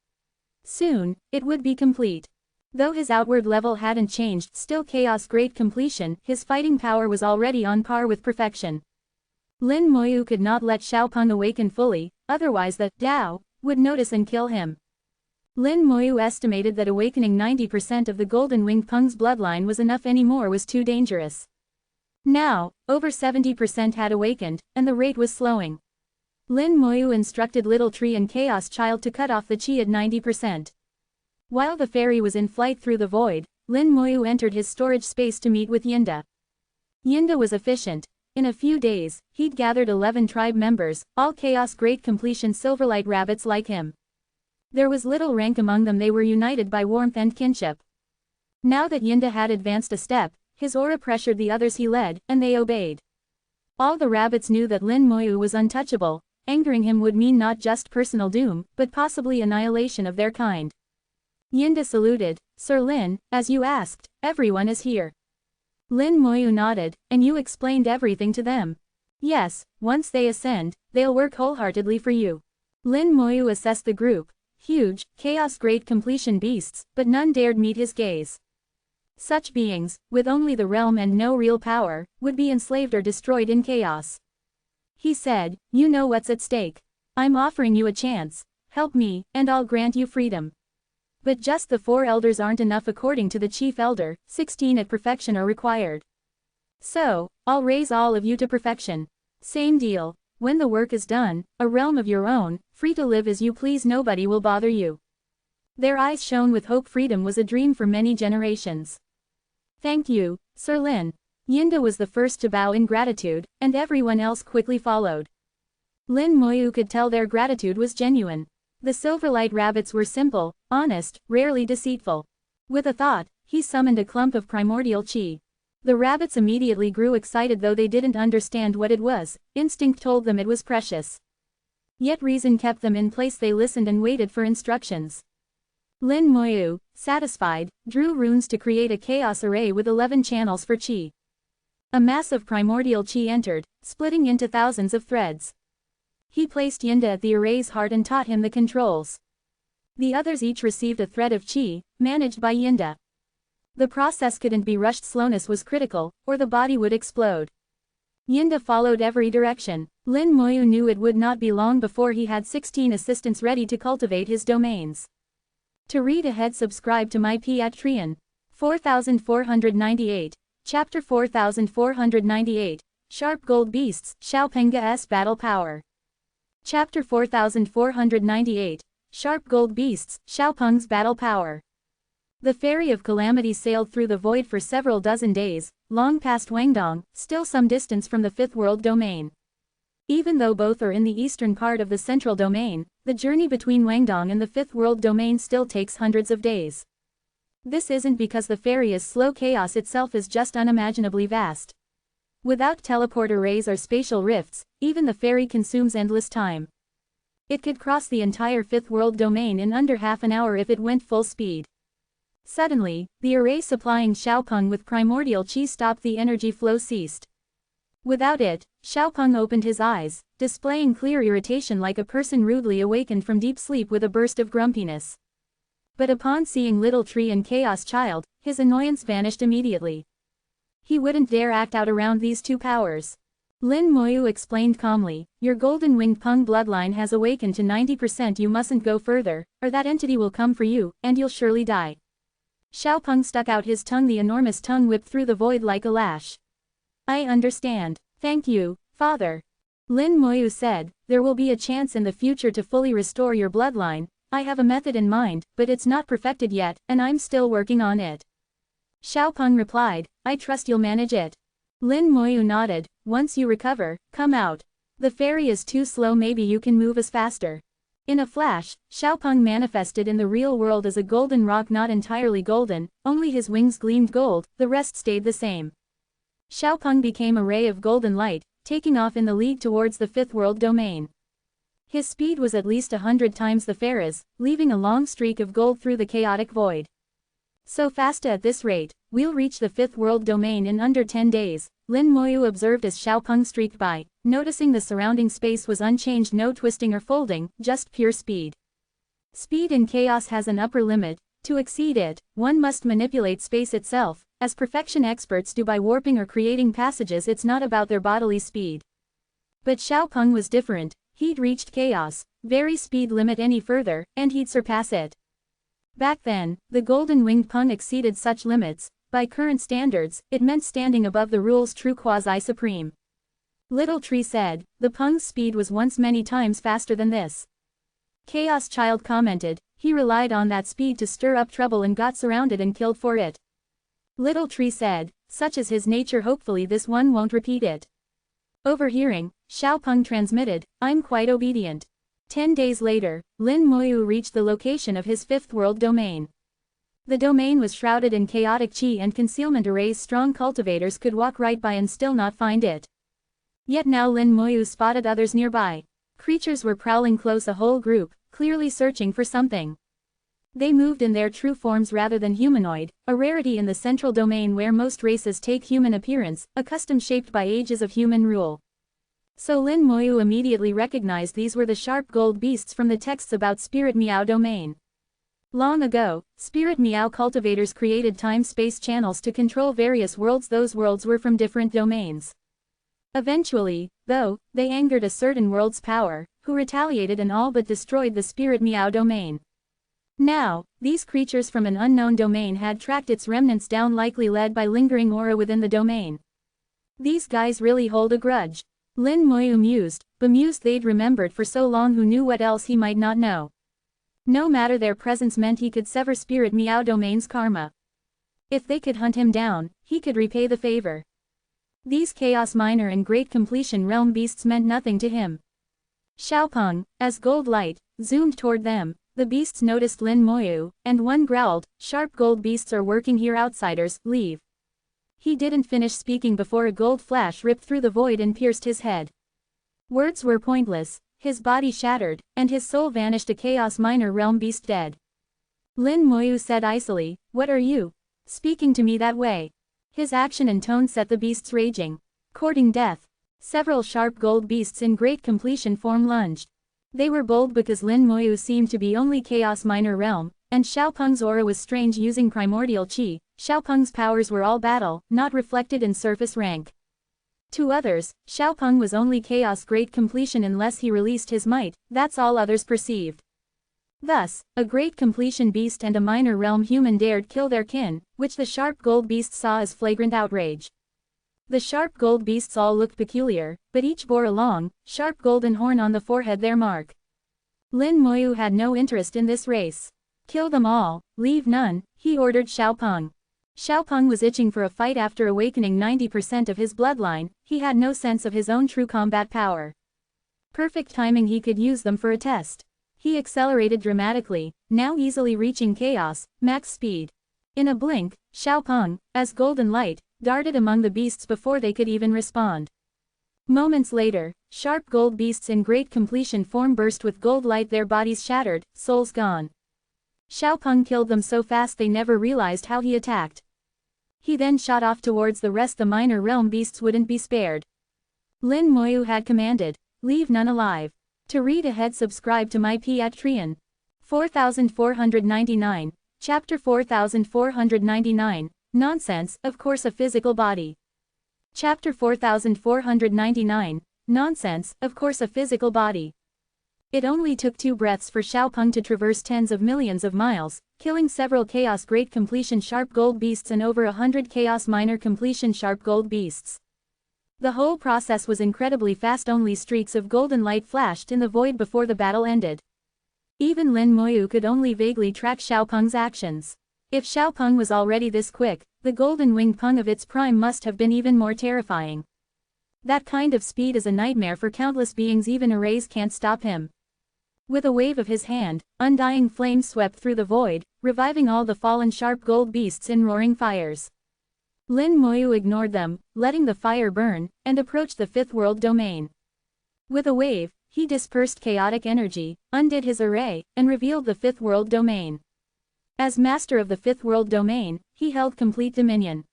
Soon, it would be complete. Though his outward level hadn't changed, still Chaos Great Completion, his fighting power was already on par with perfection. Lin Moyu could not let Xiaopeng awaken fully, otherwise the Tao would notice and kill him. Lin Moyu estimated that awakening 90% of the Golden Winged Peng's bloodline was enough. Any more was too dangerous. Now, over 70% had awakened, and the rate was slowing. Lin Moyu instructed Little Tree and Chaos Child to cut off the qi at 90%. While the ferry was in flight through the void, Lin Moyu entered his storage space to meet with Yinda. Yinda was efficient. In a few days, he'd gathered 11 tribe members, all Chaos Great Completion Silverlight rabbits like him. There was little rank among them. They were united by warmth and kinship. Now that Yinda had advanced a step, his aura pressured the others he led, and they obeyed. All the rabbits knew that Lin Moyu was untouchable. Angering him would mean not just personal doom, but possibly annihilation of their kind. Yinda saluted. Sir Lin, as you asked, everyone is here. Lin Moyu nodded. And you explained everything to them? Yes, once they ascend, they'll work wholeheartedly for you. Lin Moyu assessed the group. Huge, Chaos Great Completion beasts, but none dared meet his gaze. Such beings, with only the realm and no real power, would be enslaved or destroyed in chaos. He said, you know what's at stake. I'm offering you a chance. Help me, and I'll grant you freedom. But just the 4 elders aren't enough. According to the chief elder, 16 at perfection are required. So, I'll raise all of you to perfection. Same deal. When the work is done, a realm of your own, free to live as you please. Nobody will bother you. Their eyes shone with hope. Freedom was a dream for many generations. Thank you, Sir Lin. Yinda was the first to bow in gratitude, and everyone else quickly followed. Lin Moyu could tell their gratitude was genuine. The Silverlight rabbits were simple, honest, rarely deceitful. With a thought, he summoned a clump of primordial qi. The rabbits immediately grew excited. Though they didn't understand what it was, instinct told them it was precious. Yet reason kept them in place. They listened and waited for instructions. Lin Moyu, satisfied, drew runes to create a chaos array with 11 channels for qi. A mass of primordial qi entered, splitting into thousands of threads. He placed Yinda at the array's heart and taught him the controls. The others each received a thread of qi, managed by Yinda. The process couldn't be rushed. Slowness was critical, or the body would explode. Yinda followed every direction. Lin Moyu knew it would not be long before he had 16 assistants ready to cultivate his domains. To read ahead, subscribe to my Patreon. 4498. Chapter 4498, Sharp Gold Beasts, Xiaopenga's Battle Power. Chapter 4498, Sharp Gold Beasts, Xiaopeng's Battle Power. The Ferry of Calamity sailed through the void for several dozen days, long past Wangdong, still some distance from the Fifth World Domain. Even though both are in the eastern part of the Central Domain, the journey between Wangdong and the Fifth World Domain still takes hundreds of days. This isn't because the ferry is slow, chaos itself is just unimaginably vast. Without teleport arrays or spatial rifts, even the ferry consumes endless time. It could cross the entire Fifth World Domain in under half an hour if it went full speed. Suddenly, the array supplying Xiaopeng with primordial qi stopped, the energy flow ceased. Without it, Xiaopeng opened his eyes, displaying clear irritation like a person rudely awakened from deep sleep with a burst of grumpiness. But upon seeing Little Tree and Chaos Child, his annoyance vanished immediately. He wouldn't dare act out around these two powers. Lin Moyu explained calmly, your golden-winged Peng bloodline has awakened to 90%. You mustn't go further, or that entity will come for you, and you'll surely die. Xiaopeng stuck out his tongue, the enormous tongue whipped through the void like a lash. I understand. Thank you, Father. Lin Moyu said, there will be a chance in the future to fully restore your bloodline. I have a method in mind, but it's not perfected yet, and I'm still working on it. Xiaopeng replied, I trust you'll manage it. Lin Moyu nodded, once you recover, come out. The ferry is too slow, maybe you can move us faster. In a flash, Xiaopeng manifested in the real world as a golden rock, not entirely golden, only his wings gleamed gold, the rest stayed the same. Xiaopeng became a ray of golden light, taking off in the league towards the Fifth World Domain. His speed was at least 100 times the Pharaoh's, leaving a long streak of gold through the chaotic void. So fast at this rate, we'll reach the Fifth World Domain in under 10 days, Lin Moyu observed as Xiaopeng streaked by, noticing the surrounding space was unchanged, no twisting or folding, just pure speed. Speed in chaos has an upper limit. To exceed it, one must manipulate space itself, as perfection experts do by warping or creating passages. It's not about their bodily speed. But Xiaopeng was different. He'd reached chaos, very speed limit any further, and he'd surpass it. Back then, the golden-winged Peng exceeded such limits. By current standards, it meant standing above the rule's true quasi-supreme. Little Tree said, the Peng's speed was once many times faster than this. Chaos Child commented, he relied on that speed to stir up trouble and got surrounded and killed for it. Little Tree said, such is his nature, hopefully this one won't repeat it. Overhearing, Xiaopeng transmitted, I'm quite obedient. 10 days later, Lin Moyu reached the location of his Fifth World Domain. The domain was shrouded in chaotic qi and concealment arrays. Strong cultivators could walk right by and still not find it. Yet now Lin Moyu spotted others nearby. Creatures were prowling close, a whole group, clearly searching for something. They moved in their true forms rather than humanoid, a rarity in the Central Domain where most races take human appearance, a custom shaped by ages of human rule. So Lin Moyu immediately recognized these were the sharp gold beasts from the texts about Spirit Meow Domain. Long ago, Spirit Meow cultivators created time-space channels to control various worlds. Those worlds were from different domains. Eventually, though, they angered a certain world's power, who retaliated and all but destroyed the Spirit Meow Domain. Now, these creatures from an unknown domain had tracked its remnants down, likely led by lingering aura within the domain. These guys really hold a grudge. Lin Moyu mused, bemused they'd remembered for so long. Who knew what else he might not know? No matter, their presence meant he could sever Spirit Meow Domain's karma. If they could hunt him down, he could repay the favor. These Chaos Minor and Great Completion Realm beasts meant nothing to him. Xiaopeng, as gold light, zoomed toward them. The beasts noticed Lin Moyu, and one growled, sharp gold beasts are working here, outsiders, leave. He didn't finish speaking before a gold flash ripped through the void and pierced his head. Words were pointless, his body shattered, and his soul vanished, a Chaos Minor Realm beast dead. Lin Moyu said icily, what are you speaking to me that way? His action and tone set the beasts raging. Courting death. Several sharp gold beasts in great completion form lunged. They were bold because Lin Moyu seemed to be only Chaos Minor Realm, and Xiaopeng's aura was strange, using primordial qi. Xiaopeng's powers were all battle, not reflected in surface rank. To others, Xiaopeng was only Chaos Great Completion unless he released his might, that's all others perceived. Thus, a great completion beast and a minor realm human dared kill their kin, which the sharp gold beasts saw as flagrant outrage. The sharp gold beasts all looked peculiar, but each bore a long, sharp golden horn on the forehead their mark. Lin Moyu had no interest in this race. Kill them all, leave none, he ordered Xiaopeng. Xiaopeng was itching for a fight after awakening 90% of his bloodline, he had no sense of his own true combat power. Perfect timing, he could use them for a test. He accelerated dramatically, now easily reaching chaos, max speed. In a blink, Xiaopeng, as golden light, darted among the beasts before they could even respond. Moments later, sharp gold beasts in great completion form burst with gold light, their bodies shattered, souls gone. Xiaopeng killed them so fast they never realized how he attacked. He then shot off towards the rest. The minor realm beasts wouldn't be spared. Lin Moyu had commanded, leave none alive. To read ahead, subscribe to my Patreon. 4499, Chapter 4499, Nonsense, of course a physical body. Chapter 4499, Nonsense, of course a physical body. It only took 2 breaths for Xiaopeng to traverse tens of millions of miles, killing several Chaos Great Completion Sharp Gold Beasts and over 100 Chaos Minor Completion Sharp Gold Beasts. The whole process was incredibly fast. Only streaks of golden light flashed in the void before the battle ended. Even Lin Moyu could only vaguely track Xiaopeng's actions. If Xiaopeng was already this quick, the golden winged Peng of its prime must have been even more terrifying. That kind of speed is a nightmare for countless beings. Even arrays can't stop him. With a wave of his hand, undying flame swept through the void, reviving all the fallen sharp gold beasts in roaring fires. Lin Moyu ignored them, letting the fire burn, and approached the fifth world domain. With a wave, he dispersed chaotic energy, undid his array, and revealed the fifth world domain. As master of the fifth world domain, he held complete dominion.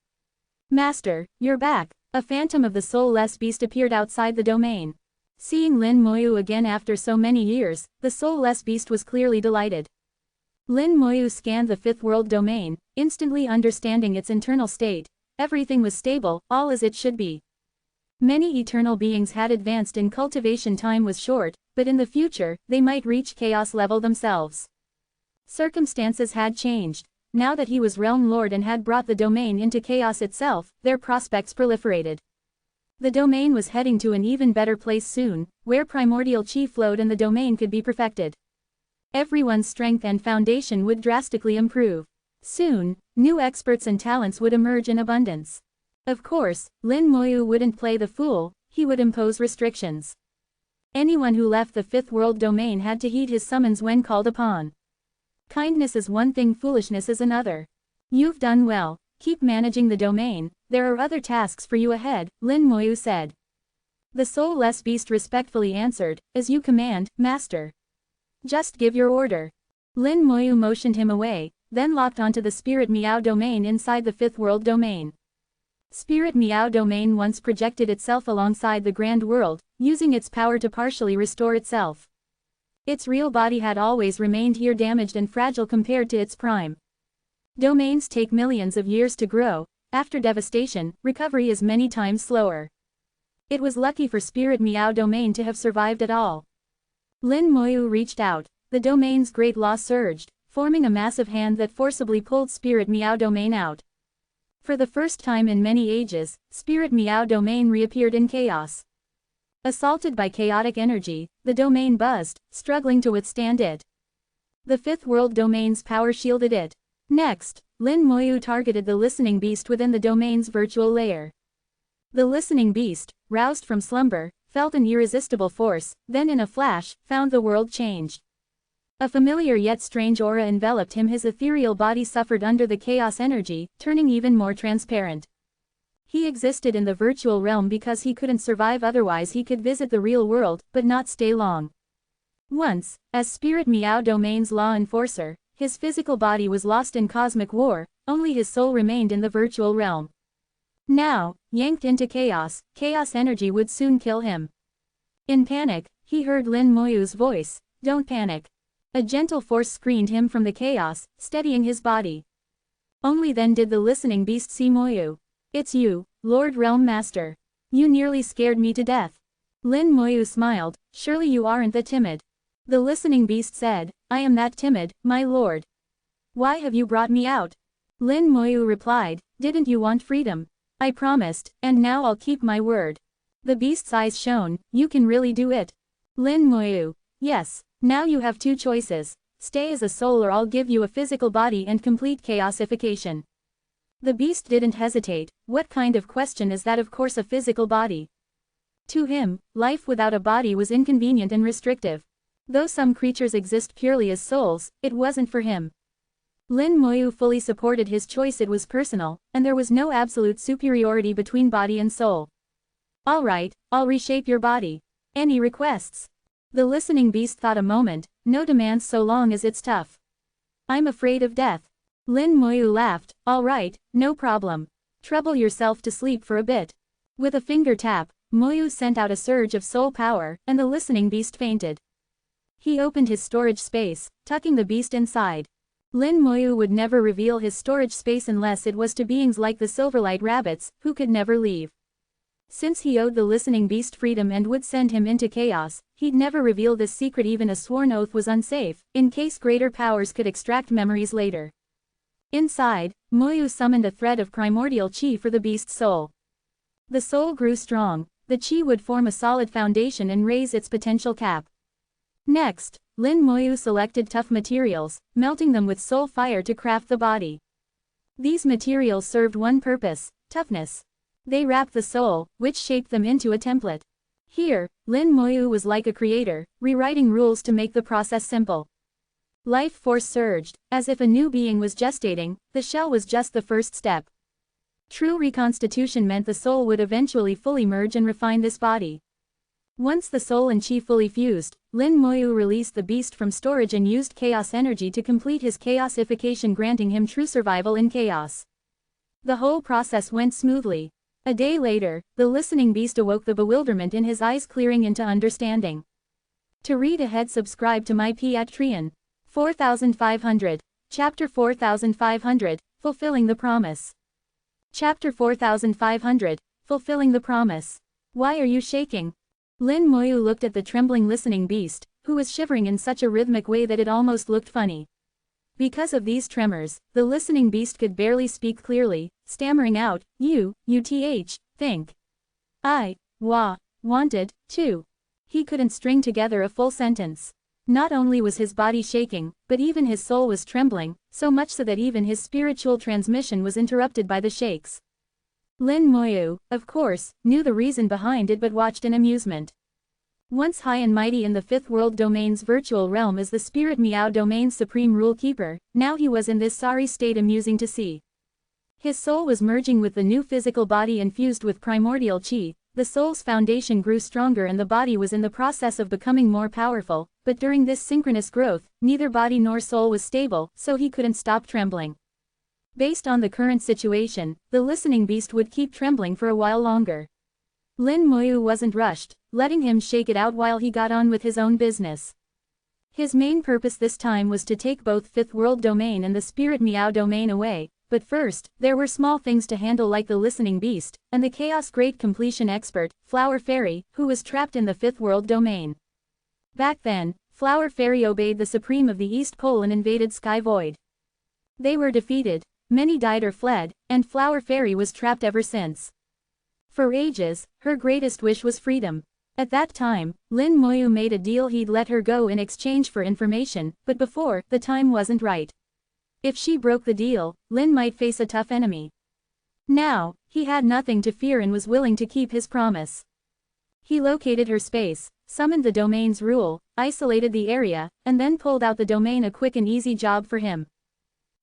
Master, you're back. A phantom of the soulless beast appeared outside the domain. Seeing Lin Moyu again after so many years, the soulless beast was clearly delighted. Lin Moyu scanned the fifth world domain, instantly understanding its internal state. Everything was stable, all as it should be. Many eternal beings had advanced in cultivation. Time was short, but in the future, they might reach chaos level themselves. Circumstances had changed. Now that he was Realm Lord and had brought the domain into chaos itself, their prospects proliferated. The domain was heading to an even better place soon, where primordial chi flowed and the domain could be perfected. Everyone's strength and foundation would drastically improve. Soon, new experts and talents would emerge in abundance. Of course, Lin Moyu wouldn't play the fool, he would impose restrictions. Anyone who left the fifth world domain had to heed his summons when called upon. Kindness is one thing, foolishness is another. You've done well, keep managing the domain, there are other tasks for you ahead, Lin Moyu said. The soulless beast respectfully answered, as you command, master. Just give your order. Lin Moyu motioned him away, then locked onto the Spirit Meow domain inside the fifth world domain. Spirit Meow domain once projected itself alongside the Grand World, using its power to partially restore itself. Its real body had always remained here, damaged and fragile compared to its prime. Domains take millions of years to grow. After devastation, recovery is many times slower. It was lucky for Spirit Meow domain to have survived at all. Lin Moyu reached out. The domain's great law surged, forming a massive hand that forcibly pulled Spirit Meow domain out. For the first time in many ages, Spirit Meow domain reappeared in chaos. Assaulted by chaotic energy, the domain buzzed, struggling to withstand it. The fifth world domain's power shielded it. Next, Lin Moyu targeted the listening beast within the domain's virtual layer. The listening beast, roused from slumber, felt an irresistible force, then in a flash, found the world changed. A familiar yet strange aura enveloped him. His ethereal body suffered under the chaos energy, turning even more transparent. He existed in the virtual realm because he couldn't survive otherwise. He could visit the real world, but not stay long. Once, as Spirit Meow domain's law enforcer, his physical body was lost in cosmic war, only his soul remained in the virtual realm. Now, yanked into chaos, chaos energy would soon kill him. In panic, he heard Lin Moyu's voice, "Don't panic." A gentle force screened him from the chaos, steadying his body. Only then did the listening beast see Moyu. "It's you, Lord Realm Master. You nearly scared me to death." Lin Moyu smiled, "Surely you aren't that timid." The listening beast said, I am that timid, my lord. Why have you brought me out? Lin Moyu replied, didn't you want freedom? I promised, and now I'll keep my word. The beast's eyes shone, you can really do it. Lin Moyu, yes, now you have two choices, stay as a soul or I'll give you a physical body and complete chaosification. The beast didn't hesitate, what kind of question is that? Of course a physical body. To him, life without a body was inconvenient and restrictive. Though some creatures exist purely as souls, it wasn't for him. Lin Moyu fully supported his choice. It was personal, and there was no absolute superiority between body and soul. Alright, I'll reshape your body. Any requests? The listening beast thought a moment, no demands so long as it's tough. I'm afraid of death. Lin Moyu laughed, alright, no problem. Trouble yourself to sleep for a bit. With a finger tap, Moyu sent out a surge of soul power, and the listening beast fainted. He opened his storage space, tucking the beast inside. Lin Moyu would never reveal his storage space unless it was to beings like the Silverlight Rabbits, who could never leave. Since he owed the listening beast freedom and would send him into chaos, he'd never reveal this secret. Even a sworn oath was unsafe, in case greater powers could extract memories later. Inside, Moyu summoned a thread of primordial chi for the beast's soul. The soul grew strong, the chi would form a solid foundation and raise its potential cap. Next, Lin Moyu selected tough materials, melting them with soul fire to craft the body. These materials served one purpose, toughness. They wrapped the soul, which shaped them into a template. Here, Lin Moyu was like a creator, rewriting rules to make the process simple. Life force surged, as if a new being was gestating. The shell was just the first step. True reconstitution meant the soul would eventually fully merge and refine this body. Once the soul and chi fully fused, Lin Moyu released the beast from storage and used chaos energy to complete his chaosification, granting him true survival in chaos. The whole process went smoothly. A day later, the listening beast awoke, the bewilderment in his eyes clearing into understanding. To read ahead, subscribe to my Patreon. 4500. Chapter 4500, Fulfilling the Promise. Chapter 4500, Fulfilling the Promise. Why are you shaking? Lin Moyu looked at the trembling listening beast, who was shivering in such a rhythmic way that it almost looked funny. Because of these tremors, the listening beast could barely speak clearly, stammering out, think. Wanted, to. He couldn't string together a full sentence. Not only was his body shaking, but even his soul was trembling, so much so that even his spiritual transmission was interrupted by the shakes. Lin Moyu, of course, knew the reason behind it but watched in amusement. Once high and mighty in the Fifth World Domain's virtual realm as the Spirit Meow Domain's supreme rule keeper, now he was in this sorry state, amusing to see. His soul was merging with the new physical body infused with primordial chi. The soul's foundation grew stronger and the body was in the process of becoming more powerful, but during this synchronous growth, neither body nor soul was stable, so he couldn't stop trembling. Based on the current situation, the listening beast would keep trembling for a while longer. Lin Moyu wasn't rushed, letting him shake it out while he got on with his own business. His main purpose this time was to take both Fifth World Domain and the Spirit Meow Domain away, but first, there were small things to handle like the listening beast, and the Chaos Great Completion Expert, Flower Fairy, who was trapped in the Fifth World Domain. Back then, Flower Fairy obeyed the Supreme of the East Pole and invaded Sky Void. They were defeated. Many died or fled, and Flower Fairy was trapped ever since. For ages, her greatest wish was freedom. At that time, Lin Moyu made a deal: he'd let her go in exchange for information, but before, the time wasn't right. If she broke the deal, Lin might face a tough enemy. Now, he had nothing to fear and was willing to keep his promise. He located her space, summoned the domain's rule, isolated the area, and then pulled out the domain, a quick and easy job for him.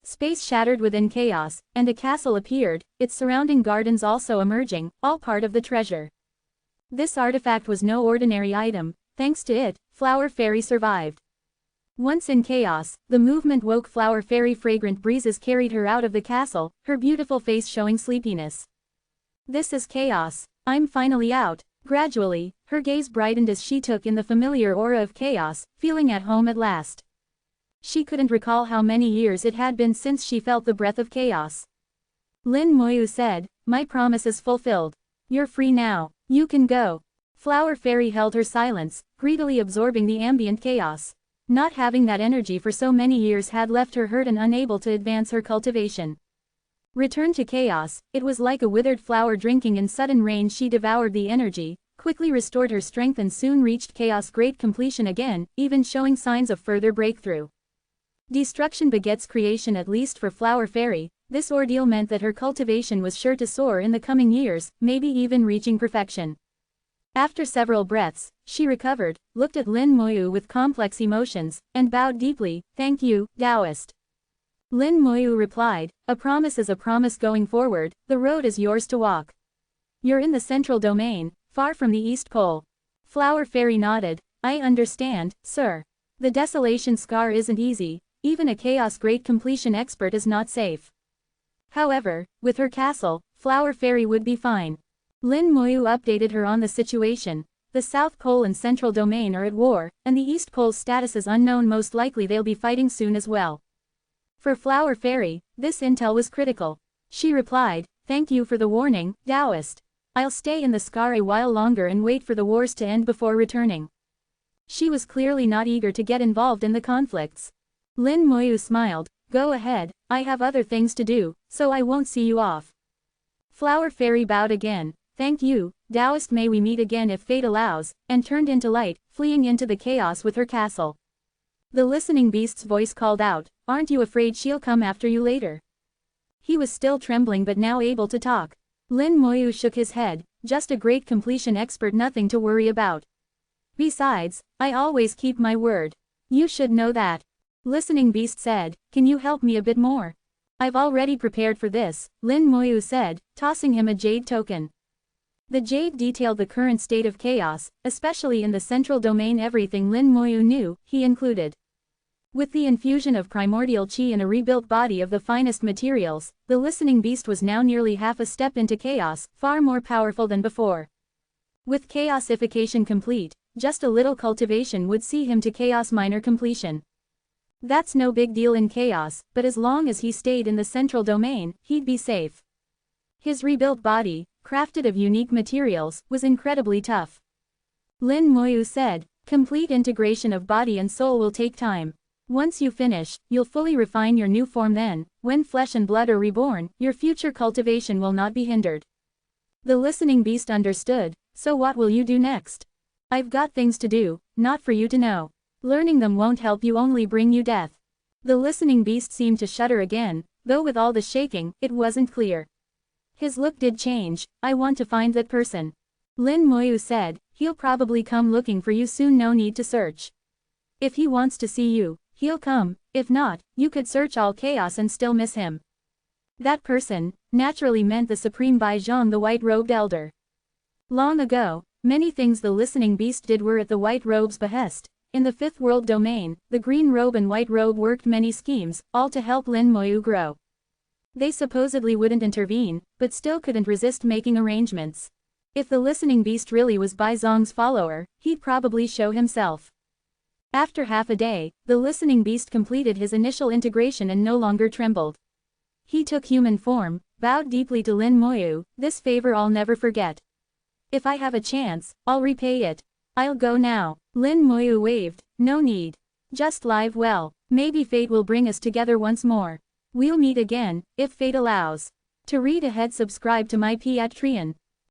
Space shattered within chaos, and a castle appeared, its surrounding gardens also emerging, all part of the treasure. This artifact was no ordinary item. Thanks to it, Flower Fairy survived. Once in chaos, the movement woke Flower Fairy. Fragrant breezes carried her out of the castle, her beautiful face showing sleepiness. This is chaos. I'm finally out. Gradually, her gaze brightened as she took in the familiar aura of chaos, feeling at home at last. She couldn't recall how many years it had been since she felt the breath of chaos. Lin Moyu said, "My promise is fulfilled. You're free now. You can go." Flower Fairy held her silence, greedily absorbing the ambient chaos. Not having that energy for so many years had left her hurt and unable to advance her cultivation. Returned to chaos, it was like a withered flower drinking in sudden rain. She devoured the energy, quickly restored her strength and soon reached chaos great completion again, even showing signs of further breakthrough. Destruction begets creation, at least for Flower Fairy. This ordeal meant that her cultivation was sure to soar in the coming years, maybe even reaching perfection. After several breaths, she recovered, looked at Lin Moyu with complex emotions, and bowed deeply. "Thank you, Taoist." Lin Moyu replied, "A promise is a promise. Going forward, the road is yours to walk. You're in the central domain, far from the East Pole." Flower Fairy nodded. "I understand, sir. The desolation scar isn't easy, even a chaos great completion expert is not safe. However, with her castle, Flower Fairy would be fine." Lin Moyu updated her on the situation. The South Pole and Central Domain are at war, and the East Pole's status is unknown. Most likely they'll be fighting soon as well. For Flower Fairy, this intel was critical. She replied, "Thank you for the warning, Taoist. I'll stay in the scar a while longer and wait for the wars to end before returning." She was clearly not eager to get involved in the conflicts. Lin Moyu smiled, "Go ahead, I have other things to do, so I won't see you off." Flower Fairy bowed again. "Thank you, Taoist. May we meet again if fate allows," and turned into light, fleeing into the chaos with her castle. The listening beast's voice called out, "Aren't you afraid she'll come after you later?" He was still trembling but now able to talk. Lin Moyu shook his head, "Just a great completion expert, nothing to worry about. Besides, I always keep my word. You should know that." Listening beast said, "Can you help me a bit more?" "I've already prepared for this," Lin Moyu said, tossing him a jade token. The jade detailed the current state of chaos, especially in the central domain. Everything Lin Moyu knew, he included. With the infusion of primordial chi and a rebuilt body of the finest materials, the listening beast was now nearly half a step into chaos, far more powerful than before. With chaosification complete, just a little cultivation would see him to chaos minor completion. That's no big deal in chaos, but as long as he stayed in the central domain, he'd be safe. His rebuilt body, crafted of unique materials, was incredibly tough. Lin Moyu said, "Complete integration of body and soul will take time. Once you finish, you'll fully refine your new form. Then, when flesh and blood are reborn, your future cultivation will not be hindered." The listening beast understood. "So what will you do next?" "I've got things to do, not for you to know. Learning them won't help you, only bring you death." The listening beast seemed to shudder again, though with all the shaking, it wasn't clear. His look did change. "I want to find that person." Lin Moyu said, "He'll probably come looking for you soon. No need to search. If he wants to see you, he'll come. If not, you could search all chaos and still miss him." That person, naturally meant the Supreme Baizhang, the white-robed elder. Long ago, many things the listening beast did were at the white robe's behest. In the fifth world domain, the green robe and white robe worked many schemes, all to help Lin Moyu grow. They supposedly wouldn't intervene, but still couldn't resist making arrangements. If the listening beast really was Baizhang's follower, he'd probably show himself. After half a day, the listening beast completed his initial integration and no longer trembled. He took human form, bowed deeply to Lin Moyu. "This favor I'll never forget. If I have a chance, I'll repay it. I'll go now." Lin Moyu waved. "No need. Just live well. Maybe fate will bring us together once more. We'll meet again, if fate allows." To read ahead, subscribe to my Patreon.